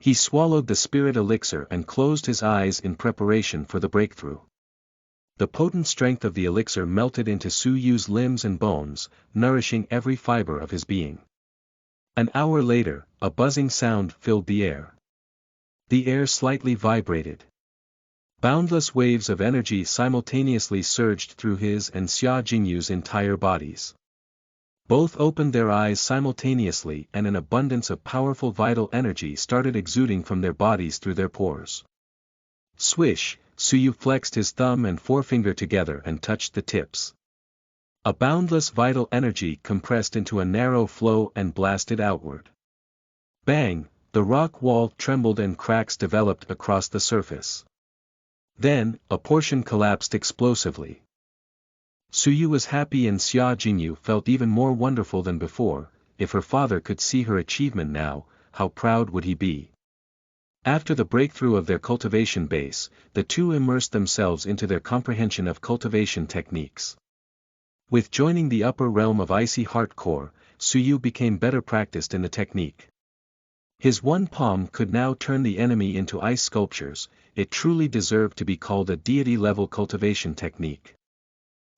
He swallowed the spirit elixir and closed his eyes in preparation for the breakthrough. The potent strength of the elixir melted into Suyu's limbs and bones, nourishing every fiber of his being. An hour later, a buzzing sound filled the air. The air slightly vibrated. Boundless waves of energy simultaneously surged through his and Xia Jingyu's entire bodies. Both opened their eyes simultaneously and an abundance of powerful vital energy started exuding from their bodies through their pores. Swish, Suyu flexed his thumb and forefinger together and touched the tips. A boundless vital energy compressed into a narrow flow and blasted outward. Bang, the rock wall trembled and cracks developed across the surface. Then, a portion collapsed explosively. Suyu was happy and Xia Jingyu felt even more wonderful than before. If her father could see her achievement now, how proud would he be? After the breakthrough of their cultivation base, the two immersed themselves into their comprehension of cultivation techniques. With joining the upper realm of Icy Heart Core, Suyu became better practiced in the technique. His one palm could now turn the enemy into ice sculptures. It truly deserved to be called a deity-level cultivation technique.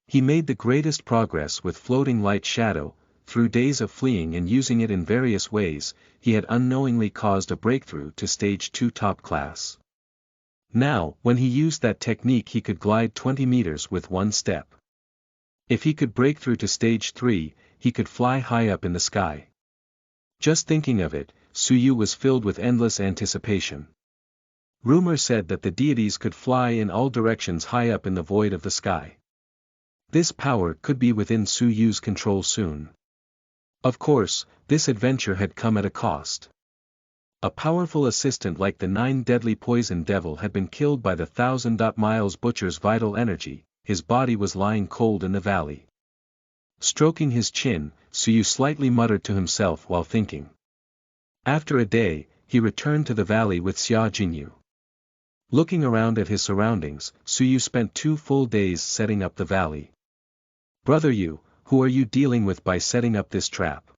He made the greatest progress with floating light shadow. Through days of fleeing and using it in various ways, he had unknowingly caused a breakthrough to stage 2 top class. Now, when he used that technique he could glide 20 meters with one step. If he could break through to stage 3, he could fly high up in the sky. Just thinking of it, Suyu was filled with endless anticipation. Rumor said that the deities could fly in all directions high up in the void of the sky. This power could be within Suyu's control soon. Of course, this adventure had come at a cost. A powerful assistant like the 9 deadly poison devil had been killed by the 1000 miles butcher's vital energy. His body was lying cold in the valley. Stroking his chin, Suyu slightly muttered to himself while thinking. After a day, he returned to the valley with Xia Jingyu. Looking around at his surroundings, Suyu spent 2 full days setting up the valley. "Brother Yu, who are you dealing with by setting up this trap?"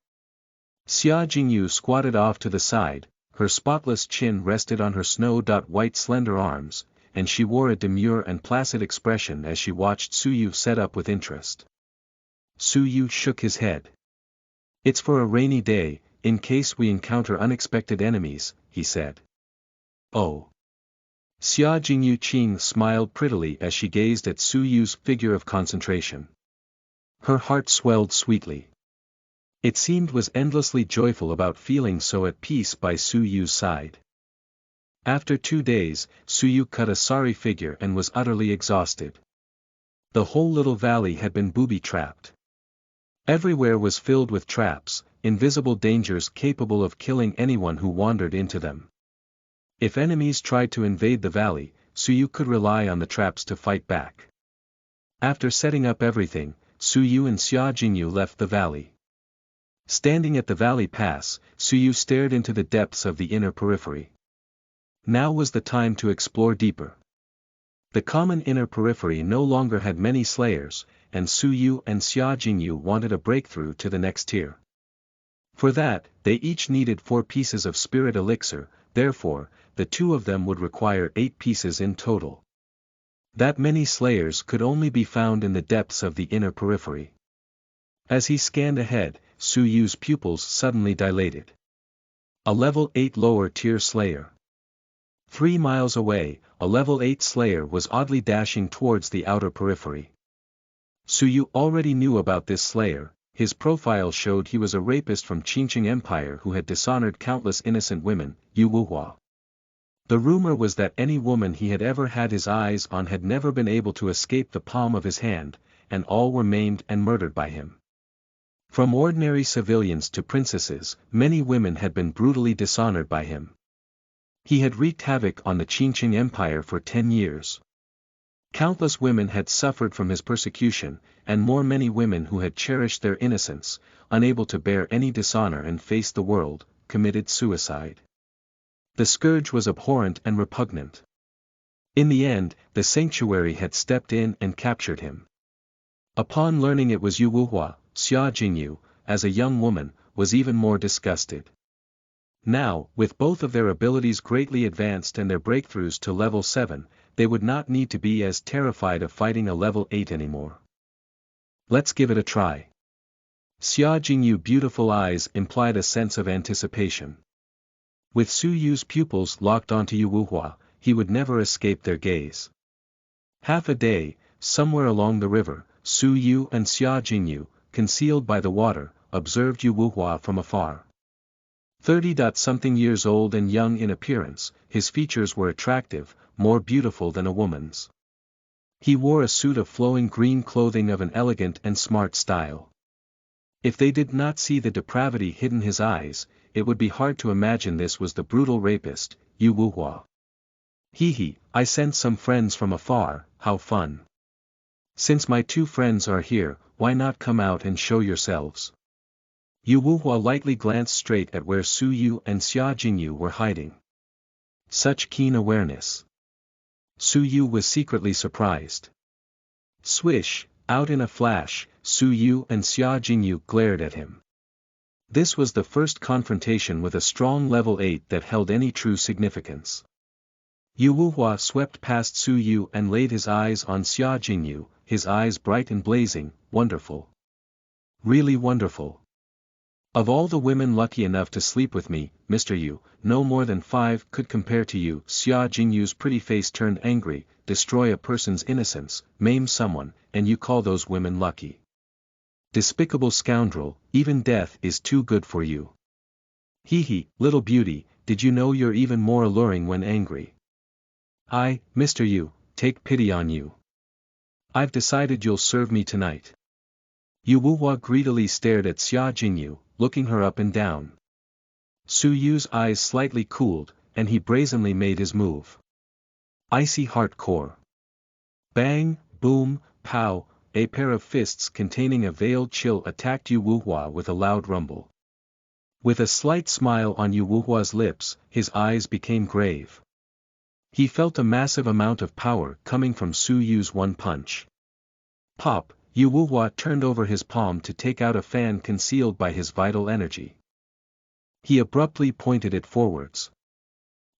Xia Jingyu squatted off to the side, her spotless chin rested on her snow-white slender arms, and she wore a demure and placid expression as she watched Suyu set up with interest. Suyu shook his head. "It's for a rainy day, in case we encounter unexpected enemies," he said. "Oh." Xia Jingyu Qing smiled prettily as she gazed at Suyu's figure of concentration. Her heart swelled sweetly. It seemed was endlessly joyful about feeling so at peace by Suyu's side. After 2 days, Suyu cut a sorry figure and was utterly exhausted. The whole little valley had been booby-trapped. Everywhere was filled with traps, invisible dangers capable of killing anyone who wandered into them. If enemies tried to invade the valley, Suyu could rely on the traps to fight back. After setting up everything, Suyu and Xia Jingyu left the valley. Standing at the valley pass, Suyu stared into the depths of the inner periphery. Now was the time to explore deeper. The common inner periphery no longer had many slayers, and Suyu and Xia Jingyu wanted a breakthrough to the next tier. For that, they each needed 4 pieces of spirit elixir, therefore, the 2 of them would require 8 pieces in total. That many slayers could only be found in the depths of the inner periphery. As he scanned ahead, Suyu's pupils suddenly dilated. A level 8 lower tier slayer. 3 miles away, a level 8 slayer was oddly dashing towards the outer periphery. Suyu already knew about this slayer. His profile showed he was a rapist from Qingqing Empire who had dishonored countless innocent women, Yu Wuhua. The rumor was that any woman he had ever had his eyes on had never been able to escape the palm of his hand, and all were maimed and murdered by him. From ordinary civilians to princesses, many women had been brutally dishonored by him. He had wreaked havoc on the Qingqing Empire for 10 years. Countless women had suffered from his persecution, and many women who had cherished their innocence, unable to bear any dishonor and face the world, committed suicide. The scourge was abhorrent and repugnant. In the end, the sanctuary had stepped in and captured him. Upon learning it was Yu Wuhua, Xia Jingyu, as a young woman, was even more disgusted. Now, with both of their abilities greatly advanced and their breakthroughs to level 7, they would not need to be as terrified of fighting a level 8 anymore. Let's give it a try. Xia Jingyu's beautiful eyes implied a sense of anticipation. With Suyu's pupils locked onto Yu Wuhua, he would never escape their gaze. Half a day, somewhere along the river, Suyu and Xia Jingyu, concealed by the water, observed Yu Wuhua from afar. 30-something years old and young in appearance, his features were attractive, more beautiful than a woman's. He wore a suit of flowing green clothing of an elegant and smart style. If they did not see the depravity hidden in his eyes, it would be hard to imagine this was the brutal rapist, Yu Wuhua. Hee, I sent some friends from afar, how fun. Since my 2 friends are here, why not come out and show yourselves? Yu Wuhua lightly glanced straight at where Suyu and Xia Jingyu were hiding. Such keen awareness. Suyu was secretly surprised. Swish, out in a flash, Suyu and Xia Jingyu glared at him. This was the first confrontation with a strong level 8 that held any true significance. Yu Wuhua swept past Suyu and laid his eyes on Xia Jingyu, his eyes bright and blazing. Wonderful. Really wonderful. Of all the women lucky enough to sleep with me, Mr. Yu, no more than 5 could compare to you. Xia Jingyu's pretty face turned angry. Destroy a person's innocence, maim someone, and you call those women lucky. Despicable scoundrel, even death is too good for you. Hee, little beauty, did you know you're even more alluring when angry? Mr. Yu, take pity on you. I've decided you'll serve me tonight. Yu Wuhua greedily stared at Xia Jingyu, looking her up and down. Suyu's eyes slightly cooled, and he brazenly made his move. Icy heart core. Bang, boom, pow, a pair of fists containing a veiled chill attacked Yu Wuhua with a loud rumble. With a slight smile on Yu Wuhua's lips, his eyes became grave. He felt a massive amount of power coming from Suyu's one punch. Pop, Yu Wuhua turned over his palm to take out a fan concealed by his vital energy. He abruptly pointed it forwards.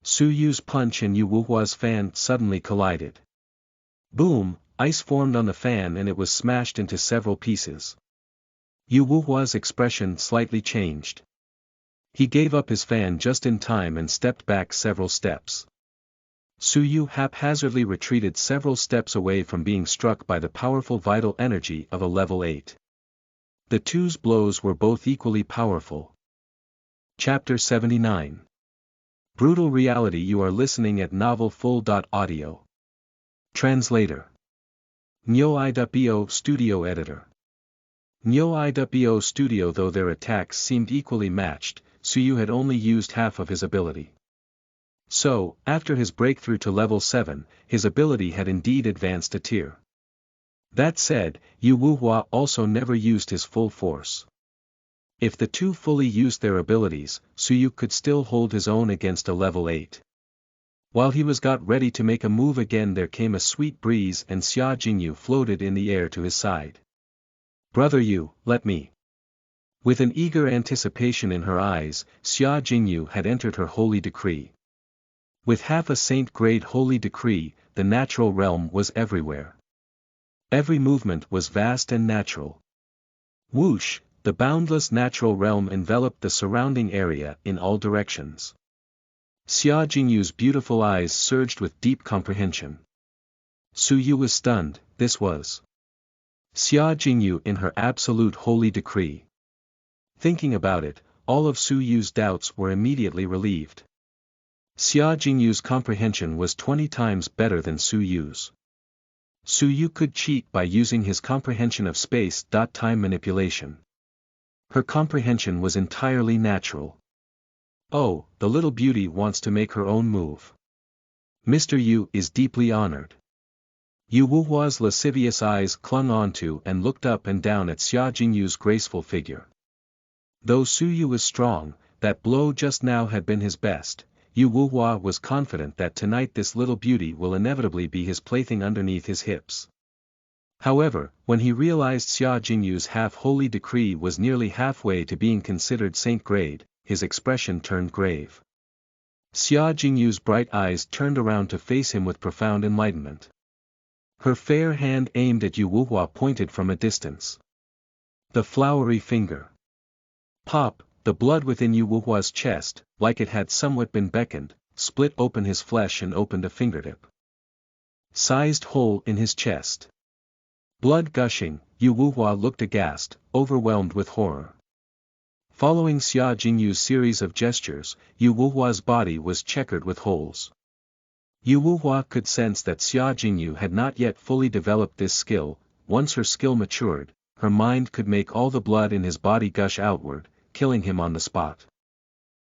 Suyu's punch and Yu Wuhua's fan suddenly collided. Boom, ice formed on the fan and it was smashed into several pieces. Yu Wuhua's expression slightly changed. He gave up his fan just in time and stepped back several steps. Suyu haphazardly retreated several steps away from being struck by the powerful vital energy of a level 8. The two's blows were both equally powerful. Chapter 79. Brutal Reality. You are listening at novelfull.audio. Translator. Nyo Studio Editor. Nyo Iwo Studio. Though their attacks seemed equally matched, Suyu had only used half of his ability. So, after his breakthrough to level 7, his ability had indeed advanced a tier. That said, Yu Wuhua also never used his full force. If the two fully used their abilities, Suyu could still hold his own against a level 8. While he was got ready to make a move again, there came a sweet breeze and Xia Jingyu floated in the air to his side. "Brother Yu, let me." With an eager anticipation in her eyes, Xia Jingyu had entered her holy decree. With half a saint-grade holy decree, the natural realm was everywhere. Every movement was vast and natural. Whoosh, the boundless natural realm enveloped the surrounding area in all directions. Xia Jingyu's beautiful eyes surged with deep comprehension. Suyu was stunned. This was Xia Jingyu in her absolute holy decree. Thinking about it, all of Suyu's doubts were immediately relieved. Xia Jingyu's comprehension was 20 times better than Suyu's. Suyu could cheat by using his comprehension of space-time manipulation. Her comprehension was entirely natural. Oh, the little beauty wants to make her own move. Mr. Yu is deeply honored. Yu Wuhua's lascivious eyes clung onto and looked up and down at Xia Jingyu's graceful figure. Though Suyu was strong, that blow just now had been his best. Yu Wuhua was confident that tonight this little beauty will inevitably be his plaything underneath his hips. However, when he realized Xia Jingyu's half-holy decree was nearly halfway to being considered saint-grade, his expression turned grave. Xia Jingyu's bright eyes turned around to face him with profound enlightenment. Her fair hand aimed at Yu Wuhua pointed from a distance. The flowery finger. Pop, the blood within Yu Wuhua's chest, like it had somewhat been beckoned, split open his flesh and opened a fingertip sized hole in his chest. Blood gushing, Yu Wuhua looked aghast, overwhelmed with horror. Following Xia Jingyu's series of gestures, Yu Wuhua's body was checkered with holes. Yu Wuhua could sense that Xia Jingyu had not yet fully developed this skill. Once her skill matured, her mind could make all the blood in his body gush outward, killing him on the spot.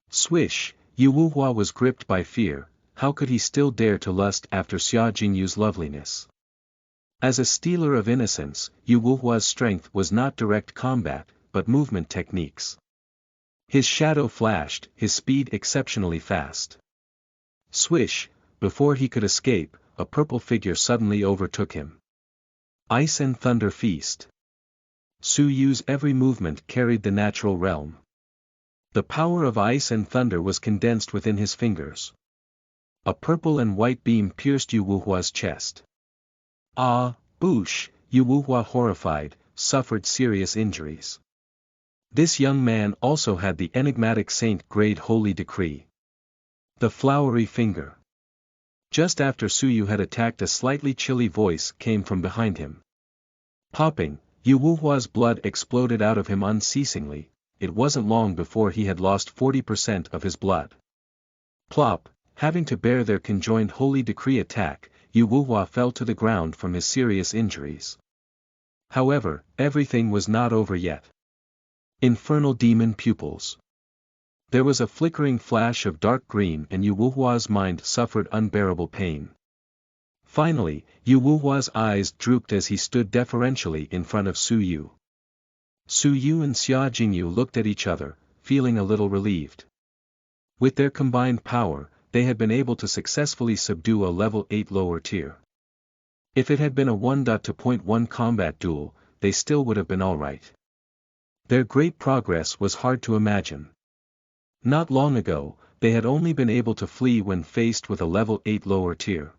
Swish, Yu Wuhua was gripped by fear. How could he still dare to lust after Xia Jingyu's loveliness? As a stealer of innocence, Yu Wuhua's strength was not direct combat, but movement techniques. His shadow flashed, his speed exceptionally fast. Swish, before he could escape, a purple figure suddenly overtook him. Ice and Thunder Feast. Suyu's every movement carried the natural realm. The power of ice and thunder was condensed within his fingers. A purple and white beam pierced Yu Wuhua's chest. Ah, boosh, Yu Wuhua horrified, suffered serious injuries. This young man also had the enigmatic saint-grade holy decree. The flowery finger. Just after Suyu had attacked, a slightly chilly voice came from behind him. Popping, Yu Wuhua's blood exploded out of him unceasingly. It wasn't long before he had lost 40% of his blood. Plop, having to bear their conjoined holy decree attack, Yu Wuhua fell to the ground from his serious injuries. However, everything was not over yet. Infernal demon pupils. There was a flickering flash of dark green and Yu Wuhua's mind suffered unbearable pain. Finally, Yu Wuhua's eyes drooped as he stood deferentially in front of Suyu. Suyu and Xia Jingyu looked at each other, feeling a little relieved. With their combined power, they had been able to successfully subdue a level 8 lower tier. If it had been a 1.2.1 combat duel, they still would have been alright. Their great progress was hard to imagine. Not long ago, they had only been able to flee when faced with a level 8 lower tier.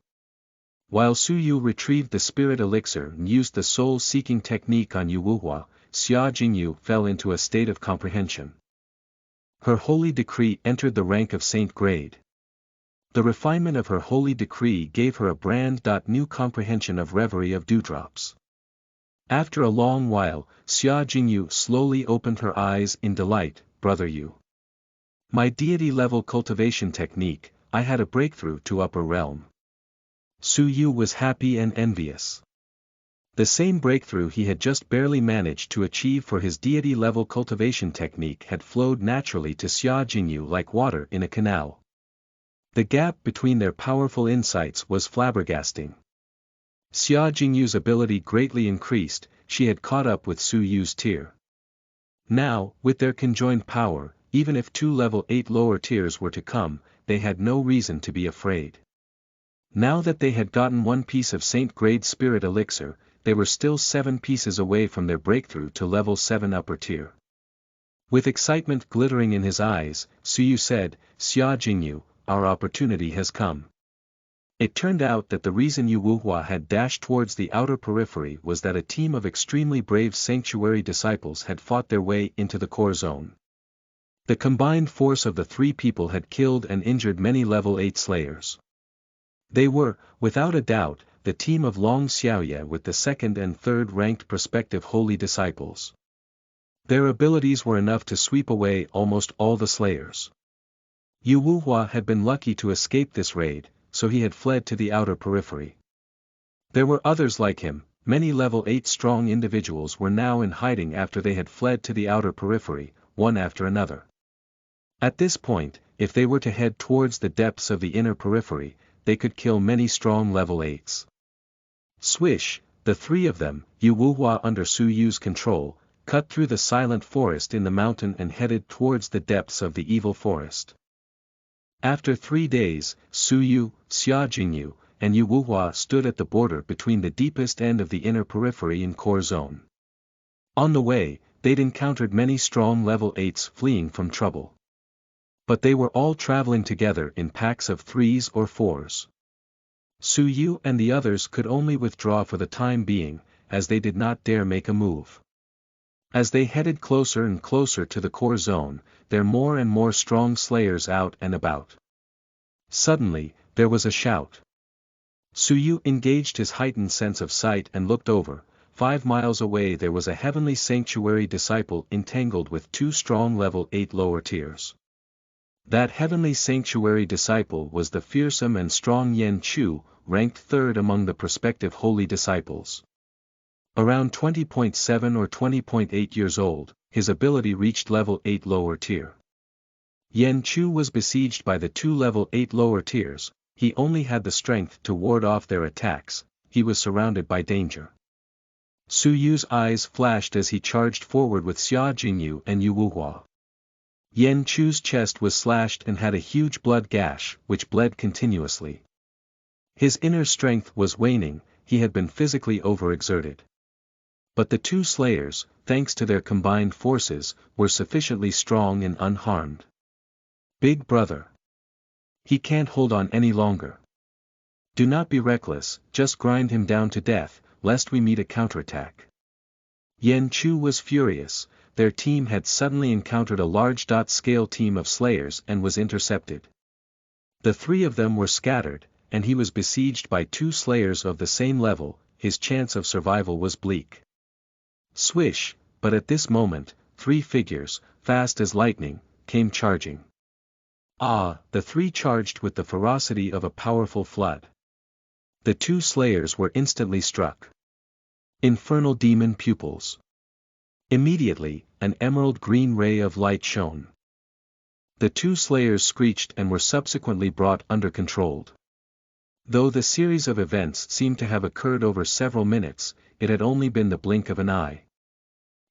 While Suyu retrieved the spirit elixir and used the soul-seeking technique on Yu Wuhua, Xia Jingyu fell into a state of comprehension. Her holy decree entered the rank of saint grade. The refinement of her holy decree gave her a brand new comprehension of reverie of dewdrops. After a long while, Xia Jingyu slowly opened her eyes in delight. Brother Yu. My deity-level cultivation technique, I had a breakthrough to upper realm. Suyu was happy and envious. The same breakthrough he had just barely managed to achieve for his deity-level cultivation technique had flowed naturally to Xia Jingyu like water in a canal. The gap between their powerful insights was flabbergasting. Xia Jingyu's ability greatly increased, she had caught up with Su Yu's tier. Now, with their conjoined power, even if 2 level 8 lower tiers were to come, they had no reason to be afraid. Now that they had gotten 1 piece of Saint-grade spirit elixir, they were still 7 pieces away from their breakthrough to level 7 upper tier. With excitement glittering in his eyes, Su Yu said, "Xia Jingyu, our opportunity has come." It turned out that the reason Yu Wuhua had dashed towards the outer periphery was that a team of extremely brave sanctuary disciples had fought their way into the core zone. The combined force of the 3 people had killed and injured many level 8 slayers. They were, without a doubt, the team of Long Xiaoye with the 2nd and 3rd ranked prospective holy disciples. Their abilities were enough to sweep away almost all the slayers. Yu Wuhua had been lucky to escape this raid, so he had fled to the outer periphery. There were others like him, many level 8 strong individuals were now in hiding after they had fled to the outer periphery, one after another. At this point, if they were to head towards the depths of the inner periphery, they could kill many strong level 8s. Swish, the 3 of them, Yu Wuhua under Su Yu's control, cut through the silent forest in the mountain and headed towards the depths of the evil forest. After 3 days, Su Yu, Xia Jingyu, and Yu Wuhua stood at the border between the deepest end of the inner periphery and core zone. On the way, they'd encountered many strong level 8s fleeing from trouble. But they were all traveling together in packs of 3s or 4s. Su Yu and the others could only withdraw for the time being, as they did not dare make a move. As they headed closer and closer to the core zone, there were more and more strong slayers out and about. Suddenly, there was a shout. Su Yu engaged his heightened sense of sight and looked over. 5 miles away there was a heavenly sanctuary disciple entangled with 2 strong level 8 lower tiers. That heavenly sanctuary disciple was the fearsome and strong Yan Chu, ranked 3rd among the prospective holy disciples. Around 20.7 or 20.8 years old, his ability reached level 8 lower tier. Yan Chu was besieged by the 2 level 8 lower tiers, he only had the strength to ward off their attacks, he was surrounded by danger. Su Yu's eyes flashed as he charged forward with Xia Jingyu and Yu Wuhua. Yan Chu's chest was slashed and had a huge blood gash, which bled continuously. His inner strength was waning, he had been physically overexerted. But the 2 slayers, thanks to their combined forces, were sufficiently strong and unharmed. Big brother. He can't hold on any longer. Do not be reckless, just grind him down to death, lest we meet a counterattack. Yan Chu was furious. Their team had suddenly encountered a large-scale team of slayers and was intercepted. The 3 of them were scattered, and he was besieged by 2 slayers of the same level, his chance of survival was bleak. Swish, but at this moment, 3 figures, fast as lightning, came charging. The 3 charged with the ferocity of a powerful flood. The 2 slayers were instantly struck. Infernal demon pupils. Immediately, an emerald green ray of light shone. The 2 slayers screeched and were subsequently brought under control. Though the series of events seemed to have occurred over several minutes, it had only been the blink of an eye.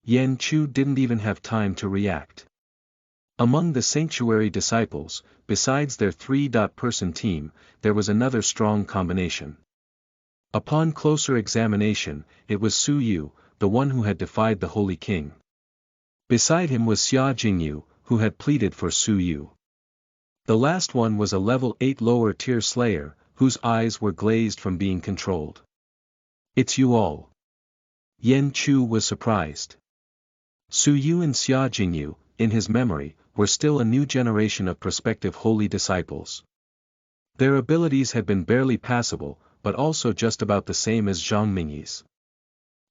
Yan Chu didn't even have time to react. Among the sanctuary disciples, besides their 3-person team, there was another strong combination. Upon closer examination, it was Su Yu, the one who had defied the Holy King. Beside him was Xia Jingyu, who had pleaded for Su Yu. The last one was a level 8 lower tier slayer, whose eyes were glazed from being controlled. It's you all. Yan Chu was surprised. Su Yu and Xia Jingyu, in his memory, were still a new generation of prospective holy disciples. Their abilities had been barely passable, but also just about the same as Zhang Mingyi's.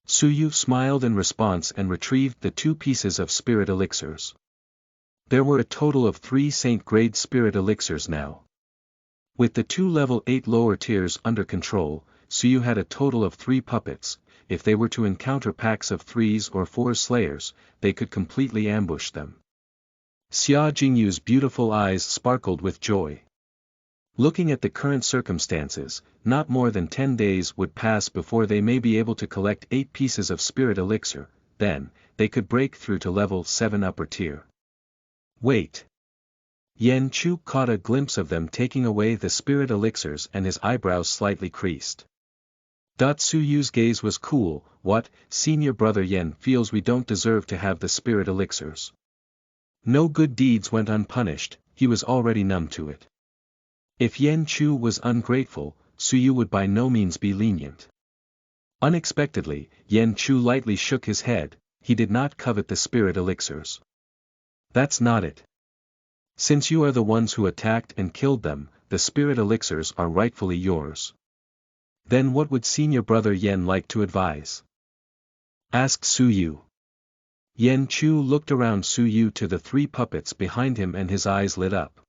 Su Yu smiled in response and retrieved the 2 pieces of spirit elixirs. There were a total of 3 saint-grade spirit elixirs now. With the 2 level 8 lower tiers under control, Su Yu had a total of 3 puppets. if they were to encounter packs of 3s or 4s slayers, they could completely ambush them. Xia Jingyu's beautiful eyes sparkled with joy. Looking at the current circumstances, not more than 10 days would pass before they may be able to collect 8 pieces of spirit elixir, then, they could break through to level 7 upper tier. Wait. Yan Chu caught a glimpse of them taking away the spirit elixirs and his eyebrows slightly creased. Su Yu's gaze was cool. What, senior brother Yan feels we don't deserve to have the spirit elixirs. No good deeds went unpunished, he was already numb to it. If Yan Chu was ungrateful, Su Yu would by no means be lenient. Unexpectedly, Yan Chu lightly shook his head, he did not covet the spirit elixirs. That's not it. Since you are the ones who attacked and killed them, the spirit elixirs are rightfully yours. Then what would senior brother Yan like to advise? Asked Su Yu. Yan Chu looked around Su Yu to the 3 puppets behind him and his eyes lit up.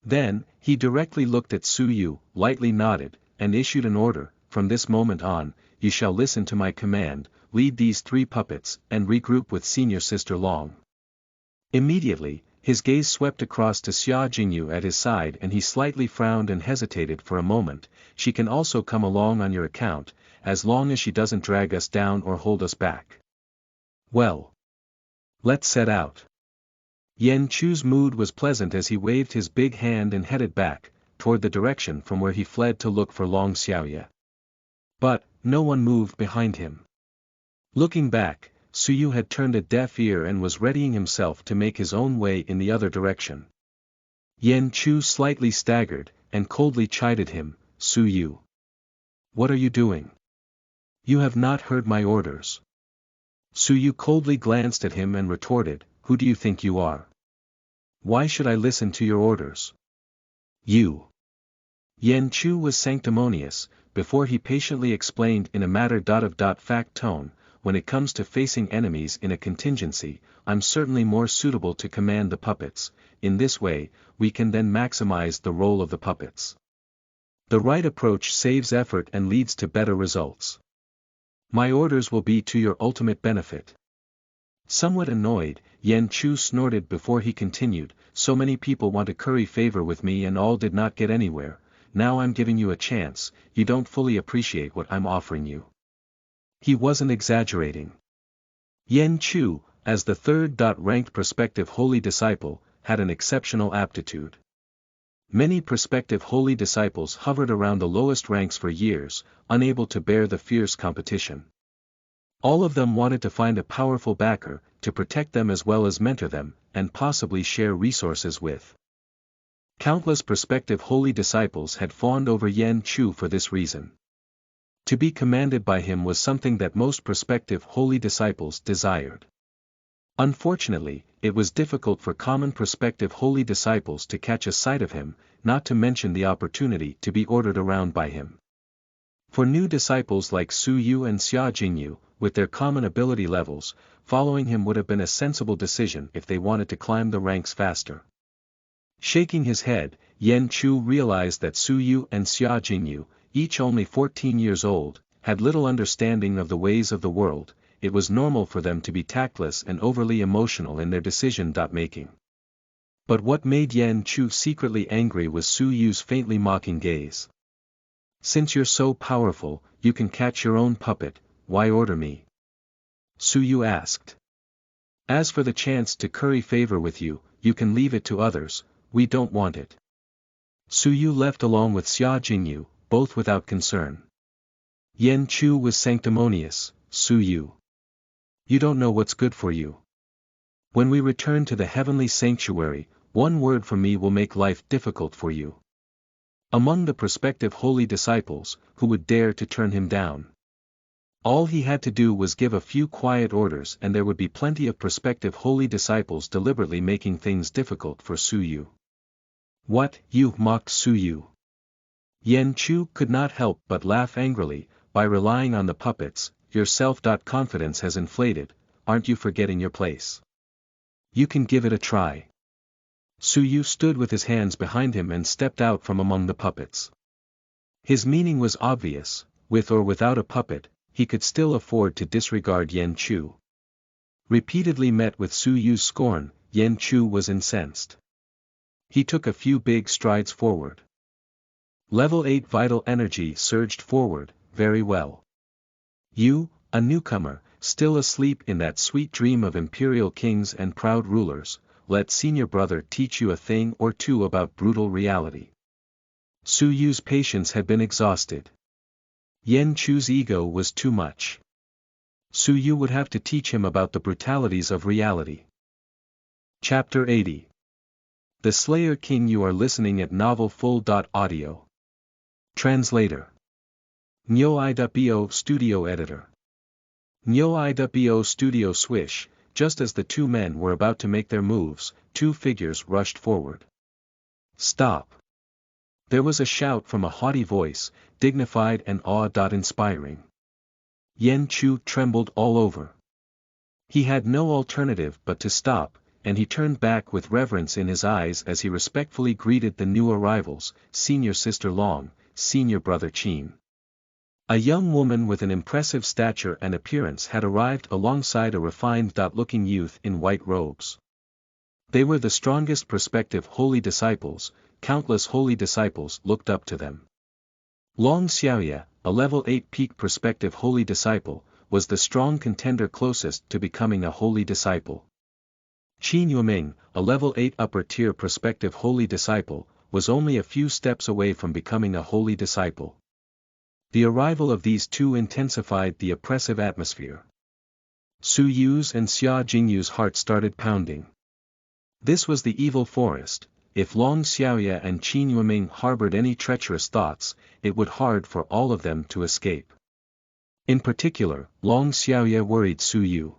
Then, he directly looked at Su Yu, lightly nodded, and issued an order, from this moment on, you shall listen to my command, lead these 3 puppets, and regroup with senior sister Long. Immediately, his gaze swept across to Xia Jingyu at his side and he slightly frowned and hesitated for a moment. She can also come along on your account, as long as she doesn't drag us down or hold us back. Well. Let's set out. Yan Chu's mood was pleasant as he waved his big hand and headed back, toward the direction from where he fled to look for Long Xiaoye. But, no one moved behind him. Looking back, Su Yu had turned a deaf ear and was readying himself to make his own way in the other direction. Yan Chu slightly staggered, and coldly chided him, Su Yu. What are you doing? You have not heard my orders. Su Yu coldly glanced at him and retorted, who do you think you are? Why should I listen to your orders? You. Yan Chu was sanctimonious, before he patiently explained in a matter-of-fact tone, when it comes to facing enemies in a contingency, I'm certainly more suitable to command the puppets, in this way, we can then maximize the role of the puppets. The right approach saves effort and leads to better results. My orders will be to your ultimate benefit. Somewhat annoyed, Yan Chu snorted before he continued, so many people want to curry favor with me and all did not get anywhere, now I'm giving you a chance, you don't fully appreciate what I'm offering you. He wasn't exaggerating. Yan Chu, as the 3rd-ranked prospective holy disciple, had an exceptional aptitude. Many prospective holy disciples hovered around the lowest ranks for years, unable to bear the fierce competition. All of them wanted to find a powerful backer, to protect them as well as mentor them, and possibly share resources with. Countless prospective holy disciples had fawned over Yan Chu for this reason. To be commanded by him was something that most prospective holy disciples desired. Unfortunately, it was difficult for common prospective holy disciples to catch a sight of him, not to mention the opportunity to be ordered around by him. For new disciples like Su Yu and Xia Jingyu, with their common ability levels, following him would have been a sensible decision if they wanted to climb the ranks faster. Shaking his head, Yan Chu realized that Su Yu and Xia Jingyu, each only 14 years old, had little understanding of the ways of the world. It was normal for them to be tactless and overly emotional in their decision-making. But what made Yan Chu secretly angry was Su Yu's faintly mocking gaze. Since you're so powerful, you can catch your own puppet, why order me? Su Yu asked. As for the chance to curry favor with you, you can leave it to others, we don't want it. Su Yu left along with Xia Jingyu, both without concern. Yan Chu was sanctimonious, Su Yu. You don't know what's good for you. When we return to the heavenly sanctuary, one word from me will make life difficult for you. Among the prospective holy disciples, who would dare to turn him down? All he had to do was give a few quiet orders and there would be plenty of prospective holy disciples deliberately making things difficult for Su Yu. What, you mocked Su Yu? Yan Chu could not help but laugh angrily, by relying on the puppets, your self-confidence has inflated, aren't you forgetting your place? You can give it a try. Su Yu stood with his hands behind him and stepped out from among the puppets. His meaning was obvious, with or without a puppet, he could still afford to disregard Yen Chu. Repeatedly met with Su Yu's scorn, Yen Chu was incensed. He took a few big strides forward. Level 8 vital energy surged forward, very well. You, a newcomer, still asleep in that sweet dream of imperial kings and proud rulers, let senior brother teach you a thing or two about brutal reality. Su Yu's patience had been exhausted. Yen Chu's ego was too much. Su Yu would have to teach him about the brutalities of reality. Chapter 80. The Slayer King. You are listening at novelfull.audio. Translator. Nyo iwo Studio Editor. Nyo iwo Studio Swish. Just as the two men were about to make their moves, two figures rushed forward. Stop. There was a shout from a haughty voice, dignified and awe-inspiring. Yen Chu trembled all over. He had no alternative but to stop, and he turned back with reverence in his eyes as he respectfully greeted the new arrivals, Senior Sister Long, Senior Brother Qin. A young woman with an impressive stature and appearance had arrived alongside a refined-looking youth in white robes. They were the strongest prospective holy disciples. Countless holy disciples looked up to them. Long Xiaoya, a level 8 peak prospective holy disciple, was the strong contender closest to becoming a holy disciple. Qin Yuming, a level 8 upper tier prospective holy disciple, was only a few steps away from becoming a holy disciple. The arrival of these two intensified the oppressive atmosphere. Su Yu's and Xia Jingyu's hearts started pounding. This was the evil forest. If Long Xiaoya and Qin Yuming harbored any treacherous thoughts, it would hard for all of them to escape. In particular, Long Xiaoya worried Su Yu.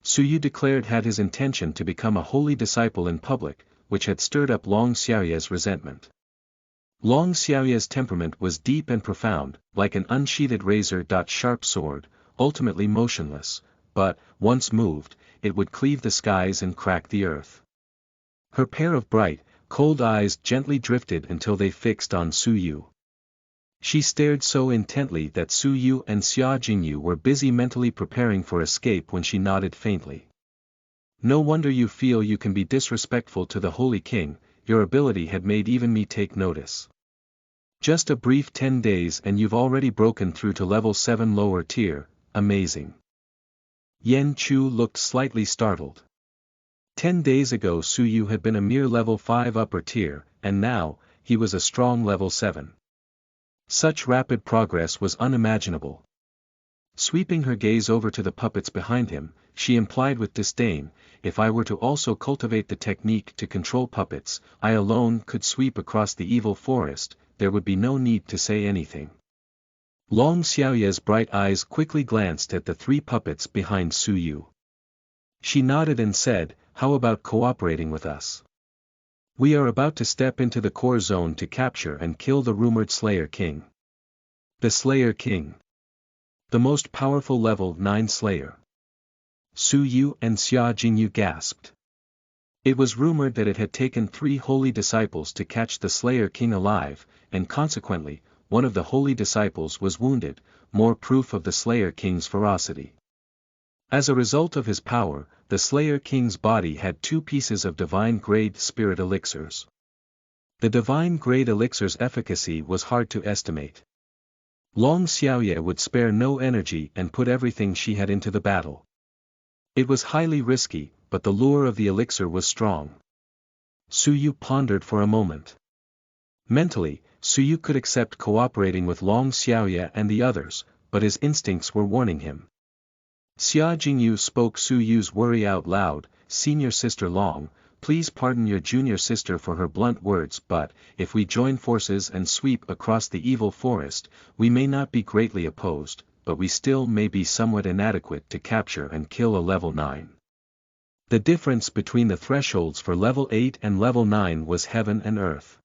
Su Yu declared had his intention to become a holy disciple in public, which had stirred up Long Xiaoya's resentment. Long Xiaoya's temperament was deep and profound, like an unsheathed razor-sharp sword, ultimately motionless, but, once moved, it would cleave the skies and crack the earth. Her pair of bright, cold eyes gently drifted until they fixed on Su Yu. She stared so intently that Su Yu and Xia Jingyu were busy mentally preparing for escape when she nodded faintly. No wonder you feel you can be disrespectful to the Holy King, your ability had made even me take notice. Just a brief 10 days and you've already broken through to level 7 lower tier, amazing. Yen Chu looked slightly startled. 10 days ago Su Yu had been a mere level 5 upper tier, and now, he was a strong level 7. Such rapid progress was unimaginable. Sweeping her gaze over to the puppets behind him, she implied with disdain, if I were to also cultivate the technique to control puppets, I alone could sweep across the evil forest, there would be no need to say anything. Long Xiaoya's bright eyes quickly glanced at the three puppets behind Su Yu. She nodded and said, how about cooperating with us? We are about to step into the core zone to capture and kill the rumored Slayer King. The Slayer King. The most powerful level 9 Slayer. Su Yu and Xia Jingyu gasped. It was rumored that it had taken 3 holy disciples to catch the Slayer King alive, and consequently, one of the holy disciples was wounded, more proof of the Slayer King's ferocity. As a result of his power, the Slayer King's body had 2 pieces of divine-grade spirit elixirs. The divine-grade elixir's efficacy was hard to estimate. Long Xiaoya would spare no energy and put everything she had into the battle. It was highly risky, but the lure of the elixir was strong. Su Yu pondered for a moment. Mentally, Su Yu could accept cooperating with Long Xiaoya and the others, but his instincts were warning him. Xia Jingyu spoke Su Yu's worry out loud, Senior Sister Long, please pardon your junior sister for her blunt words, but, if we join forces and sweep across the evil forest, we may not be greatly opposed, but we still may be somewhat inadequate to capture and kill a level 9. The difference between the thresholds for level 8 and level 9 was heaven and earth.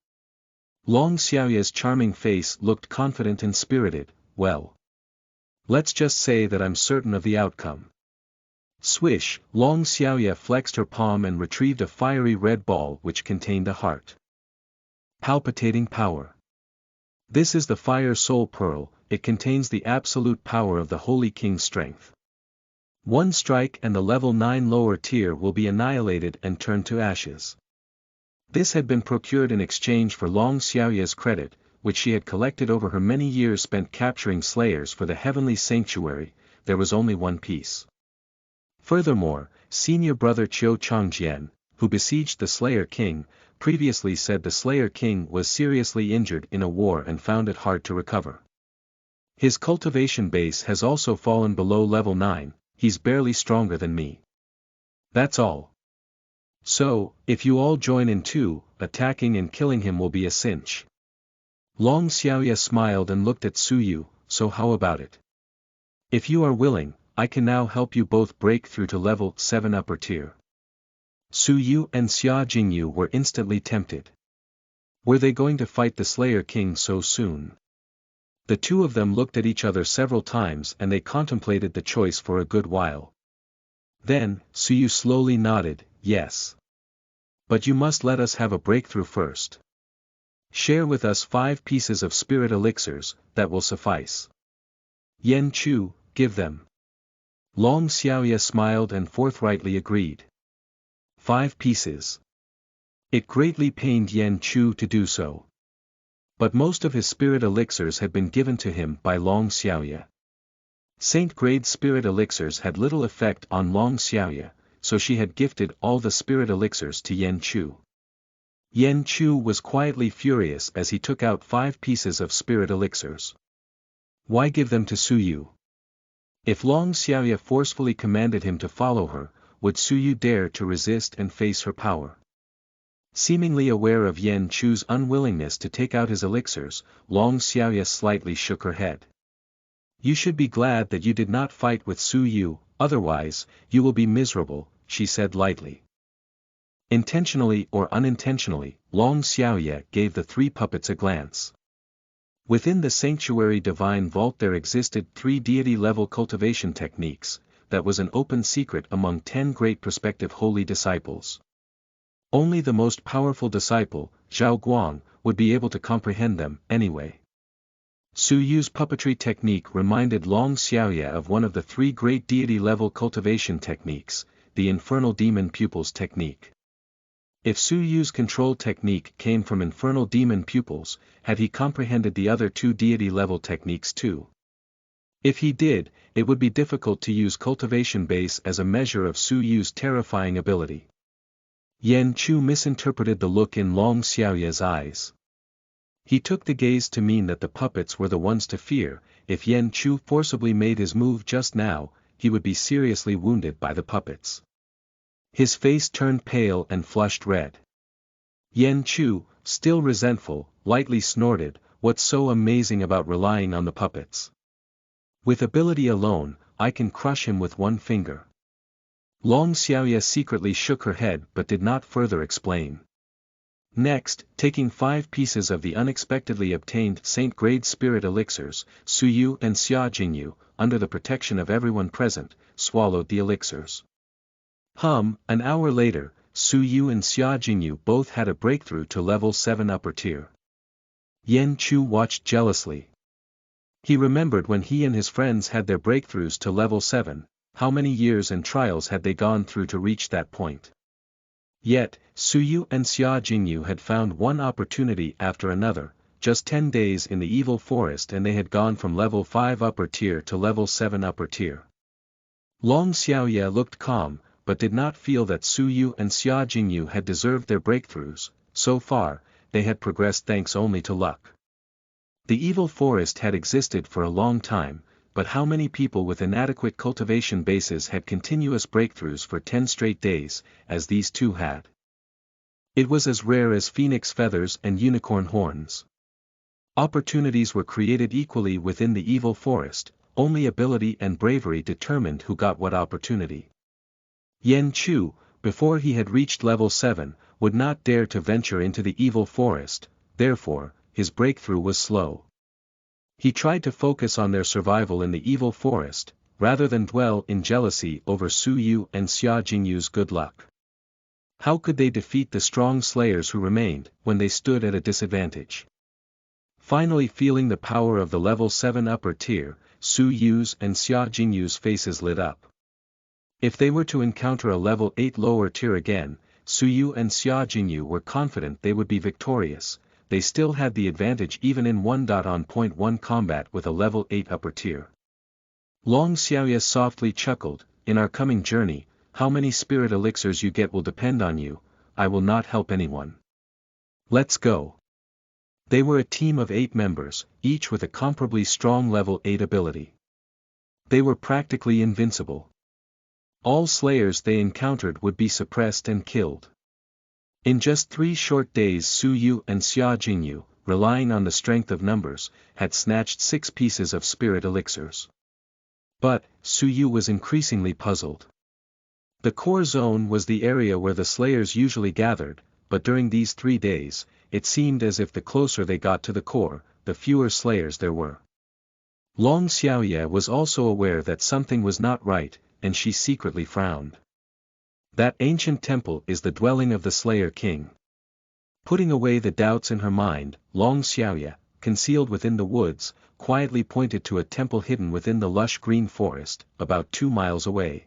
Long Xiaoya's charming face looked confident and spirited, well. Let's just say that I'm certain of the outcome. Swish, Long Xiaoya flexed her palm and retrieved a fiery red ball which contained a heart. Palpitating power. This is the Fire Soul Pearl, it contains the absolute power of the Holy King's strength. One strike and the level 9 lower tier will be annihilated and turned to ashes. This had been procured in exchange for Long Xiaoya's credit, which she had collected over her many years spent capturing slayers for the heavenly sanctuary. There was only one piece. Furthermore, senior brother Qiu Changjian, who besieged the Slayer King, previously said the Slayer King was seriously injured in a war and found it hard to recover. His cultivation base has also fallen below level 9, he's barely stronger than me. That's all. So, if you all join in too, attacking and killing him will be a cinch. Long Xiaoya smiled and looked at Suyu, so how about it? If you are willing, I can now help you both break through to level 7 upper tier. Suyu and Xia Jingyu were instantly tempted. Were they going to fight the Slayer King so soon? The two of them looked at each other several times and they contemplated the choice for a good while. Then, Suyu slowly nodded, yes. But you must let us have a breakthrough first. Share with us 5 pieces of spirit elixirs, that will suffice. Yen Chu, give them. Long Xiaoya smiled and forthrightly agreed. 5 pieces. It greatly pained Yen Chu to do so. But most of his spirit elixirs had been given to him by Long Xiaoya. Saint-grade spirit elixirs had little effect on Long Xiaoya, so she had gifted all the spirit elixirs to Yen Chu. Yen Chu was quietly furious as he took out 5 pieces of spirit elixirs. Why give them to Suyu? If Long Xiaoya forcefully commanded him to follow her, would Suyu dare to resist and face her power? Seemingly aware of Yen Chu's unwillingness to take out his elixirs, Long Xiaoya slightly shook her head. You should be glad that you did not fight with Suyu, otherwise, you will be miserable, she said lightly. Intentionally or unintentionally, Long Xiaoya gave the 3 puppets a glance. Within the sanctuary divine vault there existed 3 deity-level cultivation techniques, that was an open secret among 10 great prospective holy disciples. Only the most powerful disciple, Zhao Guang, would be able to comprehend them, anyway. Suyu's puppetry technique reminded Long Xiaoya of one of the 3 great deity-level cultivation techniques, the Infernal Demon Pupils technique. If Suyu's control technique came from Infernal Demon Pupils, had he comprehended the other 2 deity-level techniques too? If he did, it would be difficult to use cultivation base as a measure of Suyu's terrifying ability. Yen Chu misinterpreted the look in Long Xiaoya's eyes. He took the gaze to mean that the puppets were the ones to fear. If Yen Chu forcibly made his move just now, he would be seriously wounded by the puppets. His face turned pale and flushed red. Yen Chu, still resentful, lightly snorted, what's so amazing about relying on the puppets? With ability alone, I can crush him with 1 finger. Long Xiaoya secretly shook her head but did not further explain. Next, taking 5 pieces of the unexpectedly obtained Saint-grade spirit elixirs, Suyu and Xia Jingyu, under the protection of everyone present, swallowed the elixirs. An hour later, Suyu and Xia Jingyu both had a breakthrough to level 7 upper tier. Yen Chu watched jealously. He remembered when he and his friends had their breakthroughs to level 7, how many years and trials had they gone through to reach that point. Yet, Suyu and Xia Jingyu had found one opportunity after another, just 10 days in the evil forest and they had gone from level 5 upper tier to level 7 upper tier. Long Xiaoya looked calm, but did not feel that Suyu and Xia Jingyu had deserved their breakthroughs. So far, they had progressed thanks only to luck. The evil forest had existed for a long time, but how many people with inadequate cultivation bases had continuous breakthroughs for 10 straight days, as these two had? It was as rare as phoenix feathers and unicorn horns. Opportunities were created equally within the evil forest, only ability and bravery determined who got what opportunity. Yen Chu, before he had reached level 7, would not dare to venture into the evil forest, therefore, his breakthrough was slow. He tried to focus on their survival in the evil forest, rather than dwell in jealousy over Suyu and Xia Jingyu's good luck. How could they defeat the strong slayers who remained, when they stood at a disadvantage? Finally feeling the power of the level 7 upper tier, Su Yu's and Xia Jingyu's faces lit up. If they were to encounter a level 8 lower tier again, Su Yu and Xia Jingyu were confident they would be victorious. They still had the advantage even in 1.1 combat with a level 8 upper tier. Long Xiaoya softly chuckled, "In our coming journey, how many spirit elixirs you get will depend on you, I will not help anyone. Let's go." They were a team of 8 members, each with a comparably strong level 8 ability. They were practically invincible. All slayers they encountered would be suppressed and killed. In just 3 short days Su Yu and Xia Jingyu, relying on the strength of numbers, had snatched 6 pieces of spirit elixirs. But, Su Yu was increasingly puzzled. The core zone was the area where the slayers usually gathered, but during these 3 days, it seemed as if the closer they got to the core, the fewer slayers there were. Long Xiaoya was also aware that something was not right, and she secretly frowned. That ancient temple is the dwelling of the Slayer King. Putting away the doubts in her mind, Long Xiaoya, concealed within the woods, quietly pointed to a temple hidden within the lush green forest, about 2 miles away.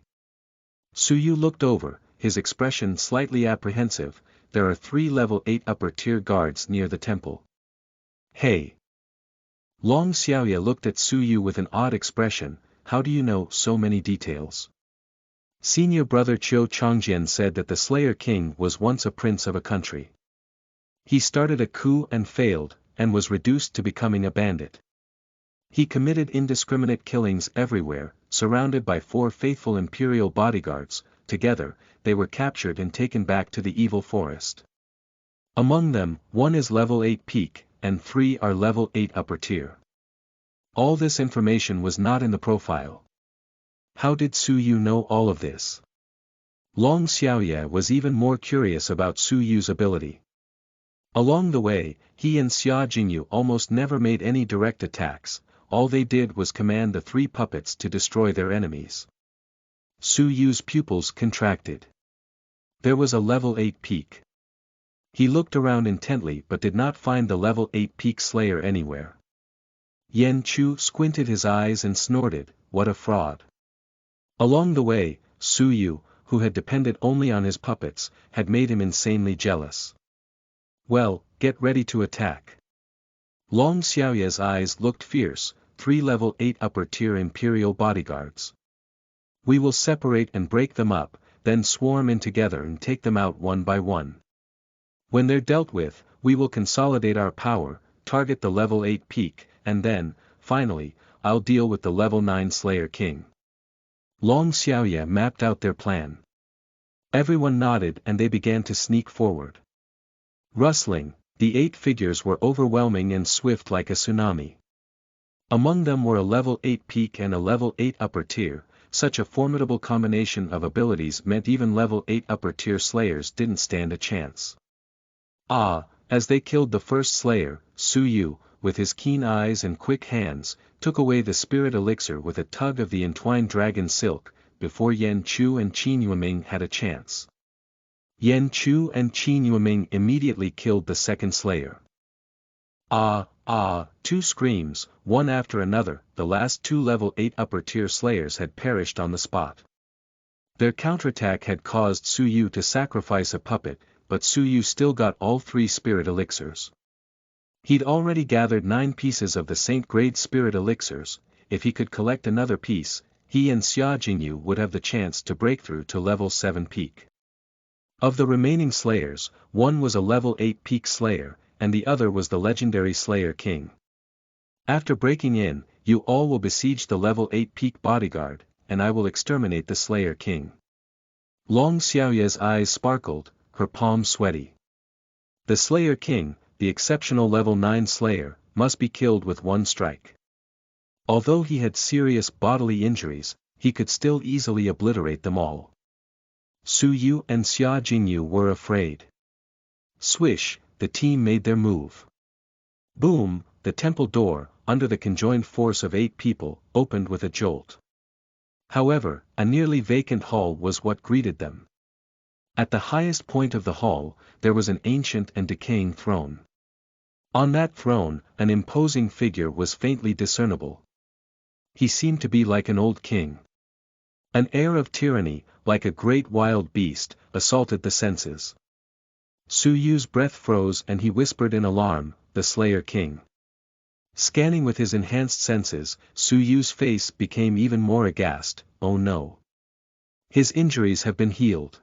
Su Yu looked over, his expression slightly apprehensive. "There are 3 level 8 upper tier guards near the temple." "Hey!" Long Xiaoya looked at Su Yu with an odd expression. "How do you know so many details?" Senior brother Qiu Chongjian said that the Slayer King was once a prince of a country. He started a coup and failed, and was reduced to becoming a bandit. He committed indiscriminate killings everywhere, surrounded by 4 faithful imperial bodyguards. Together, they were captured and taken back to the evil forest. Among them, 1 is level 8 peak, and 3 are level 8 upper tier. All this information was not in the profile. How did Su Yu know all of this? Long Xiaoya was even more curious about Su Yu's ability. Along the way, he and Xia Jingyu almost never made any direct attacks. All they did was command the 3 puppets to destroy their enemies. Su Yu's pupils contracted. There was a level 8 peak. He looked around intently but did not find the level 8 peak slayer anywhere. Yan Chu squinted his eyes and snorted, "What a fraud." Along the way, Su Yu, who had depended only on his puppets, had made him insanely jealous. "Well, get ready to attack." Long Xiaoya's eyes looked fierce, 3 level 8 upper tier imperial bodyguards. "We will separate and break them up, then swarm in together and take them out one by one. When they're dealt with, we will consolidate our power, target the level 8 peak, and then, finally, I'll deal with the level 9 Slayer King." Long Xiaoya mapped out their plan. Everyone nodded and they began to sneak forward. Rustling, the 8 figures were overwhelming and swift like a tsunami. Among them were a level 8 peak and a level 8 upper tier. Such a formidable combination of abilities meant even level 8 upper tier slayers didn't stand a chance. As they killed the first slayer, Su Yu, with his keen eyes and quick hands, took away the spirit elixir with a tug of the entwined dragon silk, before Yan Chu and Qin Yueming had a chance. Yan Chu and Qin Yueming immediately killed the second slayer. Two screams, one after another. The last 2 level 8 upper tier slayers had perished on the spot. Their counterattack had caused Su Yu to sacrifice a puppet, but Su Yu still got all 3 spirit elixirs. He'd already gathered 9 pieces of the Saint grade spirit elixirs. If he could collect another piece, he and Xia Jingyu would have the chance to break through to level 7 peak. Of the remaining slayers, 1 was a level 8 peak slayer, and the other was the legendary Slayer King. After breaking in, you all will besiege the level 8 peak bodyguard, and I will exterminate the Slayer King. Long Xiaoya's eyes sparkled, her palms sweaty. The Slayer King, the exceptional level 9 slayer, must be killed with 1 strike. Although he had serious bodily injuries, he could still easily obliterate them all. Su Yu and Xia Jingyu were afraid. Swish, the team made their move. Boom, the temple door, under the conjoined force of 8 people, opened with a jolt. However, a nearly vacant hall was what greeted them. At the highest point of the hall, there was an ancient and decaying throne. On that throne, an imposing figure was faintly discernible. He seemed to be like an old king. An air of tyranny, like a great wild beast, assaulted the senses. Su Yu's breath froze and he whispered in alarm, "The Slayer King." Scanning with his enhanced senses, Su Yu's face became even more aghast, "Oh no. His injuries have been healed."